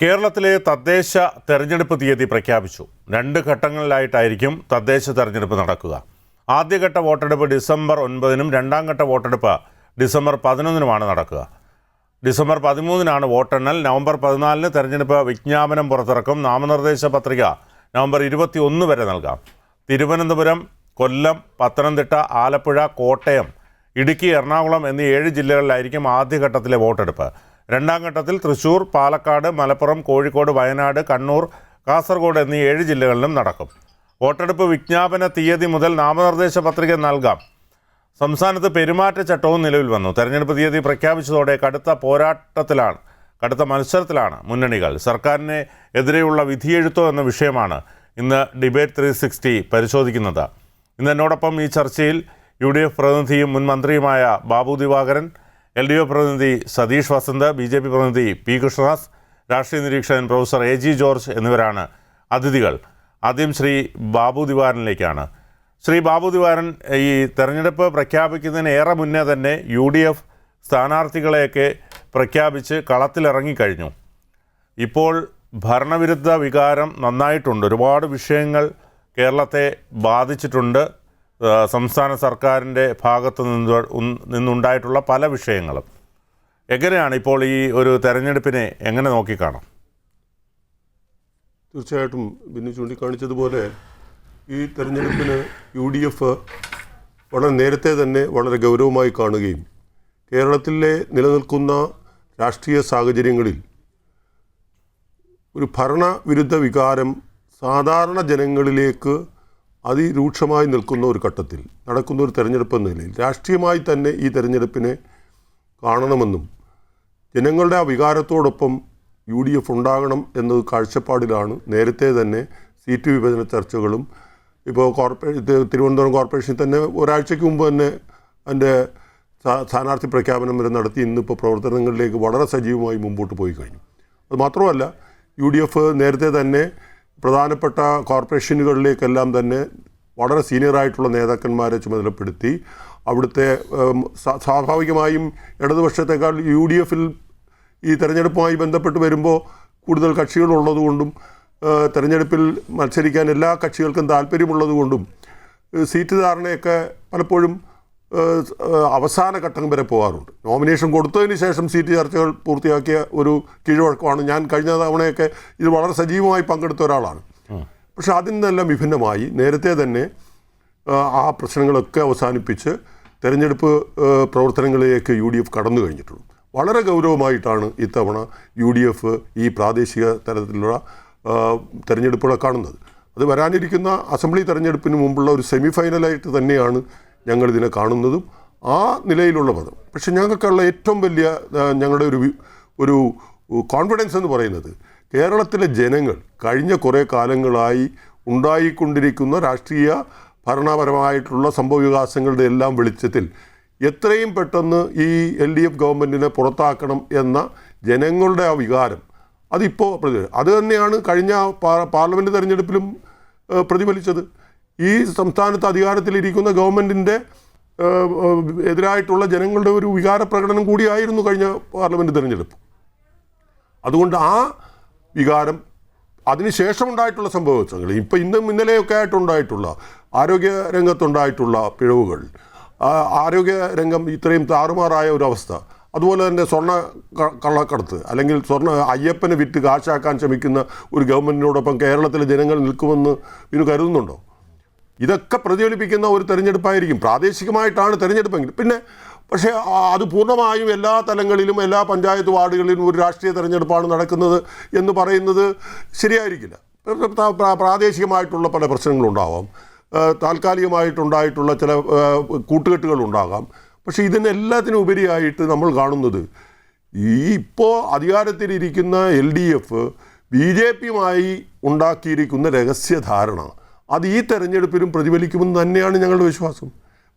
കേരളത്തിലെ തദ്ദേശ തെരഞ്ഞെടുപ്പ് തീയതി പ്രഖ്യാപിച്ചു. 2 ഘട്ടങ്ങളിലായിട്ടായിരിക്കും തദ്ദേശ തെരഞ്ഞെടുപ്പ് നടക്കുക. ആദ്യഘട്ട വോട്ടെടുപ്പ് ഡിസംബർ 9-നും രണ്ടാം ഘട്ട വോട്ടെടുപ്പ് ഡിസംബർ 11-നുമാണ് നടക്കുക. ഡിസംബർ 13-നാണ് വോട്ടെണ്ണൽ. നവംബർ 14-ന് തെരഞ്ഞെടുപ്പ് വിജ്ഞാപനം പുറത്തിറക്കും. നാമനിർദ്ദേശ പത്രിക നവംബർ 21 വരെ നൽകാം. തിരുവനന്തപുരം, കൊല്ലം, പത്തനംതിട്ട, ആലപ്പുഴ, കോട്ടയം, ഇടുക്കി, എറണാകുളം എന്നീ 7 ജില്ലകളിലായിരിക്കും ആദ്യഘട്ടത്തിലെ വോട്ടെടുപ്പ്. രണ്ടാം ഘട്ടത്തിൽ തൃശൂർ, പാലക്കാട്, മലപ്പുറം, കോഴിക്കോട്, വയനാട്, കണ്ണൂർ, കാസർഗോഡ് എന്നീ 7 ജില്ലകളിലും നടക്കും. വോട്ടെടുപ്പ് വിജ്ഞാപന തീയതി മുതൽ നാമനിർദ്ദേശ പത്രിക നൽകാം. സംസ്ഥാനത്ത് പെരുമാറ്റച്ചട്ടവും നിലവിൽ വന്നു. തെരഞ്ഞെടുപ്പ് തീയതി പ്രഖ്യാപിച്ചതോടെ കടുത്ത മത്സരത്തിലാണ് മുന്നണികൾ. സർക്കാരിനെ എതിരെയുള്ള വിധിയെഴുത്തോ എന്ന വിഷയമാണ് ഇന്ന് ഡിബേറ്റ് 360 പരിശോധിക്കുന്നത്. ഇന്ന് എന്നോടൊപ്പം ഈ ചർച്ചയിൽ UDF പ്രതിനിധിയും മുൻ മന്ത്രിയുമായ ബാബു ദിവാകരൻ, LDF പ്രതിനിധി സതീഷ് വസന്ത്, BJP പ്രതിനിധി P. കൃഷ്ണദാസ്, രാഷ്ട്രീയ നിരീക്ഷകൻ പ്രൊഫസർ AG ജോർജ് എന്നിവരാണ് അതിഥികൾ. ആദ്യം ശ്രീ ബാബു ദിവാകരനിലേക്കാണ്. ശ്രീ ബാബു ദിവാകരൻ, ഈ തെരഞ്ഞെടുപ്പ് പ്രഖ്യാപിക്കുന്നതിന് ഏറെ മുന്നേ തന്നെ UDF സ്ഥാനാർത്ഥികളെയൊക്കെ പ്രഖ്യാപിച്ച് കളത്തിലിറങ്ങിക്കഴിഞ്ഞു. ഇപ്പോൾ ഭരണവിരുദ്ധ വികാരം നന്നായിട്ടുണ്ട്. ഒരുപാട് വിഷയങ്ങൾ കേരളത്തെ ബാധിച്ചിട്ടുണ്ട്. സംസ്ഥാന സർക്കാരിൻ്റെ ഭാഗത്തു നിന്നുണ്ടായിട്ടുള്ള പല വിഷയങ്ങളും. എങ്ങനെയാണ് ഇപ്പോൾ ഈ ഒരു തെരഞ്ഞെടുപ്പിനെ എങ്ങനെ നോക്കിക്കാണാം? തീർച്ചയായിട്ടും ബിന്നു ചൂണ്ടിക്കാണിച്ചതുപോലെ ഈ തെരഞ്ഞെടുപ്പിന് UDF വളരെ നേരത്തെ തന്നെ വളരെ ഗൗരവമായി കാണുകയും കേരളത്തിലെ നിലനിൽക്കുന്ന രാഷ്ട്രീയ സാഹചര്യങ്ങളിൽ ഒരു ഭരണവിരുദ്ധ വികാരം സാധാരണ ജനങ്ങളിലേക്ക് അതിരൂക്ഷമായി നിൽക്കുന്ന ഒരു ഘട്ടത്തിൽ നടക്കുന്ന ഒരു തെരഞ്ഞെടുപ്പ് എന്ന നിലയിൽ രാഷ്ട്രീയമായി തന്നെ ഈ തെരഞ്ഞെടുപ്പിനെ കാണണമെന്നും ജനങ്ങളുടെ ആ വികാരത്തോടൊപ്പം UDF ഉണ്ടാകണം എന്നത് കാഴ്ചപ്പാടിലാണ് നേരത്തെ തന്നെ സീറ്റ് വിഭജന ചർച്ചകളും ഇപ്പോൾ തിരുവനന്തപുരം കോർപ്പറേഷനിൽ തന്നെ ഒരാഴ്ചയ്ക്ക് മുമ്പ് തന്നെ അതിൻ്റെ സ്ഥാനാർത്ഥി പ്രഖ്യാപനം വരെ നടത്തി ഇന്നിപ്പോൾ പ്രവർത്തനങ്ങളിലേക്ക് വളരെ സജീവമായി മുമ്പോട്ട് പോയി കഴിഞ്ഞു. അതുമാത്രമല്ല UDF നേരത്തെ തന്നെ പ്രധാനപ്പെട്ട കോർപ്പറേഷനുകളിലേക്കെല്ലാം തന്നെ വളരെ സീനിയറായിട്ടുള്ള നേതാക്കന്മാരെ ചുമതലപ്പെടുത്തി അവിടുത്തെ സ്വാഭാവികമായും ഇടതുപക്ഷത്തെക്കാൾ UDFൽ ഈ തെരഞ്ഞെടുപ്പുമായി ബന്ധപ്പെട്ട് വരുമ്പോൾ കൂടുതൽ കക്ഷികളുള്ളതുകൊണ്ടും തെരഞ്ഞെടുപ്പിൽ മത്സരിക്കാൻ എല്ലാ കക്ഷികൾക്കും താല്പര്യമുള്ളതുകൊണ്ടും സീറ്റ് ധാരണയൊക്കെ പലപ്പോഴും അവസാന ഘട്ടം വരെ പോകാറുണ്ട്. നോമിനേഷൻ കൊടുത്തതിന് ശേഷം സീറ്റ് ചർച്ചകൾ പൂർത്തിയാക്കിയ ഒരു കീഴ്വഴക്കമാണ്. ഞാൻ കഴിഞ്ഞ തവണയൊക്കെ ഇത് വളരെ സജീവമായി പങ്കെടുത്ത ഒരാളാണ്. പക്ഷെ അതിൽ നിന്നെല്ലാം വിഭിന്നമായി നേരത്തെ തന്നെ ആ പ്രശ്നങ്ങളൊക്കെ അവസാനിപ്പിച്ച് തെരഞ്ഞെടുപ്പ് പ്രവർത്തനങ്ങളിലേക്ക് UDF കടന്നു കഴിഞ്ഞിട്ടുള്ളൂ. വളരെ ഗൗരവമായിട്ടാണ് ഇത്തവണ UDF ഈ പ്രാദേശിക തലത്തിലുള്ള തെരഞ്ഞെടുപ്പുകളെ കാണുന്നത്. അത് വരാനിരിക്കുന്ന അസംബ്ലി തെരഞ്ഞെടുപ്പിന് മുമ്പുള്ള ഒരു സെമി ഫൈനലായിട്ട് തന്നെയാണ് ഞങ്ങളിതിനെ കാണുന്നതും ആ നിലയിലുള്ള പദം. പക്ഷെ ഞങ്ങൾക്കുള്ള ഏറ്റവും വലിയ ഞങ്ങളുടെ ഒരു കോൺഫിഡൻസ് എന്ന് പറയുന്നത് കേരളത്തിലെ ജനങ്ങൾ കഴിഞ്ഞ കുറേ കാലങ്ങളായി ഉണ്ടായിക്കൊണ്ടിരിക്കുന്ന രാഷ്ട്രീയ ഭരണപരമായിട്ടുള്ള സംഭവവികാസങ്ങളുടെ എല്ലാം വെളിച്ചത്തിൽ എത്രയും പെട്ടെന്ന് ഈ LDF ഗവൺമെൻറ്റിനെ പുറത്താക്കണം എന്ന ജനങ്ങളുടെ ആ വികാരം അതിപ്പോൾ അത് തന്നെയാണ് കഴിഞ്ഞ പാർലമെൻറ്റ് തെരഞ്ഞെടുപ്പിലും പ്രതിഫലിച്ചത്. ഈ സംസ്ഥാനത്ത് അധികാരത്തിലിരിക്കുന്ന ഗവൺമെൻറ്റിൻ്റെ എതിരായിട്ടുള്ള ജനങ്ങളുടെ ഒരു വികാര പ്രകടനം കൂടിയായിരുന്നു കഴിഞ്ഞ പാർലമെൻറ്റ് തെരഞ്ഞെടുപ്പ്. അതുകൊണ്ട് ആ വികാരം അതിനുശേഷമുണ്ടായിട്ടുള്ള സംഭവങ്ങൾ ഇപ്പോൾ ഇന്നും ഇന്നലെയൊക്കെ ആയിട്ടുണ്ടായിട്ടുള്ള ആരോഗ്യ രംഗത്തുണ്ടായിട്ടുള്ള പിഴവുകൾ, ആരോഗ്യ രംഗം ഇത്രയും താറുമാറായ ഒരവസ്ഥ, അതുപോലെ തന്നെ സ്വർണ്ണ കള്ളക്കടത്ത് അല്ലെങ്കിൽ അയ്യപ്പനെ വിറ്റ് കാശാക്കാൻ ശ്രമിക്കുന്ന ഒരു ഗവൺമെൻറ്റിനോടൊപ്പം കേരളത്തിലെ ജനങ്ങൾ നിൽക്കുമെന്ന് ഇവന് കരുതുന്നുണ്ടോ? ഇതൊക്കെ പ്രതിഫലിപ്പിക്കുന്ന ഒരു തെരഞ്ഞെടുപ്പായിരിക്കും. പ്രാദേശികമായിട്ടാണ് തെരഞ്ഞെടുപ്പെങ്കിൽ പക്ഷേ അത് പൂർണ്ണമായും എല്ലാ തലങ്ങളിലും എല്ലാ പഞ്ചായത്ത് വാർഡുകളിലും ഒരു രാഷ്ട്രീയ തെരഞ്ഞെടുപ്പാണ് നടക്കുന്നത് എന്ന് പറയുന്നത് ശരിയായിരിക്കില്ല. പ്രാദേശികമായിട്ടുള്ള പല പ്രശ്നങ്ങളുണ്ടാവാം, താൽക്കാലികമായിട്ടുണ്ടായിട്ടുള്ള ചില കൂട്ടുകെട്ടുകളുണ്ടാകാം. പക്ഷേ ഇതിനെല്ലാത്തിനും ഉപരിയായിട്ട് നമ്മൾ കാണുന്നത് ഇപ്പോൾ അധികാരത്തിലിരിക്കുന്ന LDF BJPയുമായി ഉണ്ടാക്കിയിരിക്കുന്ന രഹസ്യധാരണ അത് ഈ തെരഞ്ഞെടുപ്പിലും പ്രതിഫലിക്കുമെന്ന് തന്നെയാണ് ഞങ്ങളുടെ വിശ്വാസം.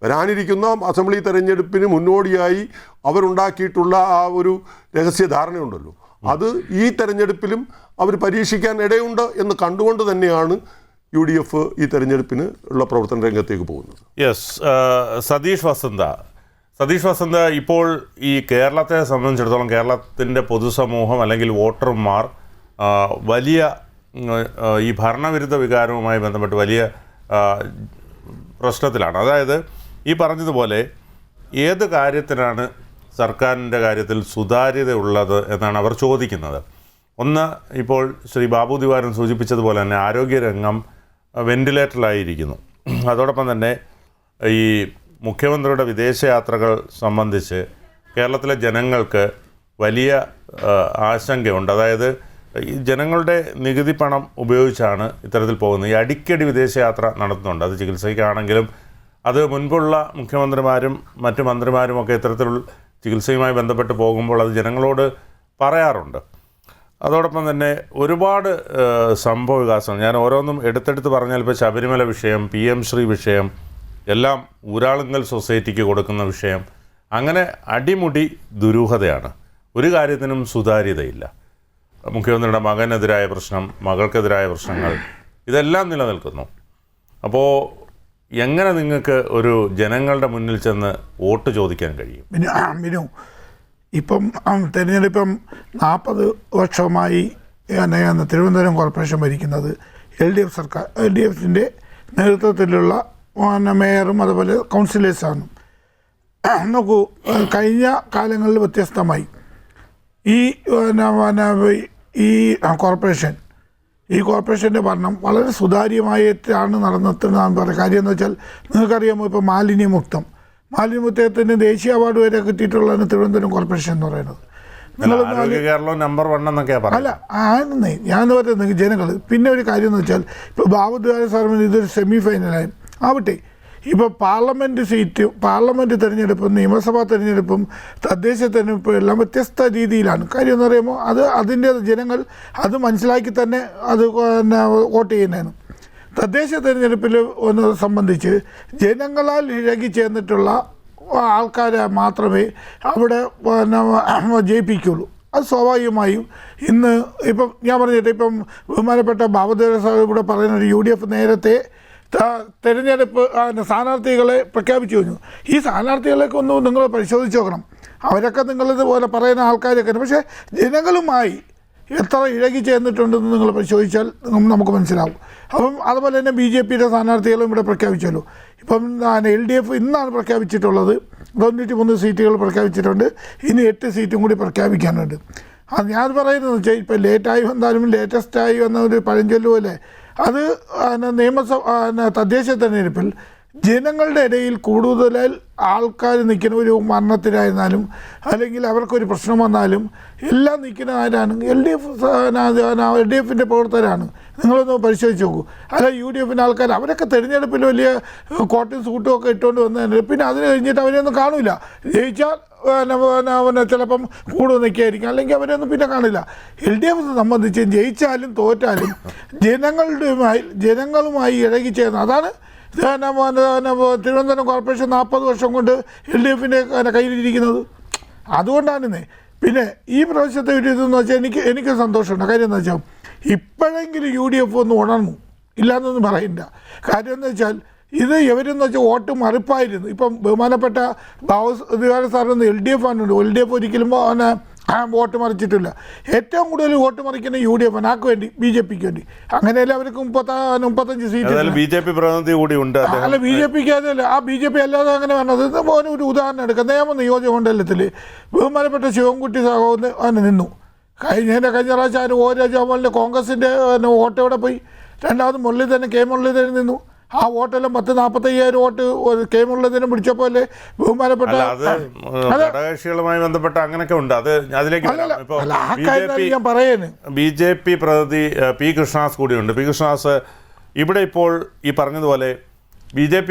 വരാനിരിക്കുന്ന അസംബ്ലി തെരഞ്ഞെടുപ്പിന് മുന്നോടിയായി അവരുണ്ടാക്കിയിട്ടുള്ള ആ ഒരു രഹസ്യധാരണയുണ്ടല്ലോ, അത് ഈ തെരഞ്ഞെടുപ്പിലും അവർ പരീക്ഷിക്കാൻ ഇടയുണ്ട് എന്ന് കണ്ടുകൊണ്ട് തന്നെയാണ് UDF ഈ തെരഞ്ഞെടുപ്പിന് ഉള്ള പ്രവർത്തന രംഗത്തേക്ക് പോകുന്നത്. സതീഷ് വസന്ത, ഇപ്പോൾ ഈ കേരളത്തെ സംബന്ധിച്ചിടത്തോളം കേരളത്തിൻ്റെ പൊതുസമൂഹം അല്ലെങ്കിൽ വോട്ടർമാർ വലിയ ഈ ഭരണവിരുദ്ധ വികാരവുമായി ബന്ധപ്പെട്ട് വലിയ പ്രശ്നത്തിലാണ്. അതായത് ഈ പറഞ്ഞതുപോലെ ഏത് കാര്യത്തിനാണ് സർക്കാരിൻ്റെ കാര്യത്തിൽ സുതാര്യത ഉള്ളത് എന്നാണ് അവർ ചോദിക്കുന്നത്. ഒന്ന്, ഇപ്പോൾ ശ്രീ ബാബു ദിവാരൻ സൂചിപ്പിച്ചതുപോലെ തന്നെ ആരോഗ്യരംഗം വെന്റിലേറ്ററിലായിരിക്കുന്നു. അതോടൊപ്പം തന്നെ ഈ മുഖ്യമന്ത്രിയുടെ വിദേശയാത്രകൾ സംബന്ധിച്ച് കേരളത്തിലെ ജനങ്ങൾക്ക് വലിയ ആശങ്കയുണ്ട്. അതായത് ഈ ജനങ്ങളുടെ നികുതി പണം ഉപയോഗിച്ചാണ് ഇത്തരത്തിൽ പോകുന്നത്. ഈ അടിക്കടി വിദേശയാത്ര നടത്തുന്നുണ്ട്. അത് ചികിത്സയ്ക്കാണെങ്കിലും അത് മുൻപുള്ള മുഖ്യമന്ത്രിമാരും മറ്റു മന്ത്രിമാരുമൊക്കെ ഇത്തരത്തിലുള്ള ചികിത്സയുമായി ബന്ധപ്പെട്ട് പോകുമ്പോൾ അത് ജനങ്ങളോട് പറയാറുണ്ട്. അതോടൊപ്പം തന്നെ ഒരുപാട് സംഭവ വികാസങ്ങൾ ഞാൻ ഓരോന്നും എടുത്തെടുത്ത് പറഞ്ഞാൽ ഇപ്പോൾ ശബരിമല വിഷയം, PM ശ്രീ വിഷയം, എല്ലാം ഊരാളുങ്കൽ സൊസൈറ്റിക്ക് കൊടുക്കുന്ന വിഷയം, അങ്ങനെ അടിമുടി ദുരൂഹതയാണ്. ഒരു കാര്യത്തിനും സുതാര്യതയില്ല. മുഖ്യമന്ത്രിയുടെ മകനെതിരായ പ്രശ്നം, മകൾക്കെതിരായ പ്രശ്നങ്ങൾ, ഇതെല്ലാം നിലനിൽക്കുന്നു. അപ്പോൾ എങ്ങനെ നിങ്ങൾക്ക് ഒരു ജനങ്ങളുടെ മുന്നിൽ ചെന്ന് വോട്ട് ചോദിക്കാൻ കഴിയും? ബിനു, ഇപ്പം തെരഞ്ഞെടുപ്പം 40 വർഷമായി തിരുവനന്തപുരം കോർപ്പറേഷൻ ഭരിക്കുന്നത് LDF സർക്കാർ, LDFിൻ്റെ നേതൃത്വത്തിലുള്ള മേയറും അതുപോലെ കൗൺസിലേഴ്സാണ്. നോക്കൂ, കഴിഞ്ഞ കാലങ്ങളിൽ വ്യത്യസ്തമായി ഈ കോർപ്പറേഷൻ്റെ ഭരണം വളരെ സുതാര്യമായിട്ടാണ് നടന്നെത്തുന്നതാണ് പറയുക. കാര്യം എന്ന് വെച്ചാൽ നിങ്ങൾക്കറിയാമോ, ഇപ്പോൾ മാലിന്യമുക്തത്തിന് ദേശീയ അവാർഡ് വരെ കിട്ടിയിട്ടുള്ളതാണ് തിരുവനന്തപുരം കോർപ്പറേഷൻ എന്ന് പറയുന്നത്. അല്ല ആണെന്നേ ഞാൻ പറയുന്നത് ജനങ്ങൾ. പിന്നെ ഒരു കാര്യം എന്ന് വെച്ചാൽ ഇപ്പോൾ ബാബുദ്വാര സാറിന് ഇതൊരു സെമി ഫൈനലായി ആവട്ടെ. ഇപ്പോൾ പാർലമെൻറ്റ് തിരഞ്ഞെടുപ്പും നിയമസഭാ തിരഞ്ഞെടുപ്പും തദ്ദേശ തിരഞ്ഞെടുപ്പും എല്ലാം വ്യത്യസ്ത രീതിയിലാണ്. കാര്യം എന്ന് പറയുമ്പോൾ അതിൻ്റെ ജനങ്ങൾ അത് മനസ്സിലാക്കി തന്നെ അത് വോട്ട് ചെയ്യുന്നതാണ്. തദ്ദേശ തിരഞ്ഞെടുപ്പിൽ ഒന്ന് സംബന്ധിച്ച് ജനങ്ങളാൽ ഇഴകി ചേർന്നിട്ടുള്ള ആൾക്കാരെ മാത്രമേ അവിടെ ജയിപ്പിക്കുള്ളൂ. അത് സ്വാഭാവികമായും ഇന്ന് ഇപ്പം ഞാൻ പറഞ്ഞിട്ട് ഇപ്പം ബഹുമാനപ്പെട്ട ബാബുദേവ സാഹിബ് ഇവിടെ പറയുന്നത് UDF നേരത്തെ തിരഞ്ഞെടുപ്പ് സ്ഥാനാർത്ഥികളെ പ്രഖ്യാപിച്ചു കഴിഞ്ഞു. ഈ സ്ഥാനാർത്ഥികളെയൊക്കെ ഒന്ന് നിങ്ങൾ പരിശോധിച്ച് നോക്കണം. അവരൊക്കെ നിങ്ങളിതുപോലെ പറയുന്ന ആൾക്കാരൊക്കെ, പക്ഷേ ജനങ്ങളുമായി എത്ര ഇഴകി ചേർന്നിട്ടുണ്ടെന്ന് നിങ്ങൾ പരിശോധിച്ചാൽ നമുക്ക് മനസ്സിലാവും. അപ്പം അതുപോലെ തന്നെ BJPയുടെ സ്ഥാനാർത്ഥികളും ഇവിടെ പ്രഖ്യാപിച്ചല്ലോ. ഇപ്പം LDF ഇന്നാണ് പ്രഖ്യാപിച്ചിട്ടുള്ളത്. 93 സീറ്റുകൾ പ്രഖ്യാപിച്ചിട്ടുണ്ട്. ഇനി 8 സീറ്റും കൂടി പ്രഖ്യാപിക്കാനുണ്ട്. അത് ഞാൻ പറയുന്നത് വെച്ചാൽ ഇപ്പം ലേറ്റായി വന്നാലും ലേറ്റസ്റ്റായി വന്ന ഒരു പഴഞ്ചൊല്ല് പോലെ അത് തദ്ദേശ തെരഞ്ഞെടുപ്പിൽ ജനങ്ങളുടെ ഇടയിൽ കൂടുതൽ ആൾക്കാർ നിൽക്കുന്ന ഒരു മരണത്തിനായിരുന്നാലും അല്ലെങ്കിൽ അവർക്കൊരു പ്രശ്നം വന്നാലും എല്ലാം നിൽക്കുന്ന ആരാണ്? LDFിൻ്റെ പ്രവർത്തകരാണ്. നിങ്ങളൊന്ന് പരിശോധിച്ച് നോക്കൂ. അല്ല UDFിൻ്റെ ആൾക്കാർ അവരൊക്കെ തിരഞ്ഞെടുപ്പിൽ വലിയ കോട്ടും സൂട്ടും ഒക്കെ ഇട്ടുകൊണ്ട് വന്നതിന് പിന്നെ അതിന് കഴിഞ്ഞിട്ട് അവരെയൊന്നും കാണില്ല. ജയിച്ചാൽ ചിലപ്പം കൂടുതൽ നിൽക്കുകയായിരിക്കും, അല്ലെങ്കിൽ അവരൊന്നും പിന്നെ കാണില്ല. LDF സംബന്ധിച്ച് ജയിച്ചാലും തോറ്റാലും ജനങ്ങളുമായി ഇഴകി ചേർന്ന് അതാണ് തിരുവനന്തപുരം കോർപ്പറേഷൻ 40 വർഷം കൊണ്ട് LDFിൻ്റെ കയ്യിലിരിക്കുന്നത്. അതുകൊണ്ടാണെന്നേ. പിന്നെ ഈ പ്രാവശ്യത്തെ ഒരു ഇതെന്ന് വെച്ചാൽ എനിക്ക് സന്തോഷമുണ്ട്. കാര്യം എന്ന് വെച്ചാൽ ഇപ്പോഴെങ്കിലും UDF ഒന്ന് ഉണർന്നു, ഇല്ലയെന്നൊന്നും പറയില്ല. കാര്യം എന്ന് വെച്ചാൽ ഇത് ഇവരെന്ന് വെച്ചാൽ വോട്ട് മറിപ്പായിരുന്നു. ഇപ്പം ബഹുമാനപ്പെട്ട ബാബുദ്വാര സാറിന് LDF ആണ്. LDF ഒരിക്കലും വോട്ട് മറിച്ചിട്ടില്ല. ഏറ്റവും കൂടുതൽ വോട്ട് മറിക്കുന്ന UDF ആക്ക് വേണ്ടി, BJPക്ക് വേണ്ടി. അങ്ങനെയല്ലേ അവർക്ക് 35 സീറ്റ്. BJP പ്രതിനിധി കൂടി ഉണ്ട്. അല്ല BJPക്ക് അതല്ല, ആ BJP അല്ലാതെ അങ്ങനെ വേണത്. ഒരു ഉദാഹരണം എടുക്കാം. നേമം നിയോജക മണ്ഡലത്തിൽ ബഹുമാനപ്പെട്ട ശിവൻകുട്ടി സഹോദരൻ നിന്നു. കഴിഞ്ഞ പ്രാവശ്യം O രാജഗോപാലിൻ്റെ കോൺഗ്രസിൻ്റെ വോട്ട് എവിടെ പോയി? രണ്ടാമത് മുരളീധരൻ, K മുരളീധരൻ നിന്നു. ആ വോട്ടെല്ലാം 45,000 വോട്ട് K മുരളീധരൻ പിടിച്ചപ്പോലെ ബഹുമാനപ്പെട്ട ഘടകകക്ഷികളുമായി ബന്ധപ്പെട്ട അങ്ങനെയൊക്കെ ഉണ്ട്. അത് അതിലേക്ക് ഞാൻ പറയുന്നത് BJP പ്രതിനിധി P കൃഷ്ണദാസ് കൂടിയുണ്ട്. P കൃഷ്ണദാസ്, ഇവിടെ ഇപ്പോൾ ഈ പറഞ്ഞതുപോലെ BJP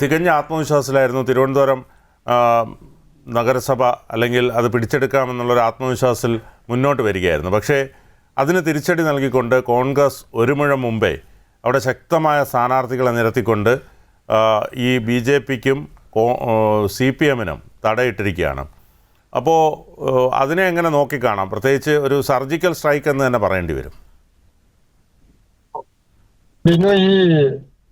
തികഞ്ഞ ആത്മവിശ്വാസത്തിലായിരുന്നു. തിരുവനന്തപുരം നഗരസഭ അല്ലെങ്കിൽ അത് പിടിച്ചെടുക്കാമെന്നുള്ളൊരു ആത്മവിശ്വാസത്തിൽ മുന്നോട്ട് വരികയായിരുന്നു. പക്ഷേ അതിന് തിരിച്ചടി നൽകിക്കൊണ്ട് കോൺഗ്രസ് ഒരു മുഴം മുമ്പേ അവിടെ ശക്തമായ സ്ഥാനാർത്ഥികളെ നിരത്തിക്കൊണ്ട് ഈ BJPക്കും CPMനും തടയിട്ടിരിക്കുകയാണ്. അപ്പോൾ അതിനെ എങ്ങനെ നോക്കിക്കാണാം? പ്രത്യേകിച്ച് ഒരു സർജിക്കൽ സ്ട്രൈക്ക് എന്ന് തന്നെ പറയേണ്ടി വരും. പിന്നെ ഈ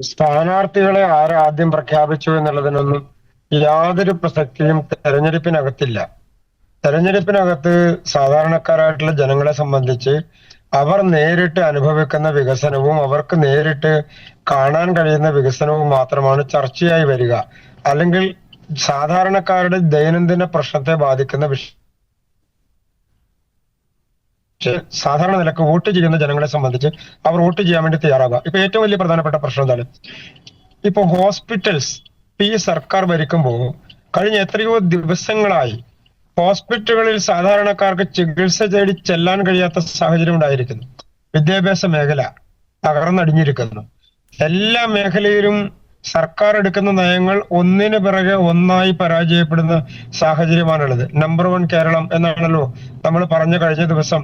സ്ഥാനാർത്ഥികളെ ആരാദ്യം പ്രഖ്യാപിച്ചു എന്നുള്ളതിനൊന്നും യാതൊരു പ്രസക്തിയും തെരഞ്ഞെടുപ്പിനകത്തില്ല. തെരഞ്ഞെടുപ്പിനകത്ത് സാധാരണക്കാരായിട്ടുള്ള ജനങ്ങളെ സംബന്ധിച്ച് അവർ നേരിട്ട് അനുഭവിക്കുന്ന വികസനവും അവർക്ക് നേരിട്ട് കാണാൻ കഴിയുന്ന വികസനവും മാത്രമാണ് ചർച്ചയായി വരിക. അല്ലെങ്കിൽ സാധാരണക്കാരുടെ ദൈനംദിന പ്രശ്നത്തെ ബാധിക്കുന്ന വിഷയം സാധാരണ നിലക്ക് വോട്ട് ചെയ്യുന്ന ജനങ്ങളെ സംബന്ധിച്ച് അവർ വോട്ട് ചെയ്യാൻ വേണ്ടി തയ്യാറാവുക. ഇപ്പൊ ഏറ്റവും വലിയ പ്രധാനപ്പെട്ട പ്രശ്നം എന്താണ്? ഇപ്പൊ ഹോസ്പിറ്റൽസ് ഈ സർക്കാർ ഭരിക്കുമ്പോൾ കഴിഞ്ഞ എത്രയോ ദിവസങ്ങളായി ഹോസ്പിറ്റലുകളിൽ സാധാരണക്കാർക്ക് ചികിത്സ തേടി ചെല്ലാൻ കഴിയാത്ത സാഹചര്യം ഉണ്ടായിരിക്കുന്നു. വിദ്യാഭ്യാസ മേഖല തകർന്നടിഞ്ഞിരിക്കുന്നു. എല്ലാ മേഖലയിലും സർക്കാർ എടുക്കുന്ന നയങ്ങൾ ഒന്നിനു പിറകെ ഒന്നായി പരാജയപ്പെടുന്ന സാഹചര്യമാണുള്ളത്. നമ്പർ 1 കേരളം എന്നാണല്ലോ നമ്മൾ പറഞ്ഞ കഴിഞ്ഞ ദിവസം.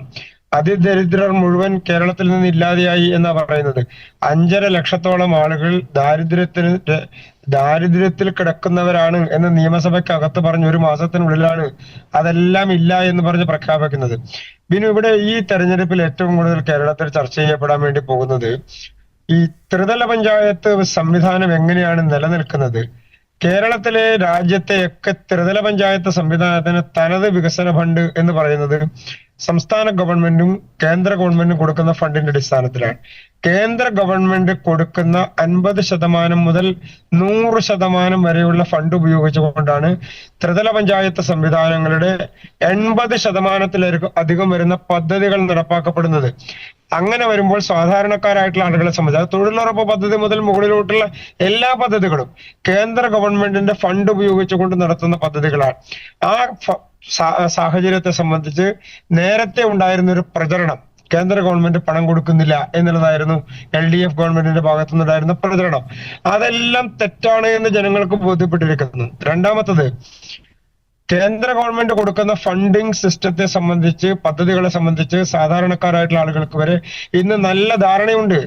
അതിദരിദ്രർ മുഴുവൻ കേരളത്തിൽ നിന്ന് ഇല്ലാതെയായി എന്നാ പറയുന്നത്. 5.5 ലക്ഷത്തോളം ആളുകൾ ദാരിദ്ര്യത്തിൽ കിടക്കുന്നവരാണ് എന്ന് നിയമസഭയ്ക്കകത്ത് പറഞ്ഞ് 1 മാസത്തിനുള്ളിലാണ് അതെല്ലാം ഇല്ല എന്ന് പറഞ്ഞ് പ്രഖ്യാപിക്കുന്നത്. പിന്നെ ഇവിടെ ഈ തെരഞ്ഞെടുപ്പിൽ ഏറ്റവും കൂടുതൽ കേരളത്തിൽ ചർച്ച ചെയ്യപ്പെടാൻ വേണ്ടി പോകുന്നത് ഈ ത്രിതല പഞ്ചായത്ത് സംവിധാനം എങ്ങനെയാണ് നിലനിൽക്കുന്നത്. കേരളത്തിലെ രാജ്യത്തെയൊക്കെ ത്രിതല പഞ്ചായത്ത് സംവിധാനത്തിന് തനത് വികസന ഫണ്ട് എന്ന് പറയുന്നത് സംസ്ഥാന ഗവൺമെന്റും കേന്ദ്ര ഗവൺമെന്റും കൊടുക്കുന്ന ഫണ്ടിന്റെ അടിസ്ഥാനത്തിലാണ്. കേന്ദ്ര ഗവൺമെന്റ് കൊടുക്കുന്ന 50% മുതൽ 100% വരെയുള്ള ഫണ്ട് ഉപയോഗിച്ചുകൊണ്ടാണ് ത്രിതല പഞ്ചായത്ത് സംവിധാനങ്ങളുടെ 80% അധികം വരുന്ന പദ്ധതികൾ നടപ്പാക്കപ്പെടുന്നത്. അങ്ങനെ വരുമ്പോൾ സാധാരണക്കാരായിട്ടുള്ള ആളുകളെ സംബന്ധിച്ച് അത് തൊഴിലുറപ്പ് പദ്ധതി മുതൽ മുകളിലോട്ടുള്ള എല്ലാ പദ്ധതികളും കേന്ദ്ര ഗവൺമെന്റിന്റെ ഫണ്ട് ഉപയോഗിച്ചുകൊണ്ട് നടത്തുന്ന പദ്ധതികളാണ്. ആ സാഹചര്യത്തെ സംബന്ധിച്ച് നേരത്തെ ഉണ്ടായിരുന്ന ഒരു പ്രചരണം കേന്ദ്ര ഗവൺമെന്റ് പണം കൊടുക്കുന്നില്ല എന്നുള്ളതായിരുന്നു LDF ഗവൺമെന്റിന്റെ ഭാഗത്തു നിന്നുണ്ടായിരുന്ന പ്രചരണം. അതെല്ലാം തെറ്റാണ് എന്ന് ജനങ്ങൾക്ക് ബോധ്യപ്പെട്ടിരിക്കുന്നു. രണ്ടാമത്തത്, കേന്ദ്ര ഗവൺമെന്റ് കൊടുക്കുന്ന ഫണ്ടിങ് സിസ്റ്റത്തെ സംബന്ധിച്ച് പദ്ധതികളെ സംബന്ധിച്ച് സാധാരണക്കാരായിട്ടുള്ള ആളുകൾക്ക് വരെ ഇന്ന് നല്ല ധാരണയുണ്ട്.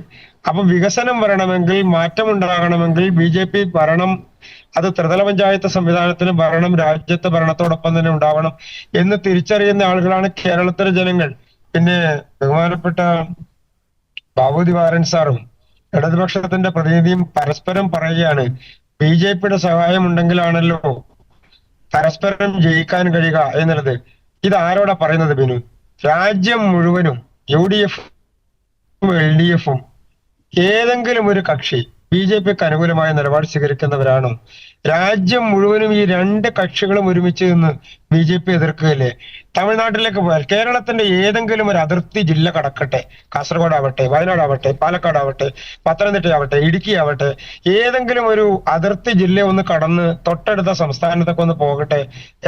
അപ്പൊ വികസനം വരണമെങ്കിൽ, മാറ്റം ഉണ്ടാകണമെങ്കിൽ BJP ഭരണം, അത് ത്രിതല പഞ്ചായത്ത് സംവിധാനത്തിന് ഭരണം രാജ്യത്തെ ഭരണത്തോടൊപ്പം തന്നെ ഉണ്ടാവണം എന്ന് തിരിച്ചറിയുന്ന ആളുകളാണ് കേരളത്തിലെ ജനങ്ങൾ. പിന്നെ ബഹുമാനപ്പെട്ട ബാബു ദിവാരൻ സാറും ഇടതുപക്ഷത്തിന്റെ പ്രതിനിധിയും പരസ്പരം പറയുകയാണ് BJPയുടെ സഹായം ഉണ്ടെങ്കിലാണല്ലോ പരസ്പരം ജയിക്കാൻ കഴിയുക എന്നുള്ളത്. ഇത് ആരോടാ പറയുന്നത് ബിനു? രാജ്യം മുഴുവനും UDF-ഉം LDF-ഉം ഏതെങ്കിലും ഒരു കക്ഷി BJPക്ക് അനുകൂലമായ നിലപാട് സ്വീകരിക്കുന്നവരാണോ? രാജ്യം മുഴുവനും ഈ 2 കക്ഷികളും ഒരുമിച്ച് നിന്ന് BJP എതിർക്കുകയല്ലേ? തമിഴ്നാട്ടിലേക്ക് പോയാൽ കേരളത്തിന്റെ ഏതെങ്കിലും ഒരു അതിർത്തി ജില്ല കടക്കട്ടെ, കാസർഗോഡ് ആവട്ടെ, വയനാടാവട്ടെ, പാലക്കാടാവട്ടെ, പത്തനംതിട്ടയാവട്ടെ, ഇടുക്കി ആവട്ടെ, ഏതെങ്കിലും ഒരു അതിർത്തി ജില്ല ഒന്ന് കടന്ന് തൊട്ടടുത്ത സംസ്ഥാനത്തൊക്കെ ഒന്ന് പോകട്ടെ,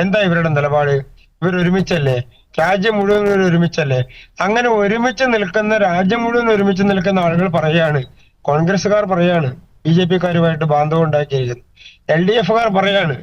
എന്താ ഇവരുടെ നിലപാട്? ഇവർ ഒരുമിച്ചല്ലേ? രാജ്യം മുഴുവൻ ഒരുമിച്ചല്ലേ? അങ്ങനെ ഒരുമിച്ച് നിൽക്കുന്ന, രാജ്യം മുഴുവൻ ഒരുമിച്ച് നിൽക്കുന്ന ആളുകൾ പറയാണ്, കോൺഗ്രസ്സുകാർ പറയാണ് BJPക്കാരുമായിട്ട് ബാന്ധവം ഉണ്ടാക്കിയിരിക്കുന്നു, LDF-കാർ പറയാണ്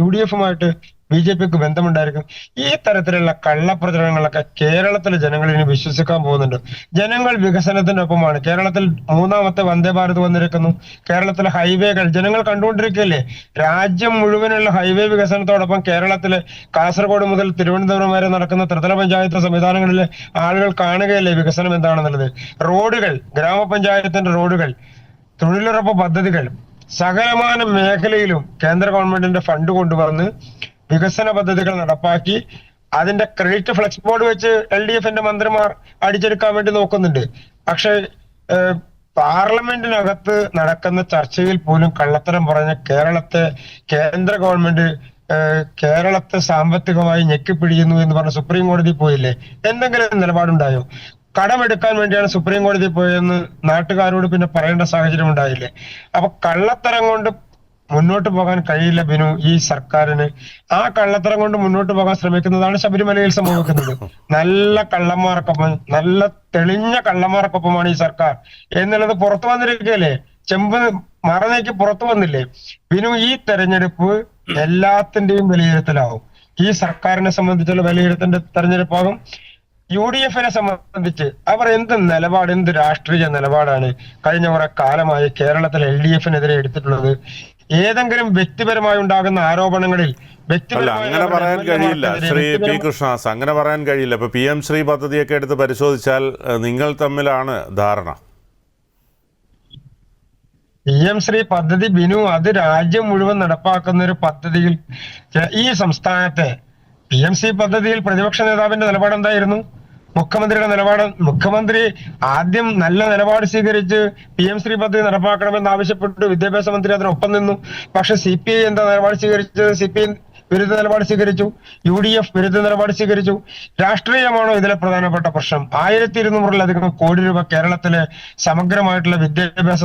UDF-ഉമായിട്ട് BJPക്ക് ബന്ധമുണ്ടായിരിക്കും. ഈ തരത്തിലുള്ള കള്ളപ്രചരണങ്ങളൊക്കെ കേരളത്തിലെ ജനങ്ങൾ ഇനി വിശ്വസിക്കാൻ പോകുന്നുണ്ട്. ജനങ്ങൾ വികസനത്തിനൊപ്പമാണ്. കേരളത്തിൽ 3ാമത്തെ വന്ദേ ഭാരത് വന്നിരിക്കുന്നു. കേരളത്തിലെ ഹൈവേകൾ ജനങ്ങൾ കണ്ടുകൊണ്ടിരിക്കുകയല്ലേ? രാജ്യം മുഴുവനുള്ള ഹൈവേ വികസനത്തോടൊപ്പം കേരളത്തിലെ കാസർഗോഡ് മുതൽ തിരുവനന്തപുരം വരെ നടക്കുന്ന ത്രിതല പഞ്ചായത്ത് സംവിധാനങ്ങളിലെ ആളുകൾ കാണുകയല്ലേ വികസനം എന്താണെന്നുള്ളത്. റോഡുകൾ, ഗ്രാമപഞ്ചായത്തിന്റെ റോഡുകൾ, തൊഴിലുറപ്പ് പദ്ധതികൾ, സകലമാന മേഖലയിലും കേന്ദ്ര ഗവൺമെന്റിന്റെ ഫണ്ട് കൊണ്ടുവന്ന് വികസന പദ്ധതികൾ നടപ്പാക്കി അതിന്റെ ക്രെഡിറ്റ് ഫ്ലെക്സ് ബോർഡ് വെച്ച് LDF-ന്റെ മന്ത്രിമാർ അടിച്ചെടുക്കാൻ വേണ്ടി നോക്കുന്നുണ്ട്. പക്ഷെ പാർലമെന്റിനകത്ത് നടക്കുന്ന ചർച്ചയിൽ പോലും കള്ളത്തരം പറഞ്ഞ കേന്ദ്ര ഗവൺമെന്റ് കേരളത്തെ സാമ്പത്തികമായി ഞെക്കിപ്പിടിക്കുന്നു എന്ന് പറഞ്ഞ് സുപ്രീം കോടതി പോയില്ലേ? എന്തെങ്കിലും നിലപാടുണ്ടായോ? കടമെടുക്കാൻ വേണ്ടിയാണ് സുപ്രീം കോടതി പോയെന്ന് നാട്ടുകാരോട് പിന്നെ പറയേണ്ട സാഹചര്യം ഉണ്ടായില്ലേ? അപ്പൊ കള്ളത്തരം കൊണ്ട് മുന്നോട്ട് പോകാൻ കഴിയില്ല ബിനു ഈ സർക്കാരിന്. ആ കള്ളത്തരം കൊണ്ട് മുന്നോട്ട് പോകാൻ ശ്രമിക്കുന്നതാണ് ശബരിമലയിൽ സംഭവിക്കുന്നത്. നല്ല കള്ളന്മാർക്കൊപ്പം, നല്ല തെളിഞ്ഞ കള്ളന്മാർക്കൊപ്പമാണ് ഈ സർക്കാർ എന്നുള്ളത് പുറത്തു വന്നിരിക്കുകയല്ലേ? ചെമ്പ് മറനേക്ക് പുറത്തു വന്നില്ലേ ബിനു? ഈ തെരഞ്ഞെടുപ്പ് എല്ലാത്തിന്റെയും വിലയിരുത്തലാവും. ഈ സർക്കാരിനെ സംബന്ധിച്ചുള്ള വിലയിരുത്തേണ്ട തെരഞ്ഞെടുപ്പാകും. UDF-നെ സംബന്ധിച്ച് അവർ എന്ത് നിലപാട്, എന്ത് രാഷ്ട്രീയ നിലപാടാണ് കഴിഞ്ഞ കുറെ കാലമായി കേരളത്തിൽ LDF-നെതിരെ എടുത്തിട്ടുള്ളത്? ഏതെങ്കിലും വ്യക്തിപരമായി ഉണ്ടാകുന്ന ആരോപണങ്ങളിൽ അങ്ങനെ പറയാൻ കഴിയില്ല ശ്രീ പി കൃഷ്ണദാസ്, അങ്ങനെ പറയാൻ കഴിയില്ല. ഇപ്പൊ PM ശ്രീ പദ്ധതിയൊക്കെ എടുത്ത് പരിശോധിച്ചാൽ നിങ്ങൾ തമ്മിലാണ് ധാരണ. PM ശ്രീ പദ്ധതി ബിനു, അത് രാജ്യം മുഴുവൻ നടപ്പാക്കുന്ന ഒരു പദ്ധതിയിൽ ഈ സംസ്ഥാനത്തെ PMC പദ്ധതിയിൽ പ്രതിപക്ഷ നേതാവിന്റെ നിലപാട് എന്തായിരുന്നു? മുഖ്യമന്ത്രിയുടെ നിലപാട്, മുഖ്യമന്ത്രി ആദ്യം നല്ല നിലപാട് സ്വീകരിച്ച് PM3 പദ്ധതി നടപ്പാക്കണമെന്ന് ആവശ്യപ്പെട്ട് വിദ്യാഭ്യാസ മന്ത്രി അതിനൊപ്പം നിന്നു. പക്ഷെ CPI എന്താ നിലപാട് സ്വീകരിച്ചത്? CPI വിരുദ്ധ നിലപാട് സ്വീകരിച്ചു, UDF വിരുദ്ധ നിലപാട് സ്വീകരിച്ചു. രാഷ്ട്രീയമാണോ ഇതിലെ പ്രധാനപ്പെട്ട പ്രശ്നം? 1200-ലധികം കോടി രൂപ കേരളത്തിലെ സമഗ്രമായിട്ടുള്ള വിദ്യാഭ്യാസ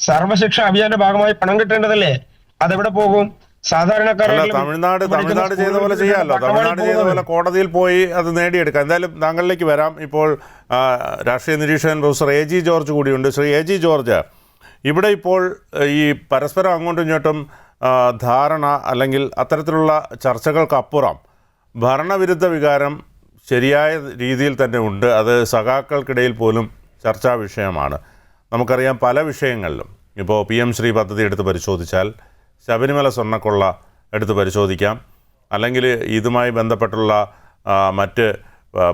സർവശിക്ഷ അഭിയാന്റെ ഭാഗമായി പണം കിട്ടേണ്ടതല്ലേ? അതെവിടെ പോകും? തമിഴ്നാട് ചെയ്ത പോലെ ചെയ്യാമല്ലോ. തമിഴ്നാട് ചെയ്ത പോലെ കോടതിയിൽ പോയി അത് നേടിയെടുക്കാം. എന്തായാലും താങ്കളിലേക്ക് വരാം. ഇപ്പോൾ രാഷ്ട്രീയ നിരീക്ഷകൻ പ്രൊഫസർ AG ജോർജ് കൂടിയുണ്ട്. ശ്രീ AG ജോർജ്, ഇവിടെ ഇപ്പോൾ ഈ പരസ്പരം അങ്ങോട്ടും ഇങ്ങോട്ടും ധാരണ അല്ലെങ്കിൽ അത്തരത്തിലുള്ള ചർച്ചകൾക്കപ്പുറം ഭരണവിരുദ്ധ വികാരം ശരിയായ രീതിയിൽ തന്നെ ഉണ്ട്. അത് സഖാക്കൾക്കിടയിൽ പോലും ചർച്ചാ വിഷയമാണ്. നമുക്കറിയാം പല വിഷയങ്ങളിലും. ഇപ്പോൾ PM3 പദ്ധതി എടുത്ത് പരിശോധിച്ചാൽ, ശബരിമല സ്വർണ്ണക്കൊള്ള എടുത്ത് പരിശോധിക്കാം, അല്ലെങ്കിൽ ഇതുമായി ബന്ധപ്പെട്ടുള്ള മറ്റ്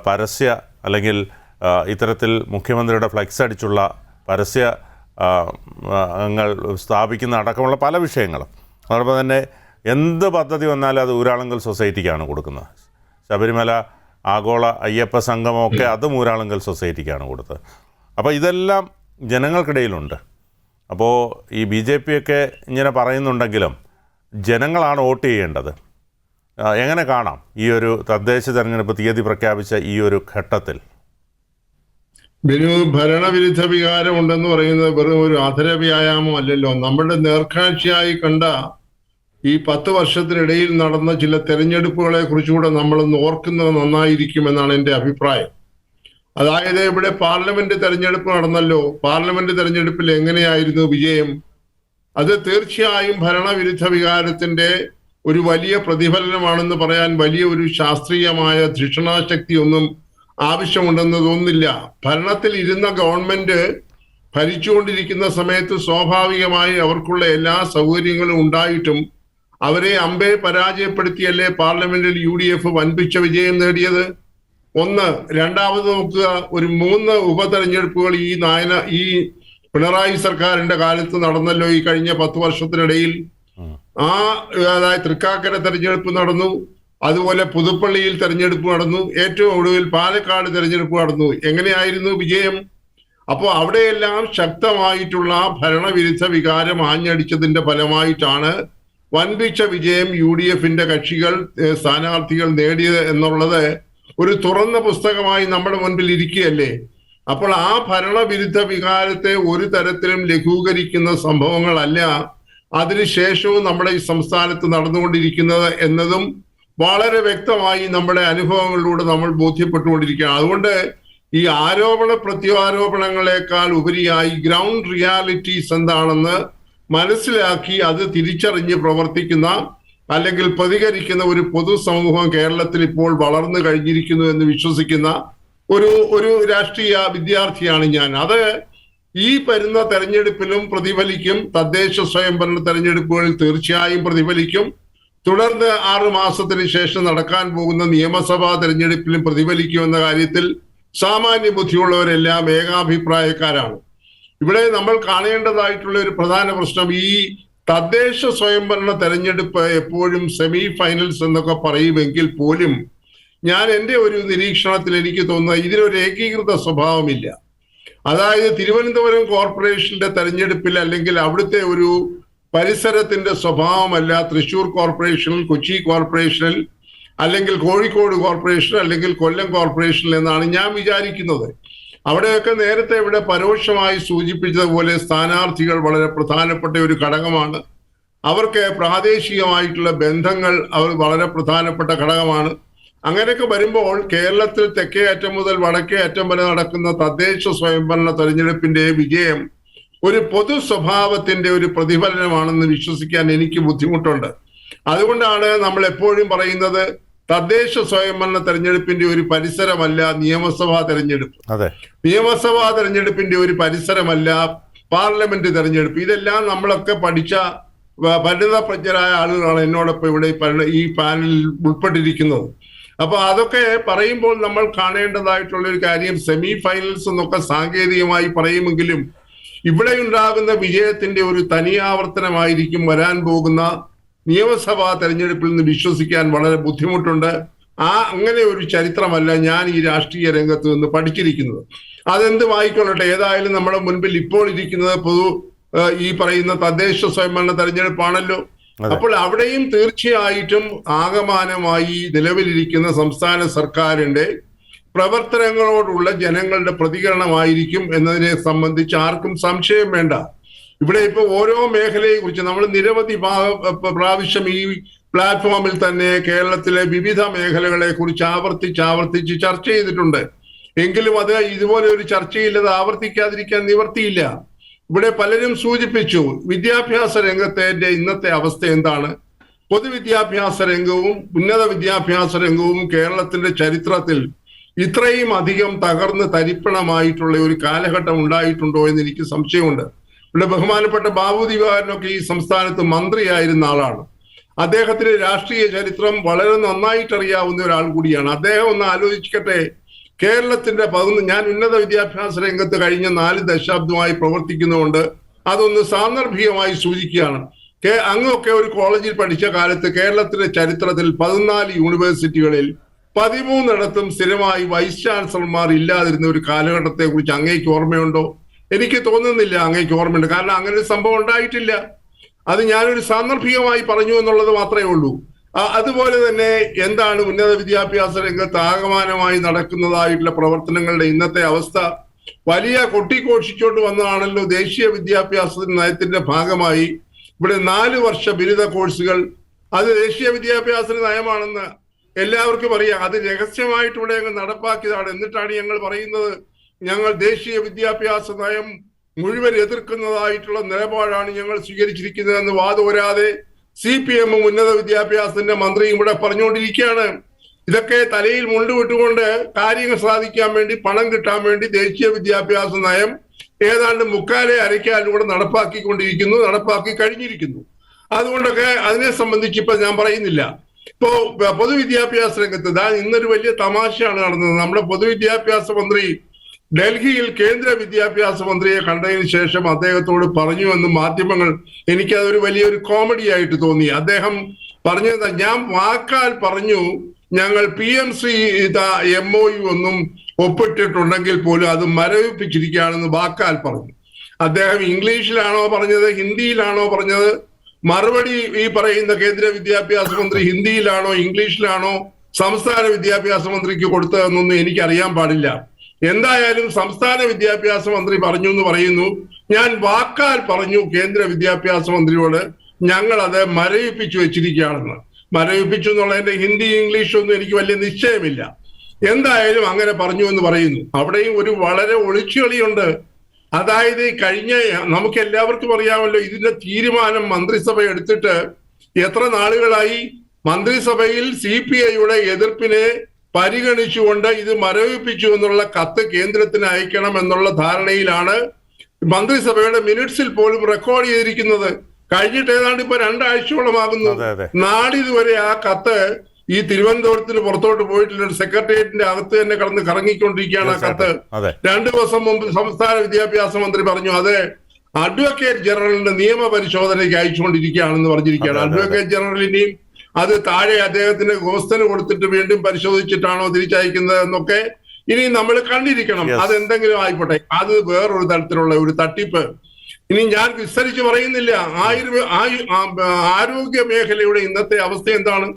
പരസ്യ അല്ലെങ്കിൽ ഇത്തരത്തിൽ മുഖ്യമന്ത്രിയുടെ ഫ്ലെക്സ് അടിച്ചുള്ള പരസ്യ ങ്ങൾ സ്ഥാപിക്കുന്ന അടക്കമുള്ള പല വിഷയങ്ങളും. അതോടൊപ്പം തന്നെ എന്ത് പദ്ധതി വന്നാലും അത് ഊരാളുങ്കൽ സൊസൈറ്റിക്കാണ് കൊടുക്കുന്നത്. ശബരിമല ആഗോള അയ്യപ്പ സംഗമമൊക്കെ അതും ഊരാളുങ്കൽ സൊസൈറ്റിക്കാണ് കൊടുത്തത്. അപ്പോൾ ഇതെല്ലാം ജനങ്ങൾക്കിടയിലുണ്ട്. അപ്പോൾ ഈ BJP ഒക്കെ ഇങ്ങനെ പറയുന്നുണ്ടെങ്കിലും ജനങ്ങളാണ് വോട്ട് ചെയ്യേണ്ടത്. എങ്ങനെ കാണാം ഈ ഒരു തദ്ദേശ തെരഞ്ഞെടുപ്പ് തീയതി പ്രഖ്യാപിച്ച ഈ ഒരു ഘട്ടത്തിൽ? ഭരണവിരുദ്ധ വികാരം ഉണ്ടെന്ന് പറയുന്നത് വെറും ഒരു അധര വ്യായാമം അല്ലല്ലോ. നമ്മുടെ നേർക്കാഴ്ചയായി കണ്ട ഈ 10 വർഷത്തിനിടയിൽ നടന്ന ചില തെരഞ്ഞെടുപ്പുകളെ കുറിച്ചുകൂടെ നമ്മളൊന്ന് ഓർക്കുന്നത് നന്നായിരിക്കുമെന്നാണ് എൻ്റെ അഭിപ്രായം. അതായത് ഇവിടെ പാർലമെന്റ് തെരഞ്ഞെടുപ്പ് നടന്നല്ലോ. പാർലമെന്റ് തെരഞ്ഞെടുപ്പിൽ എങ്ങനെയായിരുന്നു വിജയം? അത് തീർച്ചയായും ഭരണവിരുദ്ധ വികാരത്തിന്റെ ഒരു വലിയ പ്രതിഫലനമാണെന്ന് പറയാൻ വലിയ ഒരു ശാസ്ത്രീയമായ ധിഷണാശക്തി ഒന്നും ആവശ്യമുണ്ടെന്ന് തോന്നുന്നില്ല. ഭരണത്തിൽ ഇരുന്ന ഗവൺമെന്റ് ഭരിച്ചുകൊണ്ടിരിക്കുന്ന സമയത്ത് സ്വാഭാവികമായി അവർക്കുള്ള എല്ലാ സൗകര്യങ്ങളും ഉണ്ടായിട്ടും അവരെ അമ്പേ പരാജയപ്പെടുത്തിയല്ലേ പാർലമെന്റിൽ UDF വൻപിച്ച വിജയം നേടിയത്. ഒന്ന്. രണ്ടാമത് നോക്കുക, ഒരു 3 ഉപതെരഞ്ഞെടുപ്പുകൾ ഈ പിണറായി സർക്കാരിന്റെ കാലത്ത് നടന്നല്ലോ ഈ കഴിഞ്ഞ 10 വർഷത്തിനിടയിൽ. അതായത് തൃക്കാക്കര തെരഞ്ഞെടുപ്പ് നടന്നു, അതുപോലെ പുതുപ്പള്ളിയിൽ തെരഞ്ഞെടുപ്പ് നടന്നു, ഏറ്റവും ഒടുവിൽ പാലക്കാട് തെരഞ്ഞെടുപ്പ് നടന്നു. എങ്ങനെയായിരുന്നു വിജയം? അപ്പോൾ അവിടെയെല്ലാം ശക്തമായിട്ടുള്ള ഭരണവിരുദ്ധ വികാരം ആഞ്ഞടിച്ചതിന്റെ ഫലമായിട്ടാണ് വൻപിച്ച വിജയം UDFന്റെ കക്ഷികൾ സ്ഥാനാർത്ഥികൾ നേടിയത് എന്നുള്ളത് ഒരു തുറന്ന പുസ്തകമായി നമ്മുടെ മുൻപിൽ ഇരിക്കുകയല്ലേ. അപ്പോൾ ആ ഭരണവിരുദ്ധ വികാരത്തെ ഒരു തരത്തിലും ലഘൂകരിക്കുന്ന സംഭവങ്ങളല്ല അതിനുശേഷവും നമ്മുടെ ഈ സംസ്ഥാനത്ത് നടന്നുകൊണ്ടിരിക്കുന്നത് എന്നതും വളരെ വ്യക്തമായി നമ്മുടെ അനുഭവങ്ങളിലൂടെ നമ്മൾ ബോധ്യപ്പെട്ടുകൊണ്ടിരിക്കുകയാണ്. അതുകൊണ്ട് ഈ ആരോപണ പ്രത്യാരോപണങ്ങളെക്കാൾ ഉപരിയായി ഗ്രൗണ്ട് റിയാലിറ്റീസ് എന്താണെന്ന് മനസ്സിലാക്കി അത് തിരിച്ചറിഞ്ഞ് പ്രവർത്തിക്കുന്ന അല്ലെങ്കിൽ പ്രതികരിക്കുന്ന ഒരു പൊതുസമൂഹം കേരളത്തിൽ ഇപ്പോൾ വളർന്നു കഴിഞ്ഞിരിക്കുന്നു എന്ന് വിശ്വസിക്കുന്ന ഒരു രാഷ്ട്രീയ വിദ്യാർത്ഥിയാണ് ഞാൻ. അത് ഈ വരുന്ന തെരഞ്ഞെടുപ്പിലും പ്രതിഫലിക്കും. തദ്ദേശ സ്വയംഭരണ തെരഞ്ഞെടുപ്പുകളിൽ തീർച്ചയായും പ്രതിഫലിക്കും. തുടർന്ന് 6 മാസത്തിന് ശേഷം നടക്കാൻ പോകുന്ന നിയമസഭാ തെരഞ്ഞെടുപ്പിലും പ്രതിഫലിക്കുമെന്ന കാര്യത്തിൽ സാമാന്യ ബുദ്ധിയുള്ളവരെല്ലാം ഏകാഭിപ്രായക്കാരാണ്. ഇവിടെ നമ്മൾ കാണേണ്ടതായിട്ടുള്ള ഒരു പ്രധാന പ്രശ്നം, ഈ തദ്ദേശ സ്വയംഭരണ തെരഞ്ഞെടുപ്പ് എപ്പോഴും സെമി ഫൈനൽസ് എന്നൊക്കെ പറയുമെങ്കിൽ പോലും ഞാൻ എൻ്റെ ഒരു നിരീക്ഷണത്തിൽ എനിക്ക് തോന്നുന്നത് ഇതിനൊരു ഏകീകൃത സ്വഭാവമില്ല. അതായത് തിരുവനന്തപുരം കോർപ്പറേഷന്റെ തെരഞ്ഞെടുപ്പിൽ അല്ലെങ്കിൽ അവിടുത്തെ ഒരു പരിസരത്തിന്റെ സ്വഭാവമല്ല തൃശ്ശൂർ കോർപ്പറേഷനിൽ, കൊച്ചി കോർപ്പറേഷനിൽ, അല്ലെങ്കിൽ കോഴിക്കോട് കോർപ്പറേഷൻ, അല്ലെങ്കിൽ കൊല്ലം കോർപ്പറേഷനിൽ എന്നാണ് ഞാൻ വിചാരിക്കുന്നത്. അവിടെയൊക്കെ നേരത്തെ ഇവിടെ പരോക്ഷമായി സൂചിപ്പിച്ചതുപോലെ സ്ഥാനാർത്ഥികൾ വളരെ പ്രധാനപ്പെട്ട ഒരു ഘടകമാണ്. അവർക്ക് പ്രാദേശികമായിട്ടുള്ള ബന്ധങ്ങൾ വളരെ പ്രധാനപ്പെട്ട ഘടകമാണ്. അങ്ങനെയൊക്കെ വരുമ്പോൾ കേരളത്തിൽ തെക്കേ അറ്റം മുതൽ വടക്കേ അറ്റം വരെ നടക്കുന്ന തദ്ദേശ സ്വയംഭരണ തെരഞ്ഞെടുപ്പിന്റെ വിജയം ഒരു പൊതു സ്വഭാവത്തിന്റെ ഒരു പ്രതിഫലനമാണെന്ന് വിശ്വസിക്കാൻ എനിക്ക് ബുദ്ധിമുട്ടുണ്ട്. അതുകൊണ്ടാണ് നമ്മൾ എപ്പോഴും പറയുന്നത് തദ്ദേശ സ്വയംഭരണ തെരഞ്ഞെടുപ്പിന്റെ ഒരു പരിസരമല്ല നിയമസഭാ തെരഞ്ഞെടുപ്പ്, നിയമസഭാ തെരഞ്ഞെടുപ്പിന്റെ ഒരു പരിസരമല്ല പാർലമെന്റ് തെരഞ്ഞെടുപ്പ്. ഇതെല്ലാം നമ്മളൊക്കെ പഠിച്ച പരിണതപ്രജ്ഞരായ ആളുകളാണ് എന്നോടൊപ്പം ഇവിടെ ഈ പാനലിൽ ഉൾപ്പെട്ടിരിക്കുന്നത്. അപ്പൊ അതൊക്കെ പറയുമ്പോൾ നമ്മൾ കാണേണ്ടതായിട്ടുള്ള ഒരു കാര്യം, സെമി ഫൈനൽസ് എന്നൊക്കെ സാങ്കേതികമായി പറയുമെങ്കിലും ഇവിടെ ഉണ്ടാകുന്ന വിജയത്തിന്റെ ഒരു തനിയാവർത്തനമായിരിക്കും വരാൻ പോകുന്ന നിയമസഭാ തെരഞ്ഞെടുപ്പിൽ നിന്ന് വിശ്വസിക്കാൻ വളരെ ബുദ്ധിമുട്ടുണ്ട്. അങ്ങനെ ഒരു ചരിത്രമല്ല ഞാൻ ഈ രാഷ്ട്രീയ രംഗത്ത് നിന്ന് പഠിച്ചിരിക്കുന്നത്. അതെന്ത് വായിക്കൊള്ളട്ടെ, ഏതായാലും നമ്മുടെ മുൻപിൽ ഇപ്പോൾ ഇരിക്കുന്നത് ഈ പറയുന്ന തദ്ദേശ സ്വയംഭരണ തെരഞ്ഞെടുപ്പാണല്ലോ. അപ്പോൾ അവിടെയും തീർച്ചയായിട്ടും ആകമാനമായി നിലവിലിരിക്കുന്ന സംസ്ഥാന സർക്കാരിന്റെ പ്രവർത്തനങ്ങളോടുള്ള ജനങ്ങളുടെ പ്രതികരണമായിരിക്കും എന്നതിനെ സംബന്ധിച്ച് ആർക്കും സംശയം വേണ്ട. ഇവിടെ ഇപ്പൊ ഓരോ മേഖലയെ കുറിച്ച് നമ്മൾ നിരവധി പ്രാവശ്യം ഈ പ്ലാറ്റ്ഫോമിൽ തന്നെ കേരളത്തിലെ വിവിധ മേഖലകളെ കുറിച്ച് ആവർത്തിച്ച് ചർച്ച ചെയ്തിട്ടുണ്ട്. എങ്കിലും അത് ഇതുപോലെ ഒരു ചർച്ചയില്ലത് ആവർത്തിക്കാതിരിക്കാൻ നിവർത്തിയില്ല. ഇവിടെ പലരും സൂചിപ്പിച്ചു വിദ്യാഭ്യാസ രംഗത്തെ ഇന്നത്തെ അവസ്ഥ എന്താണ്. പൊതുവിദ്യാഭ്യാസ രംഗവും ഉന്നത വിദ്യാഭ്യാസ രംഗവും കേരളത്തിന്റെ ചരിത്രത്തിൽ ഇത്രയും അധികം തകർന്ന് തരിപ്പണമായിട്ടുള്ള ഒരു കാലഘട്ടം ഉണ്ടായിട്ടുണ്ടോ എന്ന് എനിക്ക് സംശയമുണ്ട്. ഇവിടെ ബഹുമാനപ്പെട്ട ബാബു ദിവാകരനൊക്കെ ഈ സംസ്ഥാനത്ത് മന്ത്രിയായിരുന്ന ആളാണ്. അദ്ദേഹത്തിന് രാഷ്ട്രീയ ചരിത്രം വളരെ നന്നായിട്ട് അറിയാവുന്ന ഒരാൾ കൂടിയാണ്. അദ്ദേഹം ഒന്ന് ആലോചിക്കട്ടെ, കേരളത്തിന്റെ ഞാൻ ഉന്നത വിദ്യാഭ്യാസ രംഗത്ത് കഴിഞ്ഞ 4 ദശാബ്ദമായി പ്രവർത്തിക്കുന്നതുകൊണ്ട് അതൊന്ന് സാന്ദർഭികമായി സൂചിക്കുകയാണ്. അങ്ങൊക്കെ ഒരു കോളേജിൽ പഠിച്ച കാലത്ത് കേരളത്തിന്റെ ചരിത്രത്തിൽ 14 യൂണിവേഴ്സിറ്റികളിൽ 13 സ്ഥിരമായി വൈസ് ചാൻസലർമാർ ഇല്ലാതിരുന്ന ഒരു കാലഘട്ടത്തെ കുറിച്ച് അങ്ങേക്ക് ഓർമ്മയുണ്ടോ? എനിക്ക് തോന്നുന്നില്ല അങ്ങേക്ക് ഓർമ്മയുണ്ട്. കാരണം അങ്ങനെ ഒരു സംഭവം ഉണ്ടായിട്ടില്ല. അത് ഞാനൊരു സാന്ദർഭികമായി പറഞ്ഞു എന്നുള്ളത് മാത്രമേ ഉള്ളൂ. അതുപോലെ തന്നെ എന്താണ് ഉന്നത വിദ്യാഭ്യാസ രംഗത്ത് ആകമാനമായി നടക്കുന്നതായിട്ടുള്ള പ്രവർത്തനങ്ങളുടെ ഇന്നത്തെ അവസ്ഥ? വലിയ കൊട്ടിഘോഷിച്ചോണ്ട് വന്നതാണല്ലോ ദേശീയ വിദ്യാഭ്യാസ നയത്തിന്റെ ഭാഗമായി ഇവിടെ 4 വർഷ ബിരുദ കോഴ്സുകൾ. അത് ദേശീയ വിദ്യാഭ്യാസ നയമാണെന്ന് എല്ലാവർക്കും അറിയാം. അത് രഹസ്യമായിട്ട് ഇവിടെ ഞങ്ങൾ നടപ്പാക്കിയതാണ്. എന്നിട്ടാണ് ഞങ്ങൾ പറയുന്നത് ഞങ്ങൾ ദേശീയ വിദ്യാഭ്യാസ നയം മുഴുവൻ എതിർക്കുന്നതായിട്ടുള്ള നിലപാടാണ് ഞങ്ങൾ സ്വീകരിച്ചിരിക്കുന്നതെന്ന് വാദോരാതെ CPM ഉന്നത വിദ്യാഭ്യാസത്തിന്റെ മന്ത്രിയും ഇവിടെ പറഞ്ഞുകൊണ്ടിരിക്കുകയാണ്. ഇതൊക്കെ തലയിൽ മുണ്ടുവിട്ടുകൊണ്ട് കാര്യങ്ങൾ സാധിക്കാൻ വേണ്ടി, പണം കിട്ടാൻ വേണ്ടി ദേശീയ വിദ്യാഭ്യാസ നയം ഏതാണ്ട് മുക്കാലെ അരയ്ക്കാലൂടെ നടപ്പാക്കി കഴിഞ്ഞിരിക്കുന്നു. അതുകൊണ്ടൊക്കെ അതിനെ സംബന്ധിച്ച് ഇപ്പൊ ഞാൻ പറയുന്നില്ല. ഇപ്പോ പൊതുവിദ്യാഭ്യാസ രംഗത്ത് ഇന്നൊരു വലിയ തമാശയാണ് നടന്നത്. നമ്മുടെ പൊതുവിദ്യാഭ്യാസ മന്ത്രി ഡൽഹിയിൽ കേന്ദ്ര വിദ്യാഭ്യാസ മന്ത്രിയെ കണ്ടതിന് ശേഷം അദ്ദേഹത്തോട് പറഞ്ഞു എന്ന് മാധ്യമങ്ങൾ, എനിക്കതൊരു വലിയൊരു കോമഡി ആയിട്ട് തോന്നി. അദ്ദേഹം പറഞ്ഞത്, ഞാൻ വാക്കാൽ പറഞ്ഞു ഞങ്ങൾ PMC MOU ഒന്നും ഒപ്പിട്ടിട്ടുണ്ടെങ്കിൽ പോലും അത് മരവിപ്പിച്ചിരിക്കുകയാണെന്ന് വാക്കാൽ പറഞ്ഞു. അദ്ദേഹം ഇംഗ്ലീഷിലാണോ പറഞ്ഞത്, ഹിന്ദിയിലാണോ പറഞ്ഞത്? മറുപടി ഈ പറയുന്ന കേന്ദ്ര വിദ്യാഭ്യാസ മന്ത്രി ഹിന്ദിയിലാണോ ഇംഗ്ലീഷിലാണോ സംസ്ഥാന വിദ്യാഭ്യാസ മന്ത്രിക്ക് കൊടുത്തതെന്നൊന്നും എനിക്കറിയാൻ പാടില്ല. എന്തായാലും സംസ്ഥാന വിദ്യാഭ്യാസ മന്ത്രി പറഞ്ഞു എന്ന് പറയുന്നു. ഞാൻ വാക്കാൽ പറഞ്ഞു കേന്ദ്ര വിദ്യാഭ്യാസ മന്ത്രിയോട് ഞങ്ങൾ അത് മരവിപ്പിച്ചു വെച്ചിരിക്കുകയാണെന്ന്. മരവിപ്പിച്ചു എന്നുള്ളതിന്റെ ഹിന്ദി ഇംഗ്ലീഷ് ഒന്നും എനിക്ക് വലിയ നിശ്ചയമില്ല. എന്തായാലും അങ്ങനെ പറഞ്ഞു എന്ന് പറയുന്നു. അവിടെയും ഒരു വളരെ ഒളിച്ചുകളിയുണ്ട്. അതായത് നമുക്ക് എല്ലാവർക്കും അറിയാമല്ലോ, ഇതിന്റെ തീരുമാനം മന്ത്രിസഭ എടുത്തിട്ട് എത്ര നാളുകളായി. മന്ത്രിസഭയിൽ CPIയുടെ എതിർപ്പിനെ പരിഗണിച്ചുകൊണ്ട് ഇത് മരവിപ്പിച്ചു എന്നുള്ള കത്ത് കേന്ദ്രത്തിന് അയക്കണം എന്നുള്ള ധാരണയിലാണ് മന്ത്രിസഭയുടെ മിനിറ്റ്സിൽ പോലും റെക്കോർഡ് ചെയ്തിരിക്കുന്നത്. കഴിഞ്ഞിട്ട് ഏതാണ്ട് ഇപ്പൊ 2 ആഴ്ചയോളമാകുന്നു. നാളിതുവരെ ആ കത്ത് ഈ തിരുവനന്തപുരത്തിന് പുറത്തോട്ട് പോയിട്ടില്ല. സെക്രട്ടേറിയറ്റിന്റെ അകത്ത് തന്നെ കടന്ന് കറങ്ങിക്കൊണ്ടിരിക്കുകയാണ് ആ കത്ത്. 2 ദിവസം മുമ്പ് സംസ്ഥാന വിദ്യാഭ്യാസ മന്ത്രി പറഞ്ഞു അത് അഡ്വക്കേറ്റ് ജനറലിന്റെ നിയമപരിശോധനയ്ക്ക് അയച്ചുകൊണ്ടിരിക്കുകയാണെന്ന് പറഞ്ഞിരിക്കുകയാണ്. അഡ്വക്കേറ്റ് ജനറലിനെയും അത് താഴെ അദ്ദേഹത്തിന് ഗോസ്തന് കൊടുത്തിട്ട് വീണ്ടും പരിശോധിച്ചിട്ടാണോ തിരിച്ചയക്കുന്നത് എന്നൊക്കെ ഇനി നമ്മൾ കണ്ടിരിക്കണം. അതെന്തെങ്കിലും ആയിക്കോട്ടെ, അത് വേറൊരു തരത്തിലുള്ള ഒരു തട്ടിപ്പ്. ഇനി ഞാൻ വിസ്തരിച്ച് പറയുന്നില്ല. ആരോഗ്യ മേഖലയുടെ ഇന്നത്തെ അവസ്ഥ എന്താണ്?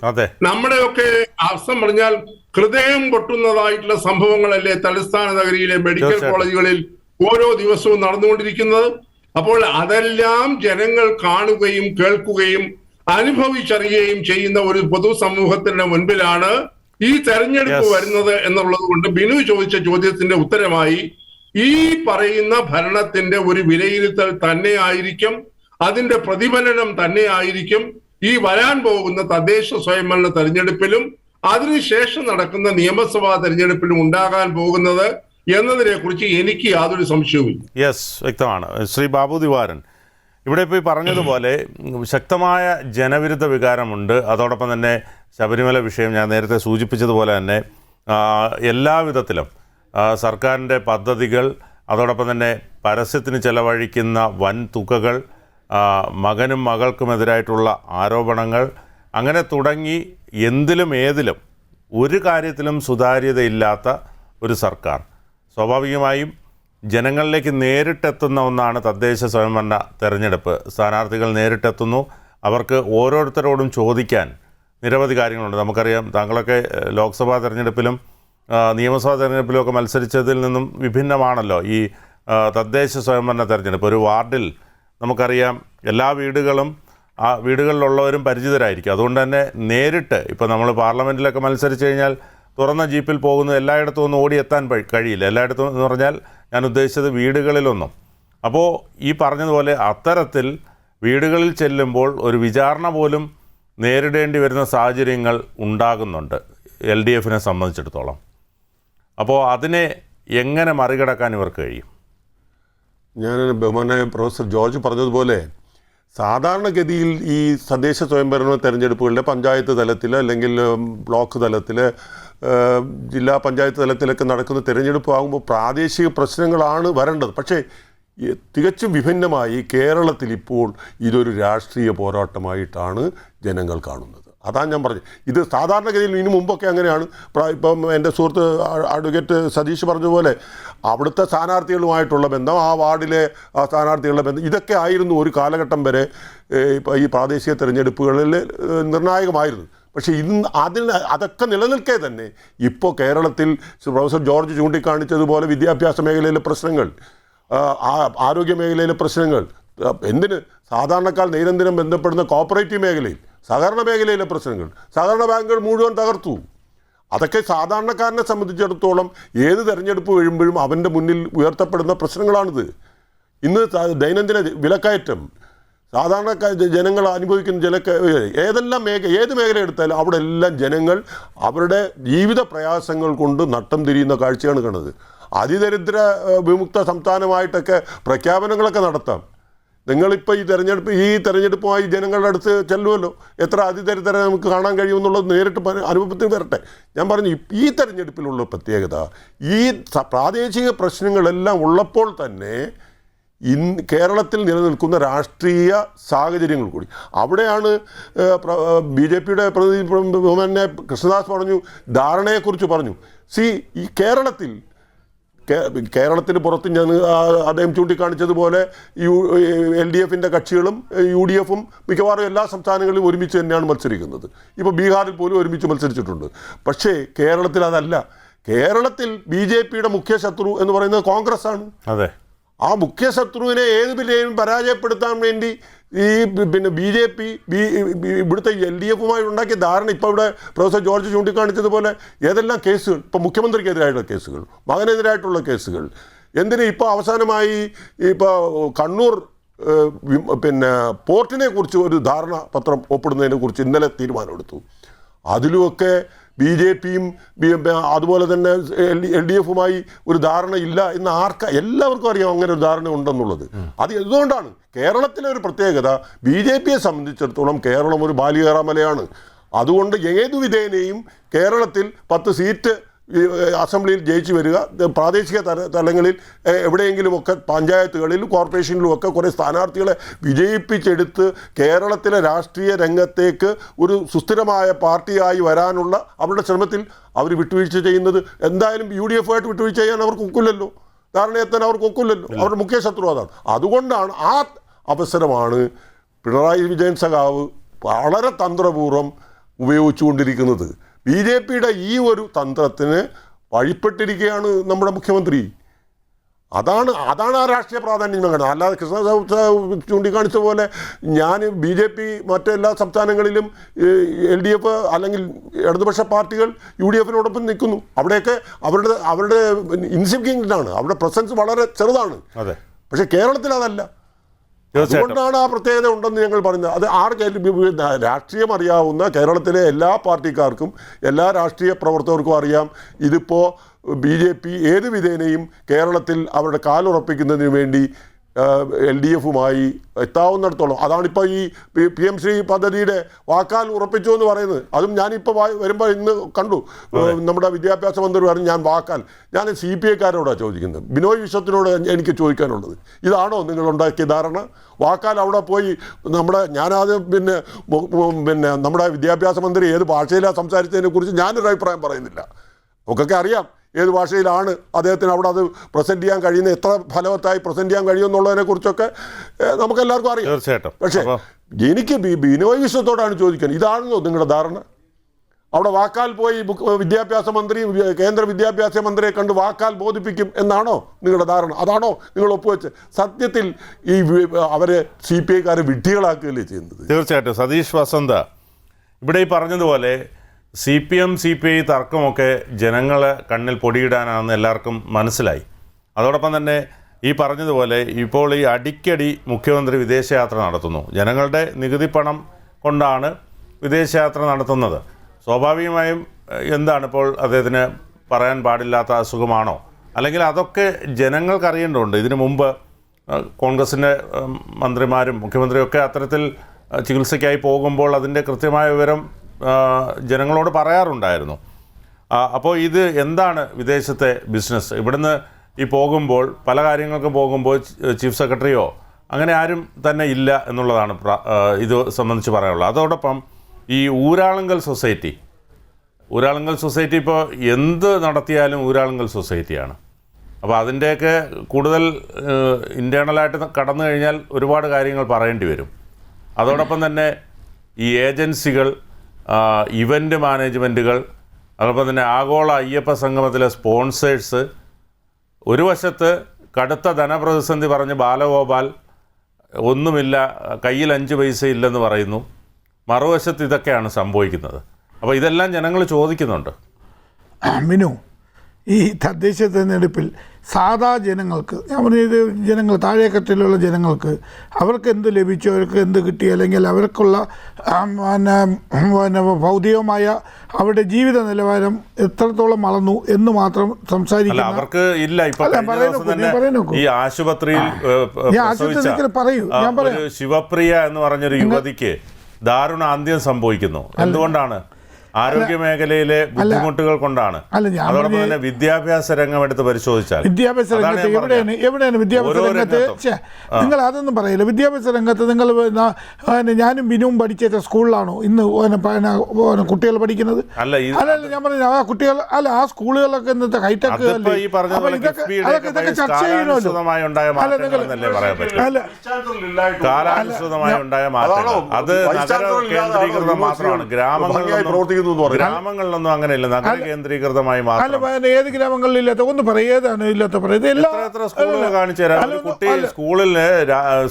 നമ്മുടെയൊക്കെ അവസ്ഥ പറഞ്ഞാൽ ഹൃദയം പൊട്ടുന്നതായിട്ടുള്ള സംഭവങ്ങളല്ലേ തലസ്ഥാന നഗരിയിലെ മെഡിക്കൽ കോളേജുകളിൽ ഓരോ ദിവസവും നടന്നുകൊണ്ടിരിക്കുന്നത്. അപ്പോൾ അതെല്ലാം ജനങ്ങൾ കാണുകയും കേൾക്കുകയും അനുഭവിച്ചറിയുകയും ചെയ്യുന്ന ഒരു പൊതുസമൂഹത്തിന്റെ മുൻപിലാണ് ഈ തെരഞ്ഞെടുപ്പ് വരുന്നത് എന്നുള്ളത് കൊണ്ട് ബിനു ചോദിച്ച ചോദ്യത്തിന്റെ ഉത്തരമായി ഈ പറയുന്ന ഭരണത്തിന്റെ ഒരു വിലയിരുത്തൽ തന്നെ ആയിരിക്കും, അതിന്റെ പ്രതിഫലനം തന്നെ ആയിരിക്കും ഈ വരാൻ പോകുന്ന തദ്ദേശ സ്വയംഭരണ തെരഞ്ഞെടുപ്പിലും അതിനുശേഷം നടക്കുന്ന നിയമസഭാ തെരഞ്ഞെടുപ്പിലും ഉണ്ടാകാൻ പോകുന്നത് എന്നതിനെ കുറിച്ച് എനിക്ക് യാതൊരു സംശയവുമില്ല. വ്യക്തമാണ്. ശ്രീ ബാബു ദിവാരൻ, ഇവിടെ ഇപ്പോൾ ഈ പറഞ്ഞതുപോലെ ശക്തമായ ജനവിരുദ്ധ വികാരമുണ്ട്. അതോടൊപ്പം തന്നെ ശബരിമല വിഷയം ഞാൻ നേരത്തെ സൂചിപ്പിച്ചതുപോലെ തന്നെ എല്ലാവിധത്തിലും സർക്കാരിൻ്റെ പദ്ധതികൾ, അതോടൊപ്പം തന്നെ പരസ്യത്തിന് ചെലവഴിക്കുന്ന വൻ തുകകൾ, മകനും മകൾക്കുമെതിരായിട്ടുള്ള ആരോപണങ്ങൾ, അങ്ങനെ തുടങ്ങി എന്തിലും ഏതിലും ഒരു കാര്യത്തിലും സുതാര്യതയില്ലാത്ത ഒരു സർക്കാർ. സ്വാഭാവികമായും ജനങ്ങളിലേക്ക് നേരിട്ടെത്തുന്ന ഒന്നാണ് തദ്ദേശ സ്വയംഭരണ തെരഞ്ഞെടുപ്പ്. സ്ഥാനാർത്ഥികൾ നേരിട്ടെത്തുന്നു, അവർക്ക് ഓരോരുത്തരോടും ചോദിക്കാൻ നിരവധി കാര്യങ്ങളുണ്ട്. നമുക്കറിയാം, താങ്കളൊക്കെ ലോക്സഭാ തെരഞ്ഞെടുപ്പിലും നിയമസഭാ തെരഞ്ഞെടുപ്പിലും ഒക്കെ മത്സരിച്ചതിൽ നിന്നും വിഭിന്നമാണല്ലോ ഈ തദ്ദേശ സ്വയംഭരണ തെരഞ്ഞെടുപ്പ്. ഒരു വാർഡിൽ നമുക്കറിയാം എല്ലാ വീടുകളും ആ വീടുകളിലുള്ളവരും പരിചിതരായിരിക്കും. അതുകൊണ്ട് തന്നെ നേരിട്ട് ഇപ്പോൾ നമ്മൾ പാർലമെൻറ്റിലൊക്കെ മത്സരിച്ച് കഴിഞ്ഞാൽ തുറന്ന ജീപ്പിൽ പോകുന്നു, എല്ലായിടത്തും ഒന്നും ഓടിയെത്താൻ കഴിയില്ല. എല്ലായിടത്തും എന്ന് പറഞ്ഞാൽ ഞാൻ ഉദ്ദേശിച്ചത് വീടുകളിലൊന്നും. അപ്പോൾ ഈ പറഞ്ഞതുപോലെ അത്തരത്തിൽ വീടുകളിൽ ചെല്ലുമ്പോൾ ഒരു വിചാരണ പോലും നേരിടേണ്ടി വരുന്ന സാഹചര്യങ്ങൾ ഉണ്ടാകുന്നുണ്ട് LDFനെ സംബന്ധിച്ചിടത്തോളം. അപ്പോൾ അതിനെ എങ്ങനെ മറികടക്കാൻ ഇവർക്ക് കഴിയും? ഞാൻ ബഹുമാനായ പ്രൊഫസർ ജോർജ് പറഞ്ഞതുപോലെ സാധാരണഗതിയിൽ ഈ തദ്ദേശ സ്വയംഭരണ തെരഞ്ഞെടുപ്പുകളിലെ പഞ്ചായത്ത് തലത്തിൽ അല്ലെങ്കിൽ ബ്ലോക്ക് തലത്തിൽ ജില്ലാ പഞ്ചായത്ത് തലത്തിലൊക്കെ നടക്കുന്ന തിരഞ്ഞെടുപ്പ് ആകുമ്പോൾ പ്രാദേശിക പ്രശ്നങ്ങളാണ് വരേണ്ടത്. പക്ഷേ തികച്ചും വിഭിന്നമായി കേരളത്തിൽ ഇപ്പോൾ ഇതൊരു രാഷ്ട്രീയ പോരാട്ടമായിട്ടാണ് ജനങ്ങൾ കാണുന്നത്. അതാണ് ഞാൻ പറഞ്ഞത്. ഇത് സാധാരണഗതിയിൽ ഇതിനു മുമ്പൊക്കെ അങ്ങനെയാണ്. ഇപ്പം എൻ്റെ സുഹൃത്ത് അഡ്വക്കേറ്റ് സതീഷ് പറഞ്ഞതുപോലെ അവിടുത്തെ സ്ഥാനാർത്ഥികളുമായിട്ടുള്ള ബന്ധം, ആ വാർഡിലെ ആ സ്ഥാനാർത്ഥികളുടെ ബന്ധം, ഇതൊക്കെ ആയിരുന്നു ഒരു കാലഘട്ടം വരെ ഇപ്പോൾ ഈ പ്രാദേശിക തിരഞ്ഞെടുപ്പുകളിൽ നിർണായകമായിരുന്നു. പക്ഷേ അതൊക്കെ നിലനിൽക്കെ തന്നെ ഇപ്പോൾ കേരളത്തിൽ പ്രൊഫസർ ജോർജ് ചൂണ്ടിക്കാണിച്ചതുപോലെ വിദ്യാഭ്യാസ മേഖലയിലെ പ്രശ്നങ്ങൾ, ആരോഗ്യ മേഖലയിലെ പ്രശ്നങ്ങൾ, എന്തിന് സാധാരണക്കാർ ദൈനംദിനം ബന്ധപ്പെടുന്ന കോപ്പറേറ്റീവ് മേഖലയിൽ, സഹകരണ മേഖലയിലെ പ്രശ്നങ്ങൾ, സഹകരണ ബാങ്കുകൾ മുഴുവൻ തകർത്തു. അതൊക്കെ സാധാരണക്കാരനെ സംബന്ധിച്ചിടത്തോളം ഏത് തെരഞ്ഞെടുപ്പ് വരുമ്പോഴും അവൻ്റെ മുന്നിൽ ഉയർത്തപ്പെടുന്ന പ്രശ്നങ്ങളാണിത്. ഇന്ന് ദൈനംദിന വിലക്കയറ്റം, സാധാരണക്കാർ ജനങ്ങൾ അനുഭവിക്കുന്ന ഏത് മേഖല എടുത്താലും അവിടെ എല്ലാം ജനങ്ങൾ അവരുടെ ജീവിത പ്രയാസങ്ങൾ കൊണ്ട് നട്ടം തിരിയുന്ന കാഴ്ചയാണ് കാണുന്നത്. അതിദരിദ്ര വിമുക്ത സംസ്ഥാനമായിട്ടൊക്കെ പ്രഖ്യാപനങ്ങളൊക്കെ നടത്താം. നിങ്ങളിപ്പോൾ ഈ തെരഞ്ഞെടുപ്പുമായി ജനങ്ങളുടെ അടുത്ത് ചെല്ലുമല്ലോ, എത്ര അതിദരിദ്രരെ നമുക്ക് കാണാൻ കഴിയുമെന്നുള്ളത് നേരിട്ട് അനുഭവത്തിൽ വരട്ടെ. ഞാൻ പറഞ്ഞു, ഈ തെരഞ്ഞെടുപ്പിലുള്ള പ്രത്യേകത ഈ പ്രാദേശിക പ്രശ്നങ്ങളെല്ലാം ഉള്ളപ്പോൾ തന്നെ കേരളത്തിൽ നിലനിൽക്കുന്ന രാഷ്ട്രീയ സാഹചര്യങ്ങൾ കൂടി അവിടെയാണ്. BJPയുടെ പ്രതിനിധി ബഹുമാന്യ കൃഷ്ണദാസ് പറഞ്ഞു, ധാരണയെക്കുറിച്ച് പറഞ്ഞു. ഈ കേരളത്തിന് പുറത്ത് ഞാൻ അദ്ദേഹം ചൂണ്ടിക്കാണിച്ചതുപോലെ LDFൻ്റെ കക്ഷികളും UDFും മിക്കവാറും എല്ലാ സംസ്ഥാനങ്ങളിലും ഒരുമിച്ച് തന്നെയാണ് മത്സരിക്കുന്നത്. ഇപ്പോൾ ബീഹാറിൽ പോലും ഒരുമിച്ച് മത്സരിച്ചിട്ടുണ്ട്. പക്ഷേ കേരളത്തിൽ അതല്ല. കേരളത്തിൽ BJPയുടെ മുഖ്യ ശത്രു എന്ന് പറയുന്നത് കോൺഗ്രസ് ആണ്. അതെ, ആ മുഖ്യ ശത്രുവിനെ ഏത് വിലയും പരാജയപ്പെടുത്താൻ വേണ്ടി BJP ഇവിടുത്തെ LDFുമായി ഉണ്ടാക്കിയ ധാരണ. ഇപ്പോൾ ഇവിടെ പ്രൊഫസർ ജോർജ് ചൂണ്ടിക്കാണിച്ചതുപോലെ ഏതെല്ലാം കേസുകൾ, ഇപ്പോൾ മുഖ്യമന്ത്രിക്കെതിരായിട്ടുള്ള കേസുകൾ, മകനെതിരായിട്ടുള്ള കേസുകൾ, എന്തിന് ഇപ്പോൾ അവസാനമായി ഇപ്പോൾ കണ്ണൂർ പോർട്ടിനെ കുറിച്ച് ഒരു ധാരണാപത്രം ഒപ്പിടുന്നതിനെ കുറിച്ച് ഇന്നലെ തീരുമാനമെടുത്തു. അതിലുമൊക്കെ BJPയും അതുപോലെ തന്നെ LDFുമായി ഒരു ധാരണയില്ല എന്ന് എല്ലാവർക്കും അറിയാം അങ്ങനെ ഒരു ധാരണ ഉണ്ടെന്നുള്ളത്. അത് എന്തുകൊണ്ടാണ്? കേരളത്തിലെ ഒരു പ്രത്യേകത, BJPയെ സംബന്ധിച്ചിടത്തോളം കേരളം ഒരു ബാലികേറാമലയാണ്. അതുകൊണ്ട് ഏതു വിധേനയും കേരളത്തിൽ 10 സീറ്റ് അസംബ്ലിയിൽ ജയിച്ചു വരിക, പ്രാദേശിക തലങ്ങളിൽ എവിടെയെങ്കിലുമൊക്കെ പഞ്ചായത്തുകളിലും കോർപ്പറേഷനിലുമൊക്കെ കുറേ സ്ഥാനാർത്ഥികളെ വിജയിപ്പിച്ചെടുത്ത് കേരളത്തിലെ രാഷ്ട്രീയ രംഗത്തേക്ക് ഒരു സുസ്ഥിരമായ പാർട്ടിയായി വരാനുള്ള അവരുടെ ശ്രമത്തിൽ അവർ വിട്ടുവീഴ്ച ചെയ്യുന്നത് എന്തായാലും UDFുമായിട്ട് വിട്ടുവീഴ്ച ചെയ്യാൻ അവർക്ക് ഒക്കില്ലല്ലോ, ധാരണയെത്താൻ അവർക്ക് ഒക്കില്ലല്ലോ. അവരുടെ മുഖ്യ ശത്രു അതാണ്. അതുകൊണ്ടാണ് ആ അവസരമാണ് പിണറായി വിജയൻ സഖാവ് വളരെ തന്ത്രപൂർവ്വം ഉപയോഗിച്ചുകൊണ്ടിരിക്കുന്നത്. BJPയുടെ ഈ ഒരു തന്ത്രത്തിന് വഴിപ്പെട്ടിരിക്കുകയാണ് നമ്മുടെ മുഖ്യമന്ത്രി. അതാണ് ആ രാഷ്ട്രീയ പ്രാധാന്യം കാണുന്നത്. അല്ലാതെ കൃഷ്ണ ചൂണ്ടിക്കാണിച്ച പോലെ ഞാൻ BJP മറ്റെല്ലാ സംസ്ഥാനങ്ങളിലും LDF അല്ലെങ്കിൽ ഇടതുപക്ഷ പാർട്ടികൾ UDFിനോടൊപ്പം നിൽക്കുന്നു. അവിടെയൊക്കെ അവരുടെ ഇൻസിഗ്നിഫിക്കൻ്റ് ആണ്, അവരുടെ പ്രസൻസ് വളരെ ചെറുതാണ്. പക്ഷേ കേരളത്തിൽ അതല്ല. അതുകൊണ്ടാണ് ആ പ്രത്യേകത ഉണ്ടെന്ന് ഞങ്ങൾ പറയുന്നത്. അത് രാഷ്ട്രീയം അറിയാവുന്ന കേരളത്തിലെ എല്ലാ പാർട്ടിക്കാർക്കും എല്ലാ രാഷ്ട്രീയ പ്രവർത്തകർക്കും അറിയാം. ഇതിപ്പോൾ BJP ഏത് വിധേനയും കേരളത്തിൽ അവരുടെ കാലുറപ്പിക്കുന്നതിന് വേണ്ടി LDFുമായി എത്താവുന്നിടത്തോളം. അതാണിപ്പോൾ ഈ PM ശ്രീ പദ്ധതിയുടെ വാക്കാൽ ഉറപ്പിച്ചു എന്ന് പറയുന്നത്. അതും ഞാനിപ്പോൾ വരുമ്പോൾ ഇന്ന് കണ്ടു നമ്മുടെ വിദ്യാഭ്യാസ മന്ത്രി പറഞ്ഞു ഞാൻ വാക്കാൽ. ഞാൻ CPIക്കാരോടാണ് ചോദിക്കുന്നത്, ബിനോയ് വിശ്വത്തിനോട് എനിക്ക് ചോദിക്കാനുള്ളത്, ഇതാണോ നിങ്ങളുണ്ടാക്കിയ ധാരണ? വാക്കാൽ അവിടെ പോയി ഞാനാദ്യം പിന്നെ നമ്മുടെ വിദ്യാഭ്യാസ മന്ത്രി ഏത് ഭാഷയിലാണ് സംസാരിച്ചതിനെ കുറിച്ച് ഞാനൊരു അഭിപ്രായം പറയുന്നില്ല. നമുക്കൊക്കെ അറിയാം ഏത് ഭാഷയിലാണ് അദ്ദേഹത്തിന് അവിടെ അത് പ്രസൻറ്റ് ചെയ്യാൻ കഴിയുന്നത്, എത്ര ഫലവത്തായി പ്രസൻറ്റ് ചെയ്യാൻ കഴിയുമെന്നുള്ളതിനെ കുറിച്ചൊക്കെ നമുക്കെല്ലാവർക്കും അറിയാം. തീർച്ചയായിട്ടും. പക്ഷേ എനിക്ക് ബിനോയ് വിശ്വത്തോടാണ് ചോദിക്കുന്നത്, ഇതാണെന്നോ നിങ്ങളുടെ ധാരണ? അവിടെ വാക്കാൽ പോയി വിദ്യാഭ്യാസ മന്ത്രി കേന്ദ്ര വിദ്യാഭ്യാസ മന്ത്രിയെ കണ്ട് വാക്കാൽ ബോധിപ്പിക്കും എന്നാണോ നിങ്ങളുടെ ധാരണ? അതാണോ നിങ്ങൾ ഒപ്പുവെച്ച്? സത്യത്തിൽ ഈ അവരെ CPIക്കാരെ വിഡ്ഢികളാക്കുകയല്ലേ ചെയ്യുന്നത്? തീർച്ചയായിട്ടും. സതീഷ് വസന്ത്, ഇവിടെ ഈ പറഞ്ഞതുപോലെ CPM CPI തർക്കമൊക്കെ ജനങ്ങളെ കണ്ണിൽ പൊടിയിടാനാണെന്ന് എല്ലാവർക്കും മനസ്സിലായി. അതോടൊപ്പം തന്നെ ഈ പറഞ്ഞതുപോലെ ഇപ്പോൾ ഈ അടിക്കടി മുഖ്യമന്ത്രി വിദേശയാത്ര നടത്തുന്നു. ജനങ്ങളുടെ നികുതി പണം കൊണ്ടാണ് വിദേശയാത്ര നടത്തുന്നത്. സ്വാഭാവികമായും എന്താണ് ഇപ്പോൾ അദ്ദേഹത്തിന് പറയാൻ പാടില്ലാത്ത അസുഖമാണോ? അല്ലെങ്കിൽ അതൊക്കെ ജനങ്ങൾക്ക് അറിയേണ്ടതുണ്ട്. ഇതിനു മുമ്പ് കോൺഗ്രസിൻ്റെ മന്ത്രിമാരും മുഖ്യമന്ത്രിയൊക്കെ അത്തരത്തിൽ ചികിത്സയ്ക്കായി പോകുമ്പോൾ അതിൻ്റെ കൃത്യമായ വിവരം ജനങ്ങളോട് പറയാറുണ്ടായിരുന്നു. അപ്പോൾ ഇത് എന്താണ് വിദേശത്തെ ബിസിനസ്? ഇവിടുന്ന് ഈ പോകുമ്പോൾ പല കാര്യങ്ങൾക്കും പോകുമ്പോൾ ചീഫ് സെക്രട്ടറിയോ അങ്ങനെ ആരും തന്നെ ഇല്ല എന്നുള്ളതാണ് ഇത് സംബന്ധിച്ച് പറയാനുള്ളത്. അതോടൊപ്പം ഈ ഊരാളുങ്കൽ സൊസൈറ്റി ഇപ്പോൾ എന്ത് നടത്തിയാലും ഊരാളുങ്കൽ സൊസൈറ്റിയാണ്. അപ്പോൾ അതിൻ്റെയൊക്കെ കൂടുതൽ ഇൻറ്റേർണലായിട്ട് കടന്നു കഴിഞ്ഞാൽ ഒരുപാട് കാര്യങ്ങൾ പറയേണ്ടി വരും. അതോടൊപ്പം തന്നെ ഈ ഏജൻസികൾ, ഇവൻ്റ് മാനേജ്മെൻറ്റുകൾ, അതോടൊപ്പം തന്നെ ആഗോള അയ്യപ്പ സംഗമത്തിലെ സ്പോൺസേഴ്സ്, ഒരു വശത്ത് കടുത്ത ധനപ്രതിസന്ധി പറഞ്ഞ് ബാലഗോപാൽ ഒന്നുമില്ല, കയ്യിൽ 5 പൈസ ഇല്ലെന്ന് പറയുന്നു, മറുവശത്ത് ഇതൊക്കെയാണ് സംഭവിക്കുന്നത്. അപ്പോൾ ഇതെല്ലാം ജനങ്ങൾ ചോദിക്കുന്നുണ്ട്. മിനു, ഈ തദ്ദേശ തെരഞ്ഞെടുപ്പിൽ സാധാ ജനങ്ങൾക്ക്, ഞാൻ പറഞ്ഞത് ജനങ്ങൾ താഴേക്കട്ടിലുള്ള ജനങ്ങൾക്ക് അവർക്ക് എന്ത് ലഭിച്ചു, അവർക്ക് എന്ത് കിട്ടി, അല്ലെങ്കിൽ അവർക്കുള്ള ഭൗതികമായ അവരുടെ ജീവിത നിലവാരം എത്രത്തോളം വളർന്നു എന്ന് മാത്രം സംസാരിക്കില്ല. അവർക്ക് ഇല്ല. ഈ ആശുപത്രിയിൽ ശിവപ്രിയ എന്ന് പറഞ്ഞൊരു യുവതിക്ക് ദാരുണ അന്ത്യം സംഭവിക്കുന്നു. എന്തുകൊണ്ടാണ്? ആരോഗ്യ മേഖലയിലെ ബുദ്ധിമുട്ടുകൾ കൊണ്ടാണ്. അതോടൊപ്പം തന്നെ വിദ്യാഭ്യാസ രംഗം എടുത്ത് പരിശോധിച്ചാൽ വിദ്യാഭ്യാസ രംഗത്ത് എവിടെയാണ് വിദ്യാഭ്യാസ രംഗത്ത് നിങ്ങൾ അതൊന്നും പറയില്ല. വിദ്യാഭ്യാസ രംഗത്ത് നിങ്ങൾ ഞാനും ബിനുവും പഠിച്ച സ്കൂളിലാണോ ഇന്ന് കുട്ടികൾ പഠിക്കുന്നത്? അല്ല, ഞാൻ പറഞ്ഞു ആ കുട്ടികൾ അല്ല, ആ സ്കൂളുകളൊക്കെ ഇന്നത്തെ ഹൈടെക് ഇതൊക്കെ ചർച്ച ചെയ്യണമല്ലോ. അത് നഗര കേന്ദ്രീകൃതം മാത്രമാണ്. ഗ്രാമങ്ങളിലൊന്നും അങ്ങനെയില്ല, നഗര കേന്ദ്രീകൃതമായി മാത്രം. ഏത് ഗ്രാമങ്ങളിലില്ലാത്ത ഒന്ന് പറയും, ഏതാണ് ഇല്ലാത്ത പറയുന്നത്? എത്ര സ്കൂളുകൾ കാണിച്ചു തരാം. ഒരു കുട്ടി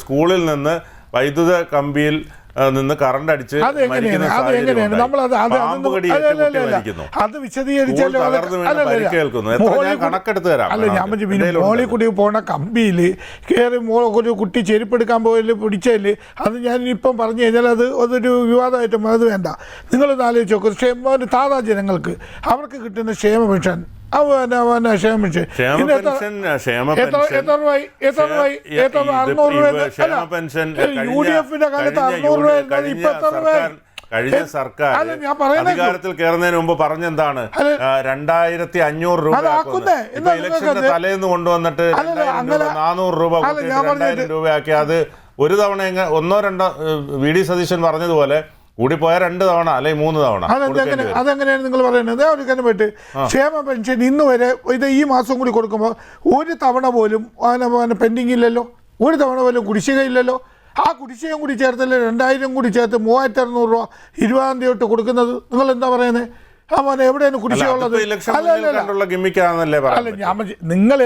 സ്കൂളിൽ നിന്ന് വൈദ്യുത കമ്പിയിൽ നിന്ന് കറണ്ട് അടിച്ച് അത് വിശദീകരിച്ചല്ലോ. കണക്കെടുത്ത് തരാം. അല്ല, ഞാൻ മോളിൽ കൂടി പോണ കമ്പിയിൽ കയറി ഒരു കുട്ടി ചെരുപ്പെടുക്കാൻ പോയതിൽ പിടിച്ചതിൽ അത് ഞാനിപ്പം പറഞ്ഞു കഴിഞ്ഞാൽ അതൊരു വിവാദമായിട്ട് അത് വേണ്ട. നിങ്ങളൊന്ന് ആലോചിച്ച് നോക്കും. സാധാ ജനങ്ങൾക്ക് അവർക്ക് കിട്ടുന്ന ക്ഷേമ പെൻഷൻ UDFിന്റെ കാലത്ത് 600 കഴിഞ്ഞ സർക്കാർ അധികാരത്തിൽ കയറുന്നതിന് മുമ്പ് പറഞ്ഞെന്താണ് 2500 രൂപ ഇലക്ഷന്റെ തലേന്ന് കൊണ്ടുവന്നിട്ട് 400 രൂപ 2000 രൂപയാക്കി. അത് ഒരു തവണ ഒന്നോ രണ്ടോ VD സതീശൻ പറഞ്ഞതുപോലെ കൂടിപ്പോയാൽ 2 തവണ അല്ലെങ്കിൽ 3 തവണ. അതെങ്ങനെയാണ് നിങ്ങൾ പറയുന്നത്? ഒരു പറ്റ് ക്ഷേമ പെൻഷൻ ഇന്ന് വരെ ഇത് ഈ മാസം കൂടി കൊടുക്കുമ്പോൾ ഒരു തവണ പോലും പെൻഡിങ് ഇല്ലല്ലോ, ഒരു തവണ പോലും കുടിശ്ശികയില്ലല്ലോ. ആ കുടിശ്ശികയും കൂടി ചേർത്തല്ലേ 2000 കൂടി ചേർത്ത് 3600 രൂപ 20-ാം തീയതി തൊട്ട് കൊടുക്കുന്നത്. നിങ്ങൾ എന്താ പറയുന്നത്? എവിടെയാണ് കുടിശ്ശിക ഉള്ളത്? നിങ്ങൾ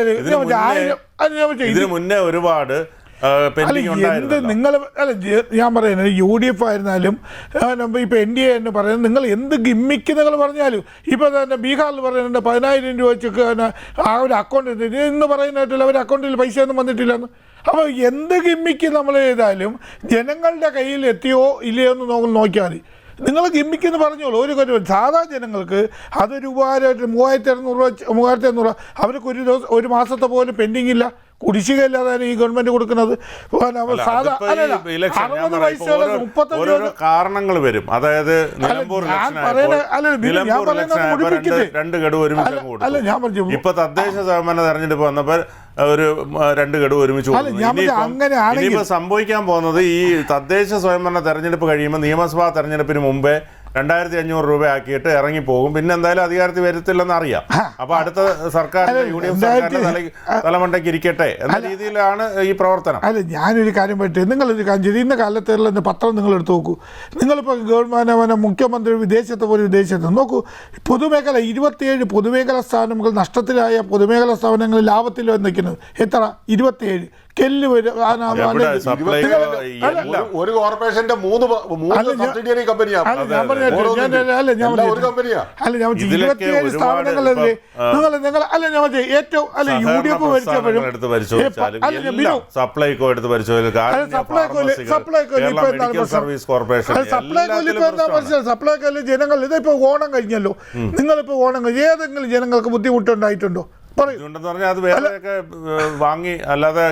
ഇതിന് മുന്നേ ഒരുപാട് നിങ്ങൾ ഞാൻ പറയുന്നത് UDF ആയിരുന്നാലും ഇപ്പോൾ NDA എന്ന് പറയുന്നത് നിങ്ങൾ എന്ത് ഗിമ്മിക്ക് നിങ്ങൾ പറഞ്ഞാലും ഇപ്പോൾ തന്നെ ബീഹാറിൽ പറയുന്നുണ്ട് 10,000 രൂപ വെച്ചൊക്കെ ആ ഒരു അക്കൗണ്ട് ഇന്ന് പറയുന്നതായിട്ടില്ല, അവർ അക്കൗണ്ടിൽ പൈസ ഒന്നും വന്നിട്ടില്ലെന്ന്. അപ്പോൾ എന്ത് ഗിമ്മിക്ക് നമ്മൾ ചെയ്താലും ജനങ്ങളുടെ കയ്യിൽ എത്തിയോ ഇല്ലയോ എന്ന് നോക്കിയാൽ മതി. നിങ്ങൾ ഗിമ്മിക്കെന്ന് പറഞ്ഞോളൂ. ഒരു സാധാ ജനങ്ങൾക്ക് അതൊരു ഉപകാരമായിട്ട് 3600 രൂപ അവർക്ക് ഒരു മാസത്തെ പോലും പെൻഡിങ് ഇല്ല. കുടിശ്ശികയില്ലാതെ ഈ ഗവൺമെന്റ് കൊടുക്കുന്നത്. സാധാ അല്ലല്ല 60 വയസ്സുള്ള 35 ഓരോരോ കാരണങ്ങൾ വരും. അതായത് നിലമ്പൂർ രണ്ട് ഗഡു ഒരുമിച്ച് കൊടുത്തു. ഇപ്പൊ തദ്ദേശ സ്വയംഭരണ തെരഞ്ഞെടുപ്പ് വന്നപ്പോൾ ഒരു 2 ഗഡു ഒരുമിച്ച് കൊടുത്തു. ഇനിയിപ്പോ സംഭവിക്കാൻ പോകുന്നത് ഈ തദ്ദേശ സ്വയംഭരണ തെരഞ്ഞെടുപ്പ് കഴിയുമ്പോൾ നിയമസഭാ തെരഞ്ഞെടുപ്പിന് മുമ്പേ 2500 രൂപ ആക്കിയിട്ട് ഇറങ്ങിപ്പോകും. പിന്നെ എന്തായാലും അധികാരത്തിൽ വരത്തില്ലെന്ന് അറിയാം. അപ്പൊ അടുത്ത സർക്കാരിന്റെ UDF സർക്കാരിന്റെ തലമണ്ടയ്ക്ക് ഇരിക്കട്ടെ എന്ന രീതിയിലാണ് ഈ പ്രവർത്തനം. അല്ല, ഞാനൊരു കാര്യം പറ്റേ, നിങ്ങളൊരു കാര്യം ചെയ്ത് ഇന്ന കാലത്തുള്ള പത്രം നിങ്ങൾ എടുത്ത് നോക്കൂ. നിങ്ങളിപ്പോൾ ഗവൺമെന്റ് മുഖ്യമന്ത്രി വിദേശത്ത് പോലും വിദേശത്ത് നോക്കൂ. പൊതുമേഖല 27 പൊതുമേഖലാ സ്ഥാപനങ്ങൾ നഷ്ടത്തിലായ പൊതുമേഖലാ സ്ഥാപനങ്ങൾ ലാഭത്തിൽ നിൽക്കുന്നത് എത്ര? 27. കെല്ല് ഒരു കോർപ്പറേഷന്റെ 3 സബ്സിഡിയറി കമ്പനിയാണ്. സ്ഥാപനങ്ങളല്ലേ നിങ്ങൾ അല്ല ഞാൻ ഏറ്റവും അല്ല UDF ഭരിച്ചപ്പോഴും സപ്ലൈകോ എടുത്ത് സപ്ലൈകോയിൽ ജനങ്ങൾ ഇതിപ്പോ ഓണം കഴിഞ്ഞല്ലോ. നിങ്ങളിപ്പോ ഓണം കഴിഞ്ഞ് ഏതെങ്കിലും ജനങ്ങൾക്ക് ബുദ്ധിമുട്ടുണ്ടായിട്ടുണ്ടോ? വാങ്ങി അല്ലാതെ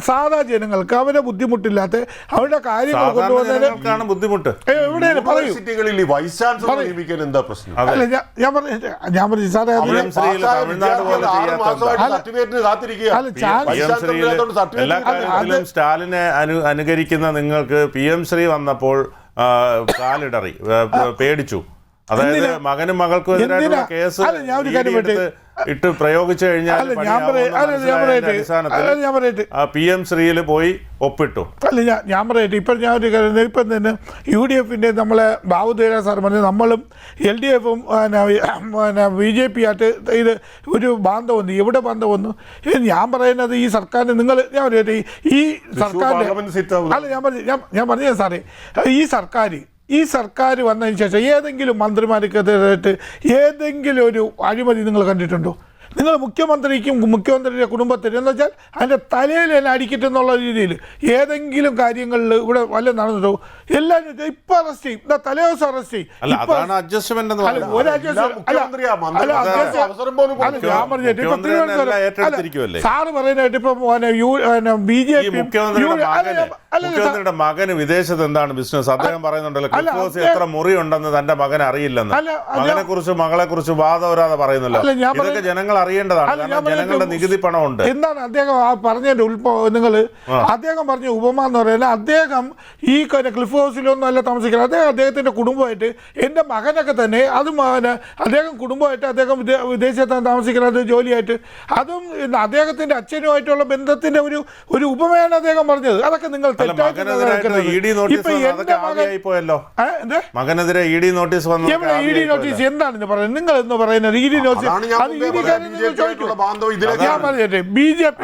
സാധാ ജനങ്ങൾക്ക് അവരെ ബുദ്ധിമുട്ടില്ലാത്ത അവരുടെ കാര്യങ്ങൾ കൊണ്ടുവന്നതിനാണ് ബുദ്ധിമുട്ട്. എവിടെയാണ് പറയൂ. അല്ല ഞാൻ പറഞ്ഞു സാറേ, സ്റ്റാലിനെ അനുകരിക്കുന്ന നിങ്ങൾക്ക് PM ശ്രീ വന്നപ്പോൾ കാലിടറി പേടിച്ചു. അതായത് മകനും മകൾക്കും എതിരായിട്ടുള്ള കേസ് ഇട്ട് പ്രയോഗിച്ചു കഴിഞ്ഞാൽ അടിസ്ഥാനത്തിൽ PM ശ്രീയിൽ പോയി ഒപ്പിട്ടു. അല്ല ഞാൻ പറയട്ടെ, ഇപ്പം ഞാൻ ഒരു കാര്യം, ഇപ്പം തന്നെ UDFന്റെ നമ്മളെ ബാബുദേവ സാർ പറഞ്ഞു നമ്മളും LDFും BJP ആയിട്ട് ഇത് ഒരു ബന്ധം വന്നു. എവിടെ ബന്ധം വന്നു? ഞാൻ പറയുന്നത് ഈ സർക്കാരിന് നിങ്ങൾ ഞാൻ പറയട്ടെ, ഈ സർക്കാരിൻ്റെ അല്ല ഞാൻ പറഞ്ഞ സാറേ, ഈ സർക്കാർ വന്നതിന് ശേഷം ഏതെങ്കിലും മന്ത്രിമാർക്കെതിരായിട്ട് ഏതെങ്കിലും ഒരു അഴിമതി നിങ്ങൾ കണ്ടിട്ടുണ്ടോ? നിങ്ങൾ മുഖ്യമന്ത്രിയുടെ കുടുംബത്തിന് എന്ന് വെച്ചാൽ അതിൻ്റെ തലയിൽ തന്നെ അടിക്കട്ടെന്നുള്ള രീതിയിൽ ഏതെങ്കിലും കാര്യങ്ങളിൽ ഇവിടെ വല്ല നടന്നിട്ടോ? എല്ലാവരും ഇപ്പം അറസ്റ്റ് ചെയ്യും, തലേ ദിവസം അറസ്റ്റ് ചെയ്യും. സാറ് പറയുന്നതായിട്ട് ഇപ്പം മുഖ്യമന്ത്രിയുടെ മകന് വിദേശത്ത് എന്താണ് ബിസിനസ്? അദ്ദേഹം പറയുന്നുണ്ടല്ലോ എത്ര മുറി ഉണ്ടെന്ന് തന്റെ മകൻ അറിയില്ലെന്ന്. മകനെ കുറിച്ച് മകളെ കുറിച്ച് വാദവരാതെ പറയുന്നല്ലോ. ഇതൊക്കെ ജനങ്ങൾ അറിയേണ്ടതാണ്. ജനങ്ങളുടെ നികുതി പണമുണ്ട്. എന്താണ് അദ്ദേഹം പറഞ്ഞതിന്റെ നിങ്ങൾ അദ്ദേഹം പറഞ്ഞ ഉപമ എന്ന് പറയുന്നത്, അദ്ദേഹം ഈ ക്ലിഫ് ഹൗസിലൊന്നും അല്ല താമസിക്കുന്നത്. അദ്ദേഹത്തിന്റെ കുടുംബമായിട്ട് എൻ്റെ മകനൊക്കെ തന്നെ അതും അദ്ദേഹം കുടുംബമായിട്ട് അദ്ദേഹം വിദേശത്താണ് താമസിക്കുന്നത് ജോലിയായിട്ട്. അതും അദ്ദേഹത്തിന്റെ അച്ഛനുമായിട്ടുള്ള ബന്ധത്തിന്റെ ഒരു ഉപമയാണ് അദ്ദേഹം പറഞ്ഞത്. അതൊക്കെ നിങ്ങൾ മകനെതിരെ ED നോട്ടീസ് എന്താണെന്ന് പറയുന്നത്? നിങ്ങൾ എന്ന് പറയുന്നത് ED നോട്ടീസ്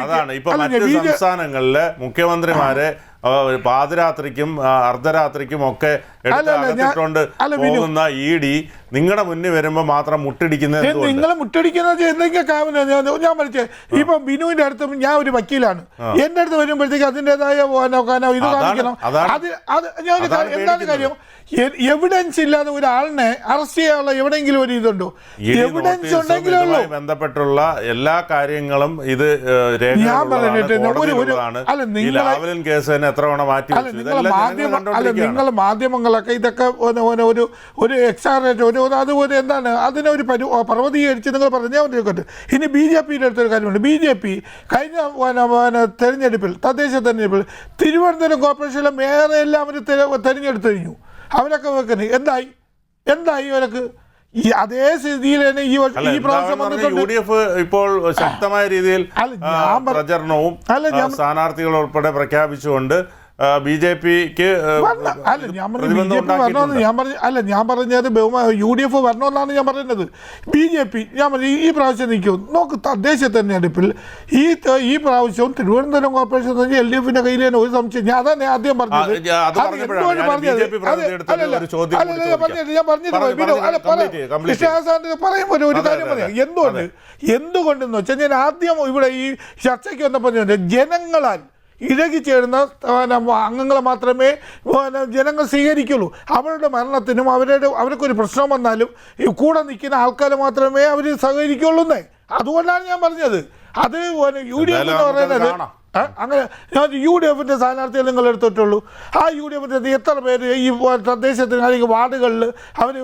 അതാണ്. ഇപ്പൊ മറ്റ് സംസ്ഥാനങ്ങളിലെ മുഖ്യമന്ത്രിമാരെ പാതിരാത്രിക്കും അർദ്ധരാത്രിക്കും ഒക്കെ എടുത്തിട്ടുണ്ട് പോകുന്ന ED നിങ്ങളുടെ മുന്നിൽ വരുമ്പോ മാത്രം മുട്ടിടിക്കുന്നത്. നിങ്ങൾ മുട്ടിടിക്കുന്നത് എന്തെങ്കിലും ഞാൻ മരിച്ചേ. ഇപ്പൊ ബിനുവിന്റെ അടുത്ത് ഞാൻ ഒരു വക്കീലാണ്, എന്റെ അടുത്ത് വരുമ്പോഴത്തേക്ക് അതിൻ്റെതായ ഇത് കാണിക്കണം. എന്താണ് കാര്യം? എവിഡൻസ് ഇല്ലാതെ ഒരാളിനെ അറസ്റ്റ് ചെയ്യാനുള്ള എവിടെയെങ്കിലും ഒരു ഇതുണ്ടോ? എവിഡൻസ് ഉണ്ടെങ്കിലേ ബന്ധപ്പെട്ടുള്ള എല്ലാ കാര്യങ്ങളും ഇത് നിങ്ങൾ മാധ്യമങ്ങളൊക്കെ ഇതൊക്കെ ഒരു എക്സാറേറ്റ് അതുപോലെ എന്താണ് അതിനൊരു പർവ്വതീകരിച്ച് നിങ്ങൾ പറഞ്ഞാൽ. ഇനി BJPയുടെ അടുത്തൊരു കാര്യമുണ്ട്. BJP കഴിഞ്ഞ തെരഞ്ഞെടുപ്പിൽ തദ്ദേശ തെരഞ്ഞെടുപ്പിൽ തിരുവനന്തപുരം കോർപ്പറേഷനിലെ മേയറെ എല്ലാം അവർ തെരഞ്ഞെടുത്തു കഴിഞ്ഞു. അവരൊക്കെ വെക്കുന്നത് എന്തായി അവരൊക്കെ അതേ സ്ഥിതിയിൽ തന്നെ ഈ പ്രാവശ്യം UDF ഇപ്പോൾ ശക്തമായ രീതിയിൽ പ്രചരണവും സ്ഥാനാർത്ഥികൾ ഉൾപ്പെടെ പ്രഖ്യാപിച്ചുകൊണ്ട് BJPക്ക് ഞാൻ പറഞ്ഞത് UDF വരണമെന്നാണ് ഞാൻ പറയുന്നത്. BJP ഞാൻ പറഞ്ഞു ഈ പ്രാവശ്യം നിൽക്കും. നോക്ക്, തദ്ദേശ തെരഞ്ഞെടുപ്പിൽ ഈ പ്രാവശ്യവും തിരുവനന്തപുരം കോർപ്പറേഷൻ LDFന്റെ കയ്യിൽ തന്നെ ഒരു സംശയം. ഞാൻ അതാണ് ആദ്യം പറഞ്ഞത്. പറയുമ്പോൾ ഒരു കാര്യം പറയാം. എന്തുകൊണ്ടെന്ന് വെച്ചാൽ ഞാൻ ആദ്യം ഇവിടെ ഈ ചർച്ചയ്ക്ക് വന്നപ്പോൾ ജനങ്ങളാൽ ഇഴകിച്ചേരുന്ന അംഗങ്ങളെ മാത്രമേ ജനങ്ങൾ സ്വീകരിക്കുള്ളൂ. അവരുടെ മരണത്തിനും അവർക്കൊരു പ്രശ്നം വന്നാലും കൂടെ നിൽക്കുന്ന ആൾക്കാരെ മാത്രമേ അവർ സഹകരിക്കുള്ളൂ എന്നേ. അതുകൊണ്ടാണ് ഞാൻ പറഞ്ഞത്. അത് യു ഡി എഫ് എന്ന് എന്തായാലും പറയുന്നത് കാണാം. അങ്ങനെ ഞാൻ യു ഡി എഫിൻ്റെ സ്ഥാനാർത്ഥിയെ നിങ്ങൾ എടുത്തിട്ടുള്ളൂ. ആ യു ഡി എഫിൻ്റെ എത്ര പേര് ഈ തദ്ദേശത്തിന് അല്ലെങ്കിൽ വാർഡുകളിൽ അവർ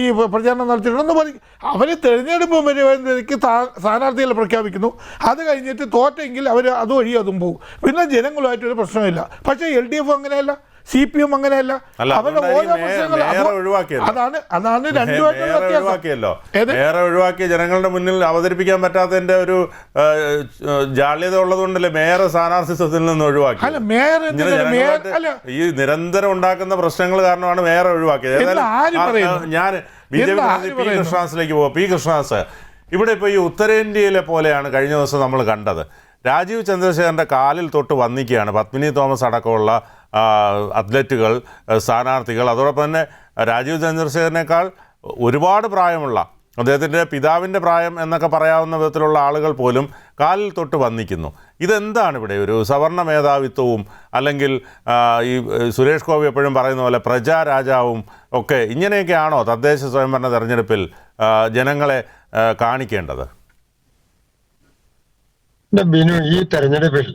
ഈ പ്രചാരണം നടത്തിയിട്ടുണ്ടെന്ന് പറയും. അവർ തെരഞ്ഞെടുപ്പ് വരുമ്പോഴേക്ക് സ്ഥാനാർത്ഥികളെ പ്രഖ്യാപിക്കുന്നു. അത് കഴിഞ്ഞിട്ട് തോറ്റെങ്കിൽ അവർ അതുവഴി അതും പോകും. പിന്നെ ജനങ്ങളുമായിട്ടൊരു പ്രശ്നമില്ല. പക്ഷേ LDF അങ്ങനെയല്ല, CPM അങ്ങനെയല്ല. അവരുടെ ഓരോ അതാണ് ഒഴിവാക്കിയല്ലോ. മേയറെ ഒഴിവാക്കിയ ജനങ്ങളുടെ മുന്നിൽ അവതരിപ്പിക്കാൻ പറ്റാത്തതിന്റെ ഒരു ജാള്യത ഉള്ളതുകൊണ്ടല്ലേ മേയറെ സ്ഥാനാർത്ഥിത്വത്തിൽ നിന്ന് ഒഴിവാക്കി. ഈ നിരന്തരം ഉണ്ടാക്കുന്ന പ്രശ്നങ്ങൾ കാരണമാണ് മേയറെ ഒഴിവാക്കിയത്. ഞാൻ BJP പി കൃഷ്ണദാസിലേക്ക് പോവാം. പി കൃഷ്ണദാസ്, ഇവിടെ ഇപ്പോൾ ഈ ഉത്തരേന്ത്യയിലെ പോലെയാണ് കഴിഞ്ഞ ദിവസം നമ്മൾ കണ്ടത്. രാജീവ് ചന്ദ്രശേഖരൻ്റെ കാലിൽ തൊട്ട് വന്നിക്കുകയാണ് പത്മിനി തോമസ് അടക്കമുള്ള അത്ലറ്റുകൾ, സ്ഥാനാർത്ഥികൾ. അതോടൊപ്പം തന്നെ രാജീവ് ചന്ദ്രശേഖരനേക്കാൾ ഒരുപാട് പ്രായമുള്ള, അദ്ദേഹത്തിൻ്റെ പിതാവിൻ്റെ പ്രായം എന്നൊക്കെ പറയാവുന്ന വിധത്തിലുള്ള ആളുകൾ പോലും കാലിൽ തൊട്ട് വന്നിക്കുന്നു. ഇതെന്താണ് ഇവിടെ ഒരു സവർണ മേധാവിത്വവും അല്ലെങ്കിൽ ഈ സുരേഷ് ഗോപി എപ്പോഴും പറയുന്ന പോലെ പ്രജാരാജാവും ഒക്കെ ഇങ്ങനെയൊക്കെയാണോ തദ്ദേശ സ്വയംഭരണ തെരഞ്ഞെടുപ്പിൽ ജനങ്ങളെ കാണിക്കേണ്ടത്? ബിനു, ഈ തെരഞ്ഞെടുപ്പിൽ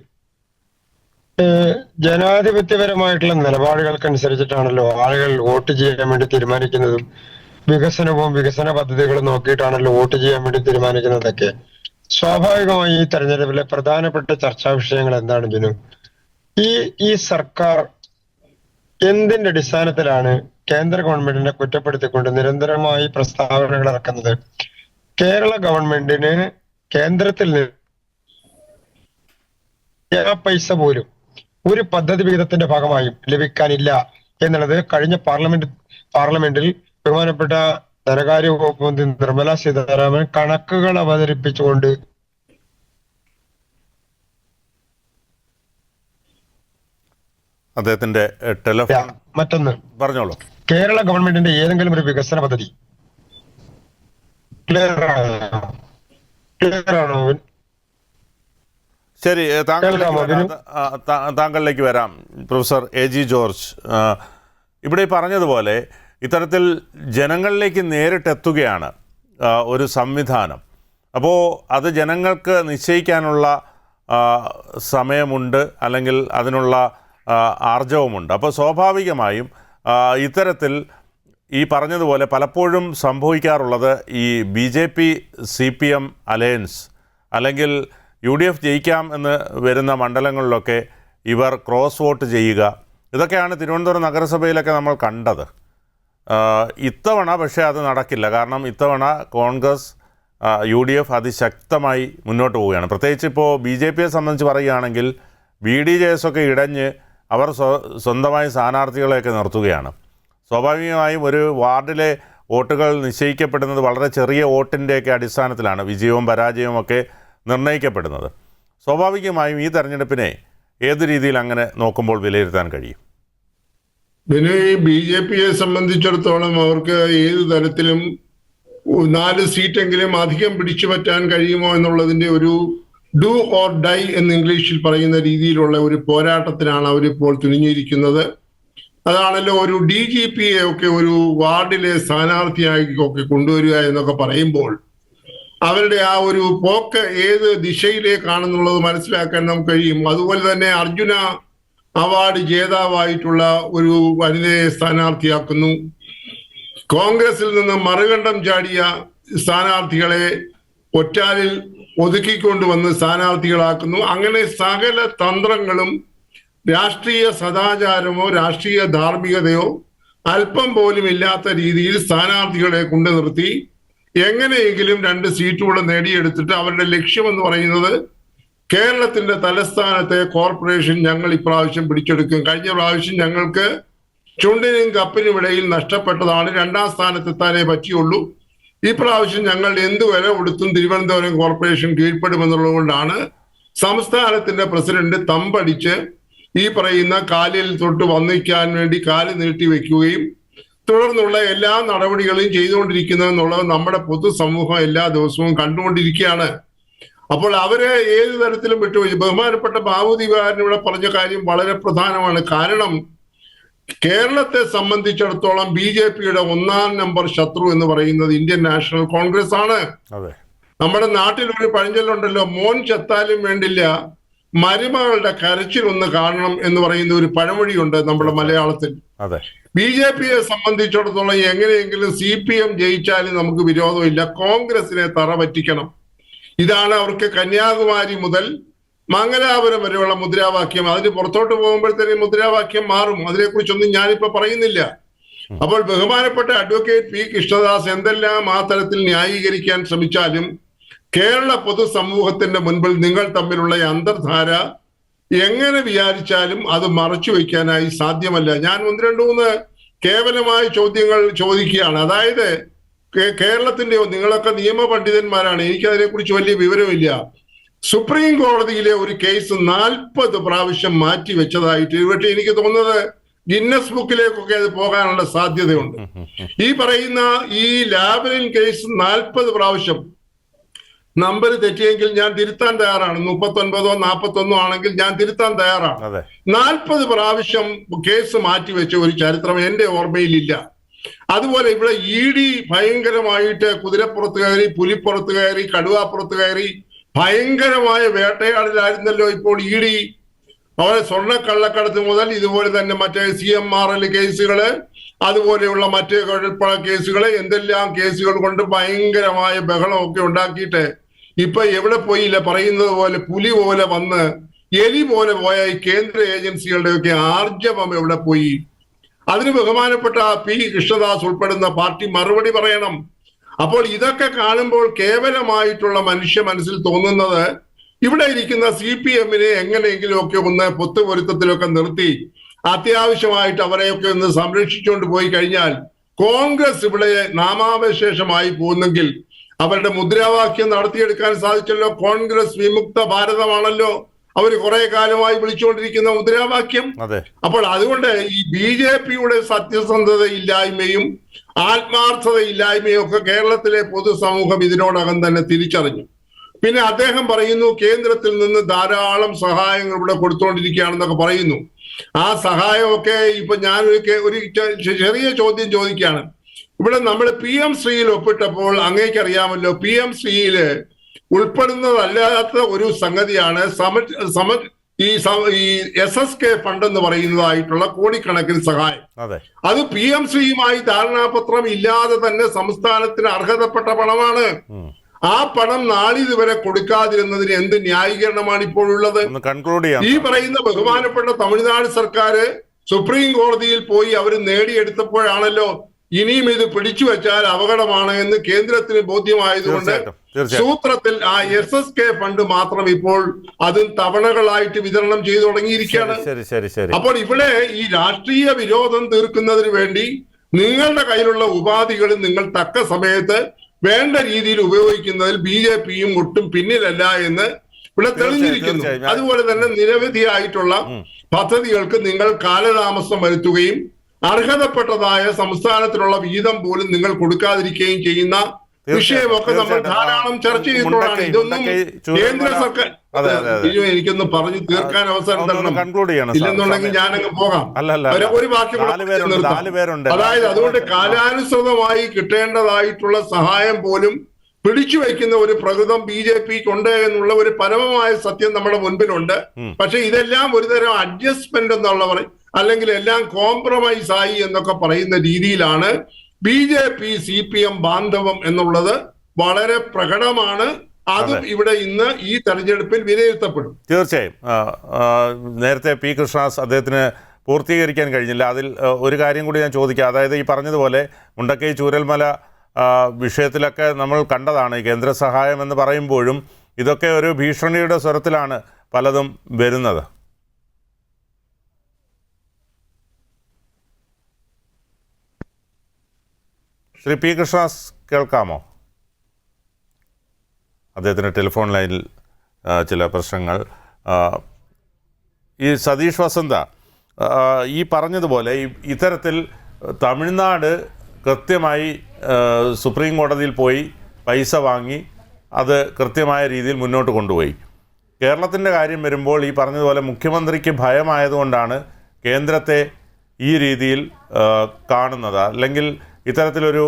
ജനാധിപത്യപരമായിട്ടുള്ള നിലപാടുകൾക്കനുസരിച്ചിട്ടാണല്ലോ ആളുകൾ വോട്ട് ചെയ്യാൻ വേണ്ടി തീരുമാനിക്കുന്നതും വികസനവും വികസന പദ്ധതികളും നോക്കിയിട്ടാണല്ലോ വോട്ട് ചെയ്യാൻ വേണ്ടി തീരുമാനിക്കുന്നതൊക്കെ. സ്വാഭാവികമായി ഈ തെരഞ്ഞെടുപ്പിലെ പ്രധാനപ്പെട്ട ചർച്ചാ വിഷയങ്ങൾ എന്താണ് ബിനു? ഈ സർക്കാർ എന്തിന്റെ അടിസ്ഥാനത്തിലാണ് കേന്ദ്ര ഗവൺമെന്റിനെ കുറ്റപ്പെടുത്തിക്കൊണ്ട് നിരന്തരമായി പ്രസ്താവനകൾ ഇറക്കുന്നത്? കേരള ഗവൺമെന്റിന് കേന്ദ്രത്തിൽ നിന്ന് പൈസ പോലും ഒരു പദ്ധതി വിഹിതത്തിന്റെ ഭാഗമായും ലഭിക്കാനില്ല എന്നുള്ളത് കഴിഞ്ഞ പാർലമെന്റിൽ ബഹുമാനപ്പെട്ട ധനകാര്യ വകുപ്പ് മന്ത്രി നിർമ്മല സീതാരാമൻ കണക്കുകൾ അവതരിപ്പിച്ചുകൊണ്ട് അദ്ദേഹത്തിന്റെ ടെലിഫോൺ മറ്റൊന്ന് പറഞ്ഞോളൂ. കേരള ഗവൺമെന്റിന്റെ ഏതെങ്കിലും ഒരു വികസന പദ്ധതി ക്ലിയർ ആണോ? ശരി, താങ്കളിലേക്ക് വരാം. പ്രൊഫസർ AG ജോർജ്, ഇവിടെ പറഞ്ഞതുപോലെ ഇത്തരത്തിൽ ജനങ്ങളിലേക്ക് നേരിട്ടെത്തുകയാണ് ഒരു സംവിധാനം. അപ്പോൾ അത് ജനങ്ങൾക്ക് നിശ്ചയിക്കാനുള്ള സമയമുണ്ട്, അല്ലെങ്കിൽ അതിനുള്ള ആർജവമുണ്ട്. അപ്പോൾ സ്വാഭാവികമായും ഇത്തരത്തിൽ ഈ പറഞ്ഞതുപോലെ പലപ്പോഴും സംഭവിക്കാറുള്ളത് ഈ BJP CPM അലയൻസ് അല്ലെങ്കിൽ UDF ജയിക്കാം എന്ന് വരുന്ന മണ്ഡലങ്ങളിലൊക്കെ ഇവർ ക്രോസ് വോട്ട് ചെയ്യുക, ഇതൊക്കെയാണ് തിരുവനന്തപുരം നഗരസഭയിലൊക്കെ നമ്മൾ കണ്ടത്. ഇത്തവണ പക്ഷേ അത് നടക്കില്ല. കാരണം ഇത്തവണ കോൺഗ്രസ് UDF അതിശക്തമായി മുന്നോട്ട് പോവുകയാണ്. പ്രത്യേകിച്ച് ഇപ്പോൾ BJPയെ സംബന്ധിച്ച് പറയുകയാണെങ്കിൽ BDJS ഒക്കെ ഇടഞ്ഞ് അവർ സ്വന്തമായി സ്ഥാനാർത്ഥികളെയൊക്കെ നിർത്തുകയാണ്. സ്വാഭാവികമായും ഒരു വാർഡിലെ വോട്ടുകൾ നിശ്ചയിക്കപ്പെടുന്നത് വളരെ ചെറിയ വോട്ടിൻ്റെയൊക്കെ അടിസ്ഥാനത്തിലാണ് വിജയവും പരാജയവും ഒക്കെ നിർണ്ണയിക്കപ്പെടുന്നത്. സ്വാഭാവികമായും ഈ തെരഞ്ഞെടുപ്പിനെ ഏത് രീതിയിൽ അങ്ങനെ നോക്കുമ്പോൾ വിലയിരുത്താൻ കഴിയും? പിന്നെ ഈ BJPയെ സംബന്ധിച്ചിടത്തോളം അവർക്ക് ഏത് തരത്തിലും 4 സീറ്റെങ്കിലും അധികം പിടിച്ചു പറ്റാൻ കഴിയുമോ എന്നുള്ളതിന്റെ ഒരു ഡു ഓർ ഡൈ എന്ന് ഇംഗ്ലീഷിൽ പറയുന്ന രീതിയിലുള്ള ഒരു പോരാട്ടത്തിനാണ് അവരിപ്പോൾ തുനിഞ്ഞിരിക്കുന്നത്. അതാണല്ലോ ഒരു DGPയെ ഒക്കെ ഒരു വാർഡിലെ സ്ഥാനാർത്ഥിയായി ഒക്കെ കൊണ്ടുവരിക എന്നൊക്കെ പറയുമ്പോൾ അവരുടെ ആ ഒരു പോക്ക് ഏത് ദിശയിലേക്കാണെന്നുള്ളത് മനസ്സിലാക്കാൻ നമുക്ക് കഴിയും. അതുപോലെ തന്നെ അർജുന അവാർഡ് ജേതാവായിട്ടുള്ള ഒരു വനിതയെ സ്ഥാനാർത്ഥിയാക്കുന്നു. കോൺഗ്രസിൽ നിന്ന് മറുകണ്ഠം ചാടിയ സ്ഥാനാർത്ഥികളെ ഒറ്റാലിൽ ഒതുക്കിക്കൊണ്ടുവന്ന് സ്ഥാനാർത്ഥികളാക്കുന്നു. അങ്ങനെ സകല തന്ത്രങ്ങളും രാഷ്ട്രീയ സദാചാരമോ രാഷ്ട്രീയ ധാർമ്മികതയോ അല്പം പോലും ഇല്ലാത്ത രീതിയിൽ സ്ഥാനാർത്ഥികളെ കൊണ്ടു നിർത്തി എങ്ങനെയെങ്കിലും 2 സീറ്റുകൂടെ നേടിയെടുത്തിട്ട് അവരുടെ ലക്ഷ്യമെന്ന് പറയുന്നത് കേരളത്തിന്റെ തലസ്ഥാനത്തെ കോർപ്പറേഷൻ ഞങ്ങൾ ഇപ്രാവശ്യം പിടിച്ചെടുക്കും. കഴിഞ്ഞ പ്രാവശ്യം ഞങ്ങൾക്ക് ചുണ്ടിനും കപ്പിനും ഇടയിൽ നഷ്ടപ്പെട്ടതാണ്, 2ാം സ്ഥാനത്തെത്താനേ പറ്റിയുള്ളൂ. ഈ പ്രാവശ്യം ഞങ്ങൾ എന്ത് വില കൊടുത്തും തിരുവനന്തപുരം കോർപ്പറേഷൻ കീഴ്പ്പെടുമെന്നുള്ളത് കൊണ്ടാണ് സംസ്ഥാനത്തിന്റെ പ്രസിഡന്റ് തമ്പടിച്ച് ഈ പറയുന്ന കാലിൽ തൊട്ട് വന്നിക്കാൻ വേണ്ടി കാല് നീട്ടി വെക്കുകയും തുടർന്നുള്ള എല്ലാ നടപടികളും ചെയ്തുകൊണ്ടിരിക്കുന്നതെന്നുള്ളത് നമ്മുടെ പൊതുസമൂഹം എല്ലാ ദിവസവും കണ്ടുകൊണ്ടിരിക്കുകയാണ്. അപ്പോൾ അവരെ ഏത് തരത്തിലും വിട്ടുപോയി. ബഹുമാനപ്പെട്ട ബാബു ദിവാകരൻ ഇവിടെ പറഞ്ഞ കാര്യം വളരെ പ്രധാനമാണ്. കാരണം കേരളത്തെ സംബന്ധിച്ചിടത്തോളം BJPയുടെ 1ാം നമ്പർ ശത്രു എന്ന് പറയുന്നത് ഇന്ത്യൻ നാഷണൽ കോൺഗ്രസ് ആണ്. നമ്മുടെ നാട്ടിലൊരു പഴഞ്ചൊല്ലുണ്ടല്ലോ, മോൻ ചത്താലും വേണ്ടില്ല മരുമകളുടെ കരച്ചിലൊന്ന് കാണണം എന്ന് പറയുന്ന ഒരു പഴമൊഴിയുണ്ട് നമ്മുടെ മലയാളത്തിൽ. BJPയെ സംബന്ധിച്ചിടത്തോളം എങ്ങനെയെങ്കിലും CPM ജയിച്ചാലും നമുക്ക് വിരോധമില്ല, കോൺഗ്രസിനെ തറ പറ്റിക്കണം. ഇതാണ് അവർക്ക് കന്യാകുമാരി മുതൽ മംഗലാപുരം വരെയുള്ള മുദ്രാവാക്യം. അതിന് പുറത്തോട്ട് പോകുമ്പോഴത്തേക്കും മുദ്രാവാക്യം മാറും. അതിനെക്കുറിച്ചൊന്നും ഞാനിപ്പോ പറയുന്നില്ല. അപ്പോൾ ബഹുമാനപ്പെട്ട അഡ്വക്കേറ്റ് P. കൃഷ്ണദാസ് എന്തെല്ലാം ആ തരത്തിൽ ന്യായീകരിക്കാൻ ശ്രമിച്ചാലും കേരള പൊതുസമൂഹത്തിന്റെ മുൻപിൽ നിങ്ങൾ തമ്മിലുള്ള അന്തർധാര എങ്ങനെ വിചാരിച്ചാലും അത് മറച്ചു വയ്ക്കാനായി സാധ്യമല്ല. ഞാൻ 1-2-3 കേവലമായ ചോദ്യങ്ങൾ ചോദിക്കുകയാണ്. അതായത് കേരളത്തിന്റെയോ, നിങ്ങളൊക്കെ നിയമപണ്ഡിതന്മാരാണ്, എനിക്കതിനെക്കുറിച്ച് വലിയ വിവരമില്ല. സുപ്രീം കോടതിയിലെ ഒരു കേസ് 40 പ്രാവശ്യം മാറ്റി വെച്ചതായിട്ട് പക്ഷേ എനിക്ക് തോന്നുന്നത് ഗിന്നസ് ബുക്കിലേക്കൊക്കെ അത് പോകാനുള്ള സാധ്യതയുണ്ട്. ഈ പറയുന്ന ഈ ലാവ്ലിൻ കേസ് 40 പ്രാവശ്യം, നമ്പർ തെറ്റിയെങ്കിൽ ഞാൻ തിരുത്താൻ തയ്യാറാണ്, 39 41 ആണെങ്കിൽ ഞാൻ തിരുത്താൻ തയ്യാറാണ്. 40 പ്രാവശ്യം കേസ് മാറ്റിവെച്ച ഒരു ചരിത്രം എന്റെ ഓർമ്മയിലില്ല. അതുപോലെ ഇവിടെ ED ഭയങ്കരമായിട്ട് കുതിരപ്പുറത്ത് കയറി, പുലിപ്പുറത്ത് കയറി, കടുവാപ്പുറത്ത് കയറി ഭയങ്കരമായ വേട്ടയാടലായിരുന്നല്ലോ ഇപ്പോൾ ED. അവരെ സ്വർണ്ണക്കള്ളക്കടത്ത് മുതൽ ഇതുപോലെ തന്നെ മറ്റേ CMRL കേസുകള്, അതുപോലെയുള്ള മറ്റേ കുഴപ്പ കേസുകള്, എന്തെല്ലാം കേസുകൾ കൊണ്ട് ഭയങ്കരമായ ബഹളമൊക്കെ ഉണ്ടാക്കിയിട്ട് ഇപ്പൊ എവിടെ പോയില്ല, പറയുന്നത് പോലെ പുലി പോലെ വന്ന് എലി പോലെ പോയ ഈ കേന്ദ്ര ഏജൻസികളുടെയൊക്കെ ആർജവം എവിടെ പോയി? അതിന് ബഹുമാനപ്പെട്ട P. കൃഷ്ണദാസ് ഉൾപ്പെടുന്ന പാർട്ടി മറുപടി പറയണം. അപ്പോൾ ഇതൊക്കെ കാണുമ്പോൾ കേവലമായിട്ടുള്ള മനുഷ്യ മനസ്സിൽ തോന്നുന്നത് ഇവിടെ ഇരിക്കുന്ന CPMനെ എങ്ങനെയെങ്കിലുമൊക്കെ ഒന്ന് പൊത്തുപൊരുത്തത്തിലൊക്കെ നിർത്തി അത്യാവശ്യമായിട്ട് അവരെയൊക്കെ ഒന്ന് സംരക്ഷിച്ചുകൊണ്ട് പോയി കഴിഞ്ഞാൽ കോൺഗ്രസ് ഇവിടെ നാമാവശേഷമായി പോകുന്നെങ്കിൽ അവരുടെ മുദ്രാവാക്യം നടത്തിയെടുക്കാൻ സാധിച്ചല്ലോ. കോൺഗ്രസ് വിമുക്ത ഭാരതമാണല്ലോ അവർ കുറെ കാലമായി വിളിച്ചുകൊണ്ടിരിക്കുന്ന മുദ്രാവാക്യം. അപ്പോൾ അതുകൊണ്ട് ഈ BJPയുടെ സത്യസന്ധതയില്ലായ്മയും ആത്മാർത്ഥതയില്ലായ്മയും ഒക്കെ കേരളത്തിലെ പൊതുസമൂഹം ഇതിനോടകം തന്നെ തിരിച്ചറിഞ്ഞു. പിന്നെ അദ്ദേഹം പറയുന്നു കേന്ദ്രത്തിൽ നിന്ന് ധാരാളം സഹായങ്ങൾ ഇവിടെ കൊടുത്തുകൊണ്ടിരിക്കുകയാണെന്നൊക്കെ പറയുന്നു. ആ സഹായമൊക്കെ ഇപ്പൊ ഞാൻ ഒരു ചെറിയ ചോദ്യം ചോദിക്കുകയാണ്. ഇവിടെ നമ്മൾ PM ശ്രീയിൽ ഒപ്പിട്ടപ്പോൾ അങ്ങേക്കറിയാമല്ലോ, PM ശ്രീയില് ഉൾപ്പെടുന്നതല്ലാത്ത ഒരു സംഗതിയാണ് ഈ SSK ഫണ്ട് എന്ന് പറയുന്നതായിട്ടുള്ള കോടിക്കണക്കിന് സഹായം. അത് PM ശ്രീയുമായി ധാരണാപത്രം ഇല്ലാതെ തന്നെ സംസ്ഥാനത്തിന് അർഹതപ്പെട്ട പണമാണ്. ആ പണം നാളിതുവരെ കൊടുക്കാതിരുന്നതിന് എന്ത് ന്യായീകരണമാണ് ഇപ്പോഴുള്ളത്? ഈ പറയുന്ന ബഹുമാനപ്പെട്ട തമിഴ്നാട് സർക്കാർ സുപ്രീം കോടതിയിൽ പോയി അവർ നേടിയെടുത്തപ്പോഴാണല്ലോ ഇനിയും ഇത് പിടിച്ചു വെച്ചാൽ അപകടമാണ് എന്ന് കേന്ദ്രത്തിന് ബോധ്യമായതുകൊണ്ട് സൂത്രത്തിൽ ആ SSK ഫണ്ട് മാത്രം ഇപ്പോൾ അതും തവണകളായിട്ട് വിതരണം ചെയ്തു തുടങ്ങിയിരിക്കുകയാണ്. അപ്പോൾ ഇവിടെ ഈ രാഷ്ട്രീയ വിരോധം തീർക്കുന്നതിന് വേണ്ടി നിങ്ങളുടെ കയ്യിലുള്ള ഉപാധികൾ നിങ്ങൾ തക്ക സമയത്ത് വേണ്ട രീതിയിൽ ഉപയോഗിക്കുന്നതിൽ BJPയും ഒട്ടും പിന്നിലല്ല എന്ന് ഇവിടെ തെളിഞ്ഞിരിക്കുന്നു. അതുപോലെ തന്നെ നിരവധിയായിട്ടുള്ള പദ്ധതികൾക്ക് നിങ്ങൾ കാലതാമസം വരുത്തുകയും അർഹതപ്പെട്ടതായ സംസ്ഥാനത്തിനുള്ള വിഹിതം പോലും നിങ്ങൾ കൊടുക്കാതിരിക്കുകയും ചെയ്യുന്ന വിഷയമൊക്കെ നമ്മൾ ധാരാളം ചർച്ച ചെയ്തിട്ടുള്ളതാണ്. ഇതൊന്നും കേന്ദ്ര സർക്കാർ എനിക്കൊന്ന് പറഞ്ഞു തീർക്കാൻ അവസരം തരണം, ഇല്ലെന്നുണ്ടെങ്കിൽ ഞാനങ്ങ് പോകാം. ഒരു വാക്യം. അതായത് അതുകൊണ്ട് കാലാനുസൃതമായി കിട്ടേണ്ടതായിട്ടുള്ള സഹായം പോലും പിടിച്ചു വയ്ക്കുന്ന ഒരു പ്രകൃതം BJPക്ക് ഉണ്ട് എന്നുള്ള ഒരു പരമമായ സത്യം നമ്മുടെ മുൻപിലുണ്ട്. പക്ഷെ ഇതെല്ലാം ഒരുതരം അഡ്ജസ്റ്റ്മെന്റ് എന്നുള്ള അല്ലെങ്കിൽ എല്ലാം കോംപ്രമൈസ് ആയി എന്നൊക്കെ പറയുന്ന രീതിയിലാണ് BJP CPM ബാന്ധവം എന്നുള്ളത് വളരെ പ്രകടമാണ്. അതും ഇവിടെ ഇന്ന് ഈ തെരഞ്ഞെടുപ്പിൽ വിലയിരുത്തപ്പെടും. തീർച്ചയായും നേരത്തെ P. കൃഷ്ണദാസ് അദ്ദേഹത്തിന് പൂർത്തീകരിക്കാൻ കഴിഞ്ഞില്ല. അതിൽ ഒരു കാര്യം കൂടി ഞാൻ ചോദിക്കാം. അതായത് ഈ പറഞ്ഞതുപോലെ മുണ്ടക്കൈ ചൂരൽമല വിഷയത്തിലൊക്കെ നമ്മൾ കണ്ടതാണ്. ഈ കേന്ദ്ര സഹായം എന്ന് പറയുമ്പോഴും ഇതൊക്കെ ഒരു ഭീഷണിയുടെ സ്വരത്തിലാണ് പലതും വരുന്നത്. ശ്രീ P. കൃഷ്ണദാസ് കേൾക്കാമോ? അദ്ദേഹത്തിൻ്റെ ടെലിഫോൺ ലൈനിൽ ചില പ്രശ്നങ്ങൾ. ഈ സതീഷ് വസന്ത ഈ പറഞ്ഞതുപോലെ ഇത്തരത്തിൽ തമിഴ്നാട് കൃത്യമായി സുപ്രീം കോടതിയിൽ പോയി പൈസ വാങ്ങി അത് കൃത്യമായ രീതിയിൽ മുന്നോട്ട് കൊണ്ടുപോയി. കേരളത്തിൻ്റെ കാര്യം വരുമ്പോൾ ഈ പറഞ്ഞതുപോലെ മുഖ്യമന്ത്രിക്ക് ഭയമായതുകൊണ്ടാണ് കേന്ദ്രത്തെ ഈ രീതിയിൽ കാണുന്നത്. അല്ലെങ്കിൽ ഇത്തരത്തിലൊരു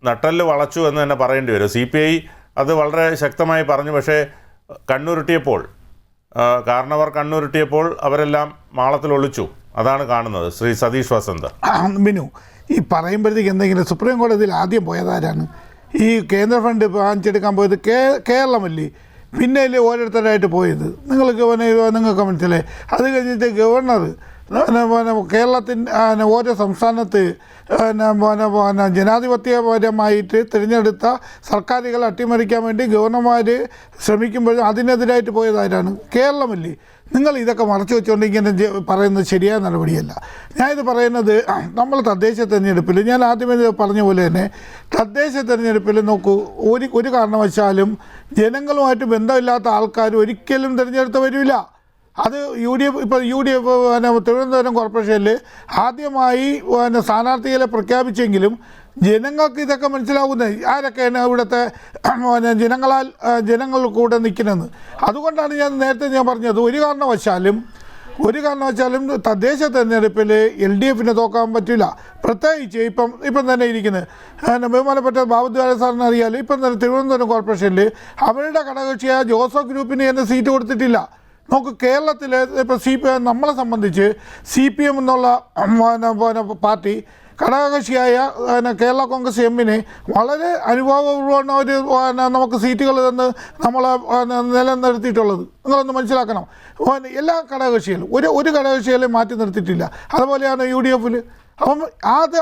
നട്ടെല്ല് വളച്ചു എന്ന് തന്നെ പറയേണ്ടി വരും. CPI അത് വളരെ ശക്തമായി പറഞ്ഞു. പക്ഷേ കണ്ണുരുട്ടിയപ്പോൾ കാരണവർ കണ്ണുരുട്ടിയപ്പോൾ അവരെല്ലാം മാളത്തിൽ ഒളിച്ചു. അതാണ് കാണുന്നത്. ശ്രീ സതീഷ് വസന്ത്. ബിനു, ഈ പറയുമ്പോഴത്തേക്ക് എന്തെങ്കിലും സുപ്രീം കോടതിയിൽ ആദ്യം പോയതാരാണ്? ഈ കേന്ദ്ര ഫണ്ട് വാങ്ങിച്ചെടുക്കാൻ പോയത് കേരളമല്ലേ? പിന്നെ അല്ലേ ഓരോരുത്തരായിട്ട് പോയത്? നിങ്ങൾക്ക് മനസ്സിലായി. അത് കഴിഞ്ഞിട്ട് ഗവർണർ കേരളത്തിൻ്റെ ഓരോ സംസ്ഥാനത്ത് ജനാധിപത്യപരമായിട്ട് തിരഞ്ഞെടുത്ത സർക്കാരുകൾ അട്ടിമറിക്കാൻ വേണ്ടി ഗവർണർമാർ ശ്രമിക്കുമ്പോഴും അതിനെതിരായിട്ട് പോയതാരാണ്? കേരളമല്ലേ? നിങ്ങൾ ഇതൊക്കെ മറച്ചു വെച്ചുകൊണ്ട് ഇങ്ങനെ പറയുന്നത് ശരിയായ നടപടിയല്ല. ഞാനിത് പറയുന്നത് നമ്മൾ തദ്ദേശ തെരഞ്ഞെടുപ്പിൽ, ഞാൻ ആദ്യമേ പറഞ്ഞ പോലെ തന്നെ തദ്ദേശ തെരഞ്ഞെടുപ്പിൽ നോക്കൂ, ഒരു കാരണവശാലും ജനങ്ങളുമായിട്ട് ബന്ധമില്ലാത്ത ആൾക്കാർ ഒരിക്കലും തിരഞ്ഞെടുത്ത് വരില്ല. അത് ഇപ്പോൾ യു ഡി എഫ് തിരുവനന്തപുരം കോർപ്പറേഷനിൽ ആദ്യമായി സ്ഥാനാർത്ഥികളെ പ്രഖ്യാപിച്ചെങ്കിലും ജനങ്ങൾക്ക് ഇതൊക്കെ മനസ്സിലാവുന്നത് ആരൊക്കെയാണ് ഇവിടുത്തെ ജനങ്ങൾ കൂടെ നിൽക്കുന്നതെന്ന്. അതുകൊണ്ടാണ് നേരത്തെ ഞാൻ പറഞ്ഞത്, ഒരു കാരണവശാലും തദ്ദേശ തെരഞ്ഞെടുപ്പിൽ LDFന് തോക്കാൻ പറ്റില്ല. പ്രത്യേകിച്ച് ഇപ്പം തന്നെ ഇരിക്കുന്നത് ബഹുമാനപ്പെട്ട ബാബുദ്വാര സാറിന് അറിയാൽ, ഇപ്പം തന്നെ തിരുവനന്തപുരം കോർപ്പറേഷനിൽ അവരുടെ ഘടകകക്ഷിയായ ജോസഫ് ഗ്രൂപ്പിന് തന്നെ സീറ്റ് കൊടുത്തിട്ടില്ല. നമുക്ക് കേരളത്തിൽ ഇപ്പോൾ നമ്മളെ സംബന്ധിച്ച് CPM എന്നുള്ള പാർട്ടി ഘടകകക്ഷിയായ കേരള കോൺഗ്രസ് എമ്മിന് വളരെ അനുഭവപൂർവ്വമാണ് അവർ നമുക്ക് സീറ്റുകൾ തന്ന് നമ്മളെ നിലനിർത്തിയിട്ടുള്ളത്. നിങ്ങളൊന്ന് മനസ്സിലാക്കണം. എല്ലാ ഘടകകക്ഷികളും ഒരു ഘടകകക്ഷികളെ മാറ്റി നിർത്തിയിട്ടില്ല. അതുപോലെയാണ് UDF. അപ്പം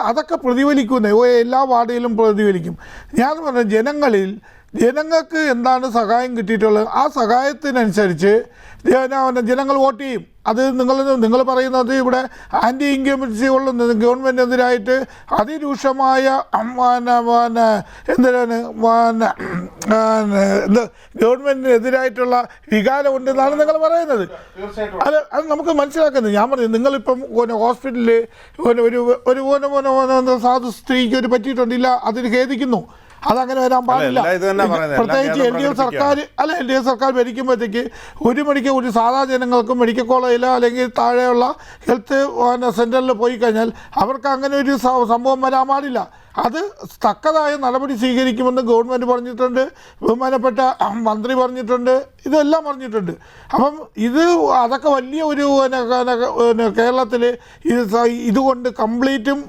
അതൊക്കെ പ്രതിഫലിക്കുന്നത് എല്ലാ വാർഡിലും പ്രതിഫലിക്കും. ഞാൻ പറഞ്ഞ ജനങ്ങൾക്ക് എന്താണ് സഹായം കിട്ടിയിട്ടുള്ളത്, ആ സഹായത്തിനനുസരിച്ച് ജനങ്ങൾ വോട്ട് ചെയ്യും. അത് നിങ്ങൾ പറയുന്നത് ഇവിടെ ആൻറ്റി ഇൻകംബൻസി ഉള്ള ഗവൺമെൻറ്റിനെതിരായിട്ട് അതിരൂക്ഷമായ ഗവൺമെൻറ്റിനെതിരായിട്ടുള്ള വികാരമുണ്ടെന്നാണ് നിങ്ങൾ പറയുന്നത്. അത് നമുക്ക് മനസ്സിലാക്കുന്നത്. ഞാൻ പറഞ്ഞു, നിങ്ങളിപ്പം ഹോസ്പിറ്റലിൽ ഒരു സാധു സ്ത്രീക്ക് ഒരു പറ്റിയിട്ടുണ്ടില്ല, അതിന് ഖേദിക്കുന്നു. അതങ്ങനെ വരാൻ പാടില്ല. പ്രത്യേകിച്ച് LDF സർക്കാർ ഭരിക്കുമ്പോഴത്തേക്ക് ഒരു സാധാ ജനങ്ങൾക്കും മെഡിക്കൽ കോളേജിലോ അല്ലെങ്കിൽ താഴെയുള്ള ഹെൽത്ത് സെൻ്ററിൽ പോയി കഴിഞ്ഞാൽ അവർക്ക് അങ്ങനെ ഒരു സംഭവം വരാൻ പാടില്ല. അത് തക്കതായ നടപടി സ്വീകരിക്കുമെന്ന് ഗവൺമെൻറ് പറഞ്ഞിട്ടുണ്ട്, ബഹുമാനപ്പെട്ട മന്ത്രി പറഞ്ഞിട്ടുണ്ട്, ഇതെല്ലാം പറഞ്ഞിട്ടുണ്ട്. അപ്പം അതൊക്കെ വലിയ ഒരു കേരളത്തിൽ ഇതുകൊണ്ട് കംപ്ലീറ്റും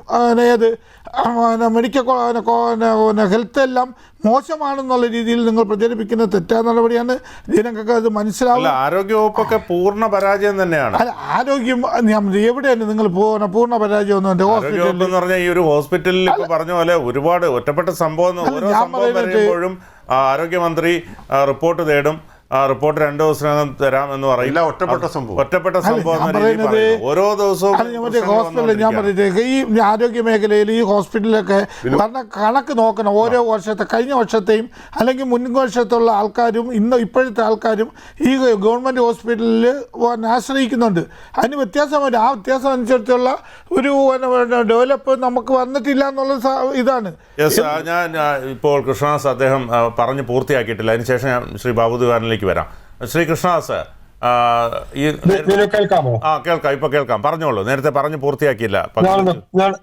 മെഡിക്കൽ ഹെൽത്ത് എല്ലാം മോശമാണെന്നുള്ള രീതിയിൽ നിങ്ങൾ പ്രചരിപ്പിക്കുന്ന തെറ്റായ നടപടിയാണ്. ജനങ്ങൾക്ക് അത് മനസ്സിലാവില്ല. ആരോഗ്യവകുപ്പൊക്കെ പൂർണ്ണ പരാജയം തന്നെയാണ്. അല്ല, ആരോഗ്യം എവിടെയാണ് നിങ്ങൾ പൂർണ്ണ പരാജയം പറഞ്ഞാൽ ഈ ഒരു ഹോസ്പിറ്റലിൽ പറഞ്ഞ പോലെ ഒരുപാട് ഒറ്റപ്പെട്ട സംഭവം, ഓരോ സംഭവം വരുമ്പോഴും ആരോഗ്യമന്ത്രി റിപ്പോർട്ട് തേടും. റിപ്പോർട്ട് 2 ദിവസത്തിനകം തരാം എന്ന് പറയില്ല. ഒറ്റപ്പെട്ട സംഭവം ഓരോ ദിവസവും ഹോസ്പിറ്റലിൽ ഞാൻ പറഞ്ഞിട്ട് ഈ ആരോഗ്യ മേഖലയിൽ ഈ ഹോസ്പിറ്റലിലൊക്കെ കണക്ക് നോക്കണം. ഓരോ കഴിഞ്ഞ വർഷത്തെയും അല്ലെങ്കിൽ മുൻ വർഷത്തുള്ള ആൾക്കാരും ഇപ്പോഴത്തെ ആൾക്കാരും ഈ ഗവൺമെൻറ് ഹോസ്പിറ്റലിൽ ആശ്രയിക്കുന്നുണ്ട്. അതിന് വ്യത്യാസമുണ്ട്. ആ വ്യത്യാസം അനുസരിച്ചുള്ള ഒരു ഡെവലപ്പ് നമുക്ക് വന്നിട്ടില്ല എന്നുള്ള ഇതാണ്. ഞാൻ ഇപ്പോൾ കൃഷ്ണദാസ് അദ്ദേഹം പറഞ്ഞ് പൂർത്തിയാക്കിയിട്ടില്ല. അതിനുശേഷം ഞാൻ ശ്രീ ബാബുദ്വാരിലേക്ക് വരാം. ശ്രീ കൃഷ്ണദാസ്, കേൾക്കാം. പറഞ്ഞോളൂ. നേരത്തെ പറഞ്ഞു പൂർത്തിയാക്കിയില്ല.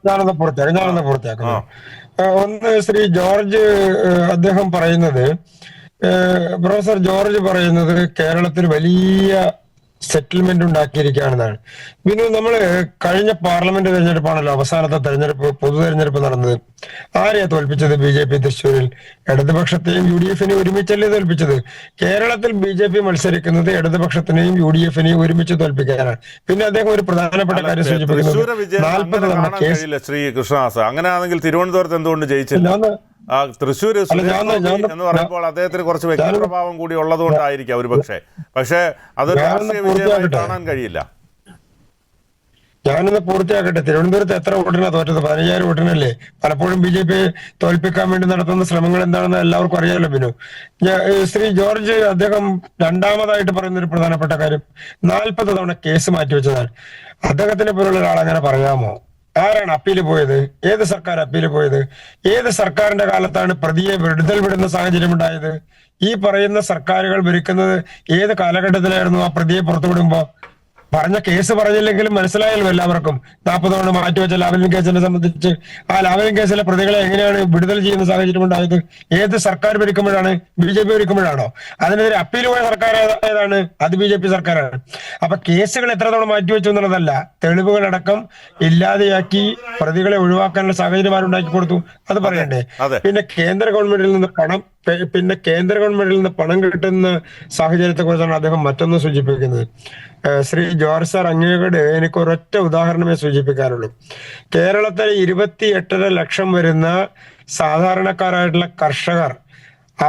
ഞാനൊന്ന് പൂർത്തിയാക്കുന്നു. ഒന്ന് ശ്രീ ജോർജ് അദ്ദേഹം പറയുന്നത്, പ്രൊഫസർ ജോർജ് പറയുന്നത് കേരളത്തിൽ വലിയ സെറ്റിൽമെന്റ് ഉണ്ടാക്കിയിരിക്കുകയാണെന്നാണ്. പിന്നെ നമ്മള് കഴിഞ്ഞ പാർലമെന്റ് തെരഞ്ഞെടുപ്പാണല്ലോ അവസാനത്തെ പൊതു തെരഞ്ഞെടുപ്പ് നടന്നത്. ആരെയാ തോൽപ്പിച്ചത്? BJP തൃശ്ശൂരിൽ. ഇടതുപക്ഷത്തെയും UDFനെയും ഒരുമിച്ചല്ലേ തോൽപ്പിച്ചത്? കേരളത്തിൽ BJP മത്സരിക്കുന്നത് ഇടതുപക്ഷത്തിനെയും UDFനെയും ഒരുമിച്ച് തോൽപ്പിക്കാനാണ്. പിന്നെ അദ്ദേഹം ഒരു പ്രധാനപ്പെട്ട കാര്യം സൂചിപ്പിക്കുന്നത് 40 തവണ കേസ്. ശ്രീ കൃഷ്ണദാസ്, അങ്ങനെയാണെങ്കിൽ തിരുവനന്തപുരത്ത് എന്തുകൊണ്ട് ജയിച്ചില്ല? തൃശ്ശൂർ എന്ന് പറയുമ്പോൾ അദ്ദേഹത്തിന് കുറച്ച് വ്യക്തിപ്രഭാവം കൂടി ഉള്ളതുകൊണ്ടായിരിക്കാം ഒരു പക്ഷേ അതൊരു രാഷ്ട്രീയ വിജയമായി കാണാൻ കഴിയില്ല. ഞാനൊന്ന് പൂർത്തിയാക്കട്ടെ. തിരുവനന്തപുരത്ത് എത്ര വോട്ടിനാ തോറ്റത്? 15,000 വോട്ടിനല്ലേ. പലപ്പോഴും BJP തോൽപ്പിക്കാൻ വേണ്ടി നടത്തുന്ന ശ്രമങ്ങൾ എന്താണെന്ന് എല്ലാവർക്കും അറിയാമല്ലോ. ബിനു, ശ്രീ ജോർജ് അദ്ദേഹം രണ്ടാമതായിട്ട് പറയുന്ന ഒരു പ്രധാനപ്പെട്ട കാര്യം 40 തവണ കേസ് മാറ്റിവെച്ചതാണ്. അദ്ദേഹത്തിനെ പോലുള്ള ഒരാൾ അങ്ങനെ പറയാമോ? ആരാണ് അപ്പീല് പോയത്? ഏത് സർക്കാർ അപ്പീല് പോയത്? ഏത് സർക്കാരിന്റെ കാലത്താണ് പ്രതിയെ വിടുന്ന സാഹചര്യം ഉണ്ടായത്? ഈ പറയുന്ന സർക്കാരുകൾ ഭരിക്കുന്നത് ഏത് കാലഘട്ടത്തിലായിരുന്നു? ആ പ്രതിയെ പുറത്തുവിടുമ്പോ പറഞ്ഞ കേസ് പറഞ്ഞില്ലെങ്കിലും മനസ്സിലായല്ലോ എല്ലാവർക്കും. 40 തവണ മാറ്റിവെച്ച ലാവലിൻ കേസിനെ സംബന്ധിച്ച് ആ ലാവലിൻ കേസിലെ പ്രതികളെ എങ്ങനെയാണ് വിടുതൽ ചെയ്യുന്ന സാഹചര്യം ഉണ്ടായത്? ഏത് സർക്കാർ ഭരിക്കുമ്പോഴാണ്? BJP ഭരിക്കുമ്പോഴാണോ? അതിനെതിരെ അപ്പീൽ പോയ സർക്കാർ ഏതാണ്? അത് BJP സർക്കാരാണ്. അപ്പൊ കേസുകൾ എത്ര തവണ മാറ്റിവെച്ചു എന്നുള്ളതല്ല, തെളിവുകളടക്കം ഇല്ലാതെയാക്കി പ്രതികളെ ഒഴിവാക്കാനുള്ള സാഹചര്യം ആരുണ്ടാക്കി കൊടുത്തു? അത് പറയണ്ടേ? പിന്നെ കേന്ദ്ര ഗവൺമെന്റിൽ നിന്ന് പണം കിട്ടുന്ന സാഹചര്യത്തെ കുറിച്ചാണ് അദ്ദേഹം മറ്റൊന്ന് സൂചിപ്പിക്കുന്നത്. ശ്രീ ജോർജ് സാർ, അങ്ങയോട് എനിക്ക് ഒരൊറ്റ ഉദാഹരണമേ സൂചിപ്പിക്കാനുള്ളൂ. കേരളത്തിലെ 28.5 ലക്ഷം വരുന്ന സാധാരണക്കാരായിട്ടുള്ള കർഷകർ,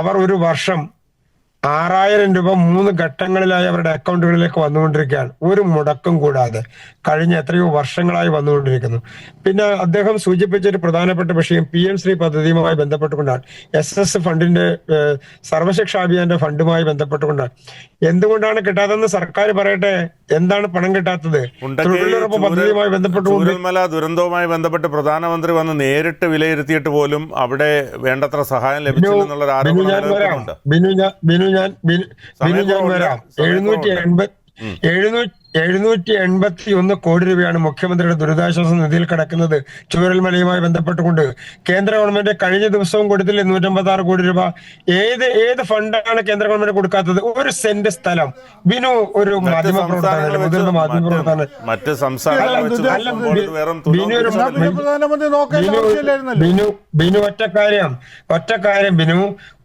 അവർ ഒരു വർഷം 6000 രൂപ 3 ഘട്ടങ്ങളിലായി അവരുടെ അക്കൗണ്ടുകളിലേക്ക് വന്നുകൊണ്ടിരിക്കുകയാണ്, ഒരു മുടക്കം കൂടാതെ. കഴിഞ്ഞ എത്രയോ വർഷങ്ങളായി വന്നുകൊണ്ടിരിക്കുന്നു. പിന്നെ അദ്ദേഹം സൂചിപ്പിച്ച ഒരു പ്രധാനപ്പെട്ട വിഷയം PM ശ്രീ പദ്ധതിയുമായി ബന്ധപ്പെട്ടുകൊണ്ടാണ്. SS ഫണ്ടിന്റെ സർവശിക്ഷാ അഭിയാന്റെ ഫണ്ടുമായി ബന്ധപ്പെട്ടുകൊണ്ടാണ്. എന്തുകൊണ്ടാണ് കിട്ടാത്തതെന്ന് സർക്കാർ പറയട്ടെ. എന്താണ് പണം കിട്ടാത്തത്? തൊഴിലുറപ്പ് പദ്ധതിയുമായി ബന്ധപ്പെട്ടുകൊണ്ട് ദുരന്തവുമായി ബന്ധപ്പെട്ട് പ്രധാനമന്ത്രി വന്ന് നേരിട്ട് വിലയിരുത്തിയിട്ട് പോലും അവിടെ വേണ്ടത്ര സഹായം ലഭിച്ചില്ലെന്നുള്ള ആരോപണം നിലനിൽക്കുന്നുണ്ട്. ഞാൻ വരാം. 781 കോടി രൂപയാണ് മുഖ്യമന്ത്രിയുടെ ദുരിതാശ്വാസ നിധിയിൽ കിടക്കുന്നത് ചൂരൽമലയുമായി ബന്ധപ്പെട്ടുകൊണ്ട്. കേന്ദ്ര ഗവൺമെന്റ് കഴിഞ്ഞ ദിവസവും കൊടുത്തില്ലേ 156 കോടി രൂപ? ഏത് ഫണ്ടാണ് കേന്ദ്ര ഗവൺമെന്റ് കൊടുക്കാത്തത്? ഒരു സെന്റ് സ്ഥലം. ബിനു ഒരു മാധ്യമപ്രവർത്തകനല്ലേ, മുതിർന്ന മാധ്യമപ്രവർത്തകൻ. മറ്റ് സംസ്ഥാനങ്ങൾ ബിനു ഒറ്റ കാര്യം ബിനു,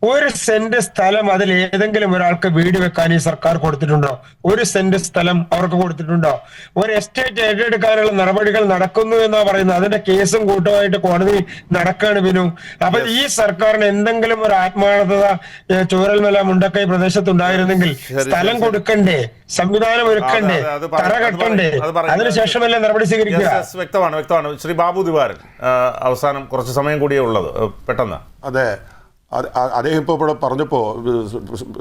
ഒരു സെന്റ് സ്ഥലം അതിൽ ഏതെങ്കിലും ഒരാൾക്ക് വീട് വെക്കാൻ ഈ സർക്കാർ കൊടുത്തിട്ടുണ്ടോ? ഒരു സെന്റ് സ്ഥലം അവർക്ക് കൊടുത്തിട്ടുണ്ടോ? ഒരു എസ്റ്റേറ്റ് ഏറ്റെടുക്കാനുള്ള നടപടികൾ നടക്കുന്നു എന്നാ പറയുന്നത്. അതിന്റെ കേസും കൂട്ടമായിട്ട് കോടതി നടക്കാണ് ബിനു. അപ്പൊ ഈ സർക്കാരിന് എന്തെങ്കിലും ഒരു ആത്മാർത്ഥത ചൂരൽമല മുണ്ടക്കൈ പ്രദേശത്തുണ്ടായിരുന്നെങ്കിൽ സ്ഥലം കൊടുക്കണ്ടേ, സംവിധാനം ഒരുക്കണ്ടേ, തറ കെട്ടണ്ടേ, അതിനുശേഷമല്ലേ നടപടി സ്വീകരിക്കുക? വ്യക്തമാണ്. ശ്രീ ബാബു ദിവാരൻ, അവസാനം കുറച്ച് സമയം കൂടിയേ ഉള്ളത്, പെട്ടെന്ന്. അതെ, അദ്ദേഹം ഇപ്പോൾ ഇവിടെ പറഞ്ഞപ്പോൾ,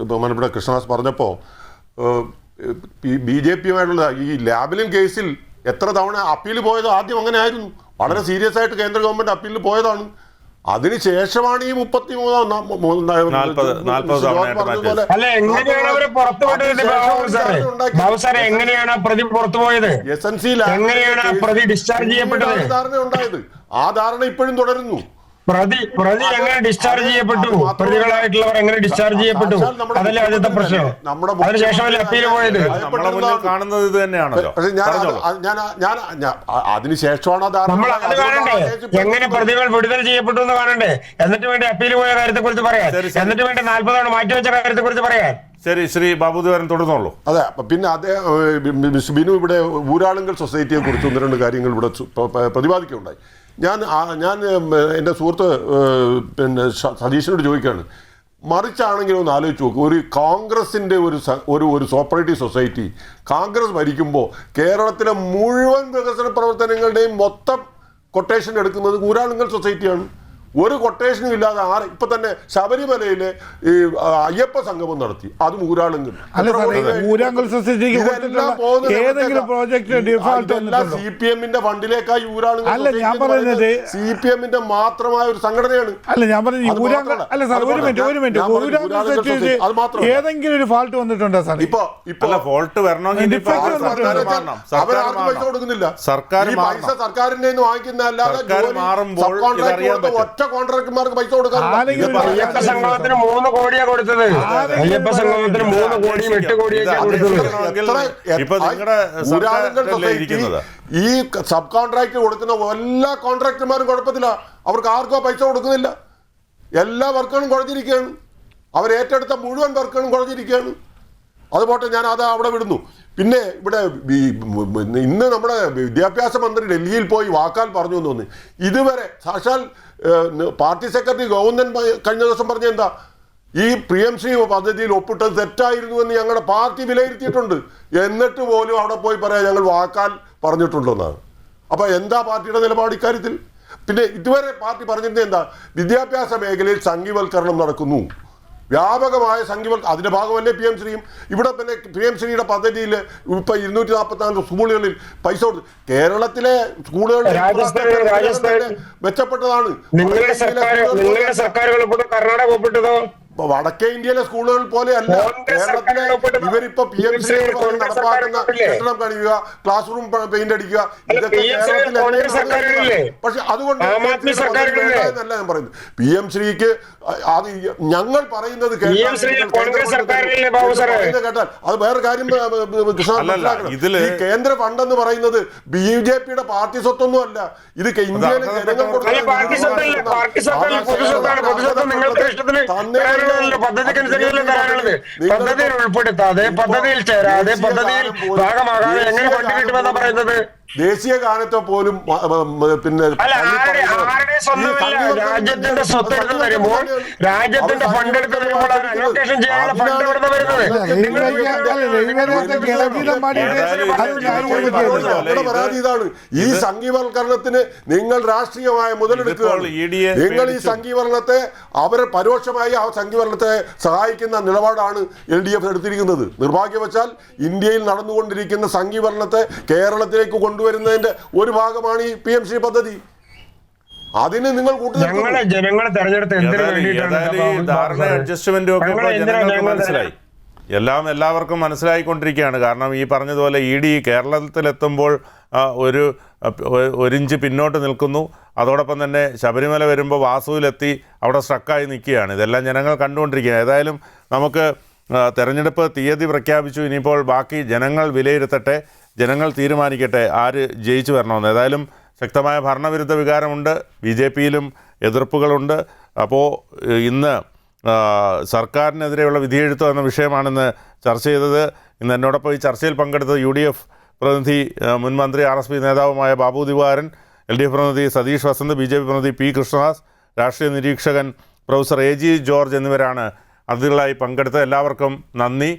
ബഹുമാനപ്പെട്ട കൃഷ്ണദാസ് പറഞ്ഞപ്പോൾ, BJPയുമായിട്ടുള്ള ഈ ലാവലിൻ കേസിൽ എത്ര തവണ അപ്പീൽ പോയത്? ആദ്യം അങ്ങനെ ആയിരുന്നു, വളരെ സീരിയസ് ആയിട്ട് കേന്ദ്ര ഗവൺമെന്റ് അപ്പീലിൽ പോയതാണ്. അതിനുശേഷമാണ് ഈ 33 എങ്ങനെയാണ് പ്രതി പുറത്തു പോയത്? എങ്ങനെയാണ് പ്രതി ഡിസ്ചാർജ് ചെയ്യപ്പെട്ടത്? ഉണ്ടായത് ആ ധാരണ ഇപ്പോഴും തുടരുന്നു. പ്രതി എങ്ങനെ ഡിസ്ചാർജ് ചെയ്യപ്പെട്ടു? പ്രതികളായിട്ടുള്ളവർ എങ്ങനെ ഡിസ്ചാർജ് ചെയ്യപ്പെട്ടു? അതല്ലേ ആദ്യത്തെ പ്രശ്നം. അതിനുശേഷമല്ലേ അപ്പീൽ പോയത്? കാണുന്നത് ഇത് തന്നെയാണല്ലോ. അതിനുശേഷമാണ് നമ്മൾ അത് കാണണ്ടേ? എങ്ങനെ പ്രതികൾ വിടുതൽ ചെയ്യപ്പെട്ടു എന്ന് കാണണ്ടേ? എന്നിട്ട് വേണ്ടി അപ്പീൽ പോയ കാര്യത്തെ കുറിച്ച് പറയാൻ, എന്നിട്ട് വേണ്ടി 40 തവണ മാറ്റിവെച്ച കാര്യത്തെ കുറിച്ച് പറയാൻ. ശരി, ശ്രീ ബാബുദേവൻ തുടർന്നോളൂ. അതെ, പിന്നെ ബിനു ഇവിടെ ഊരാളുങ്കൽ സൊസൈറ്റിയെ കുറിച്ച് 1-2 കാര്യങ്ങൾ ഇവിടെ പ്രതിപാദിക്കുകയുണ്ടായി. ഞാൻ എൻ്റെ സുഹൃത്ത് പിന്നെ സതീശനോട് ചോദിക്കുകയാണ്, മറിച്ചാണെങ്കിൽ ഒന്ന് ആലോചിച്ച് നോക്കും. ഒരു കോൺഗ്രസിൻ്റെ ഒരു കോഓപ്പറേറ്റീവ് സൊസൈറ്റി കോൺഗ്രസ് ഭരിക്കുമ്പോൾ കേരളത്തിലെ മുഴുവൻ വികസന പ്രവർത്തനങ്ങളുടെയും മൊത്തം കൊട്ടേഷൻ എടുക്കുന്നത് ഊരാളുങ്കൽ സൊസൈറ്റിയാണ്. ഒരു കൊട്ടേഷനും ഇല്ലാതെ ഇപ്പൊ തന്നെ ശബരിമലയിലെ ഈ അയ്യപ്പ സംഗമം നടത്തി, അതും ഊരാളുങ്കൽ. CPM-ന്റെ ഫണ്ടിലേക്കായി ഊരാളുങ്കൽ CPM-ന്റെ മാത്രമായ ഒരു സംഘടനയാണ്. ഏതെങ്കിലും ഒരു ഫാൾട്ട് വന്നിട്ടുണ്ടോ സാർ? ഇപ്പൊ ഫോൾട്ട് വരണമെങ്കിൽ അവരാർക്കും പൈസ കൊടുക്കുന്നില്ല. ഈ പൈസ സർക്കാരിന്റെ വാങ്ങിക്കുന്ന അല്ലാതെ ഒറ്റ കോൺട്രാക്ടർമാർക്ക് പൈസ കൊടുക്കാൻ. അയ്യപ്പ സംഗമത്തിന് 3 കോടിയാ കൊടുത്തത്. അയ്യപ്പ സംഗമത്തിന് 3 കോടിയും 8 കോടിയൊക്കെ കൊടുത്തത്. ഈ സബ് കോൺട്രാക്ട് കൊടുക്കുന്ന എല്ലാ കോൺട്രാക്ടർമാരും കുഴപ്പത്തില്ല, അവർക്ക് ആർക്കോ പൈസ കൊടുക്കുന്നില്ല. എല്ലാ വർക്കുകളും കുഴഞ്ഞിരിക്കുകയാണ്, അവർ ഏറ്റെടുത്ത മുഴുവൻ വർക്കുകളും കുഴഞ്ഞിരിക്കുകയാണ്. അതുപോട്ടെ, ഞാൻ അത് അവിടെ വിടുന്നു. പിന്നെ ഇവിടെ ഇന്ന് നമ്മുടെ വിദ്യാഭ്യാസ മന്ത്രി ഡൽഹിയിൽ പോയി വാക്കാൽ പറഞ്ഞു എന്ന് തോന്നി. ഇതുവരെ സാക്ഷാൽ പാർട്ടി സെക്രട്ടറി ഗോവിന്ദൻ കഴിഞ്ഞ ദിവസം പറഞ്ഞ എന്താ, ഈ PM ശ്രീ പദ്ധതിയിൽ ഒപ്പിട്ടത് തെറ്റായിരുന്നു എന്ന് ഞങ്ങളുടെ പാർട്ടി വിലയിരുത്തിയിട്ടുണ്ട്. എന്നിട്ട് പോലും അവിടെ പോയി പറയാം ഞങ്ങൾ വാക്കാൽ പറഞ്ഞിട്ടുണ്ടെന്നാണ്. അപ്പോൾ എന്താ പാർട്ടിയുടെ നിലപാട് ഇക്കാര്യത്തിൽ? പിന്നെ ഇതുവരെ പാർട്ടി പറഞ്ഞിരുന്നത് എന്താ, വിദ്യാഭ്യാസ മേഖലയിൽ സംഘീവൽക്കരണം നടക്കുന്നു, വ്യാപകമായ സംഖ്യവൽക്കരണം, അതിന്റെ ഭാഗമല്ലേ PM ശ്രീയും. ഇവിടെ പിന്നെ PM ശ്രീയുടെ പദ്ധതിയിൽ ഇപ്പൊ 244 സ്കൂളുകളിൽ പൈസ കൊടുത്തു. കേരളത്തിലെ സ്കൂളുകളിൽ മെച്ചപ്പെട്ടതാണ്. നിങ്ങളുടെ സർക്കാരുകൾ കർണാടക ഒപ്പിട്ടതോ? വടക്കേ ഇന്ത്യയിലെ സ്കൂളുകൾ പോലെ അല്ല കേരളത്തിലെ ഇവരിപ്പോ PMC നടപ്പാക്കുന്ന കെട്ടിടം പണിയുക, ക്ലാസ് റൂം പെയിന്റ് അടിക്കുക, ഇതൊക്കെ കേരളത്തിലെ. പക്ഷെ അതുകൊണ്ട് എന്നല്ല ഞാൻ പറയുന്നത്. PM-ശ്രീക്ക് അത് ഞങ്ങൾ പറയുന്നത് കേട്ടാൽ അത് വേറെ കാര്യം. ഈ കേന്ദ്ര ഫണ്ട് എന്ന് പറയുന്നത് BJP-യുടെ പാർട്ടി സ്വത്തൊന്നും അല്ല. ഇത് ഇന്ത്യയിലെ ജനങ്ങൾ പദ്ധതിയിൽ ഉൾപ്പെടുത്താതെ, പദ്ധതിയിൽ ചേരാതെ, പദ്ധതിയിൽ ഭാഗമാകാതെ എങ്ങനെ ഫണ്ട് കിട്ടുമെന്നാ പറയുന്നത്? ദേശീയ ഗാനത്തെ പോലും പിന്നെ രാജ്യത്തിന്റെ സ്വത്ത് എടുത്ത് തരുമ്പോൾ, രാജ്യത്തിന്റെ ഫണ്ട് എടുത്ത് തരുമ്പോൾ അലോക്കേഷൻ ചെയ്യാനുള്ള ഫണ്ട് എവിടെ വരുന്നത്? പരാതി ഇതാണ്. ഈ സംഘീവൽക്കരണത്തിന് നിങ്ങൾ രാഷ്ട്രീയമായ മുതലെടുക്കുകയാണ്. നിങ്ങൾ ഈ സംഘീകരണത്തെ അവരെ പരോക്ഷമായി ആ സംഘീകരണത്തെ സഹായിക്കുന്ന നിലപാടാണ് LDF എടുത്തിരിക്കുന്നത്. നിർഭാഗ്യവശാൽ ഇന്ത്യയിൽ നടന്നുകൊണ്ടിരിക്കുന്ന സംഘീകരണത്തെ കേരളത്തിലേക്ക് കൊണ്ടുവരുന്നതിന്റെ ഒരു ഭാഗമാണ് ഈ PM-ശ്രീ പദ്ധതി. അതിന് നിങ്ങൾ ജനങ്ങളെ തെരഞ്ഞെടുത്ത് അഡ്ജസ്റ്റ്മെന്റും ഒക്കെ ജനങ്ങൾക്ക് മനസ്സിലായി. എല്ലാവർക്കും മനസ്സിലായിക്കൊണ്ടിരിക്കുകയാണ്. കാരണം ഈ പറഞ്ഞതുപോലെ ED കേരളത്തിലെത്തുമ്പോൾ ഒരു ഇഞ്ച് പിന്നോട്ട് നിൽക്കുന്നു. അതോടൊപ്പം തന്നെ ശബരിമല വരുമ്പോൾ വാസുവിലെത്തി അവിടെ സ്ട്രക്കായി നിൽക്കുകയാണ്. ഇതെല്ലാം ജനങ്ങൾ കണ്ടുകൊണ്ടിരിക്കുകയാണ്. ഏതായാലും നമുക്ക് തെരഞ്ഞെടുപ്പ് തീയതി പ്രഖ്യാപിച്ചു. ഇനിയിപ്പോൾ ബാക്കി ജനങ്ങൾ വിലയിരുത്തട്ടെ, ജനങ്ങൾ തീരുമാനിക്കട്ടെ ആര് ജയിച്ചു വരണമെന്ന്. ഏതായാലും ശക്തമായ ഭരണവിരുദ്ധ വികാരമുണ്ട്, BJP-യിലും എതിർപ്പുകളുണ്ട്. അപ്പോൾ ഇന്ന് സർക്കാരിനെതിരെയുള്ള വിധിയെഴുത്ത് എന്ന വിഷയമാണിന്ന് ചർച്ച ചെയ്തത്. ഇന്ന് എന്നോടൊപ്പം ഈ ചർച്ചയിൽ പങ്കെടുത്തത് UDF പ്രതിനിധി മുൻ മന്ത്രി RSP നേതാവുമായ ബാബു ദിവാകരൻ, LDF പ്രതിനിധി സതീഷ് വസന്ത്, BJP പ്രതിനിധി P കൃഷ്ണദാസ്, രാഷ്ട്രീയ നിരീക്ഷകൻ പ്രൊഫസർ AG ജോർജ് എന്നിവരാണ് അതിഥികളായി പങ്കെടുത്തത്. എല്ലാവർക്കും നന്ദി.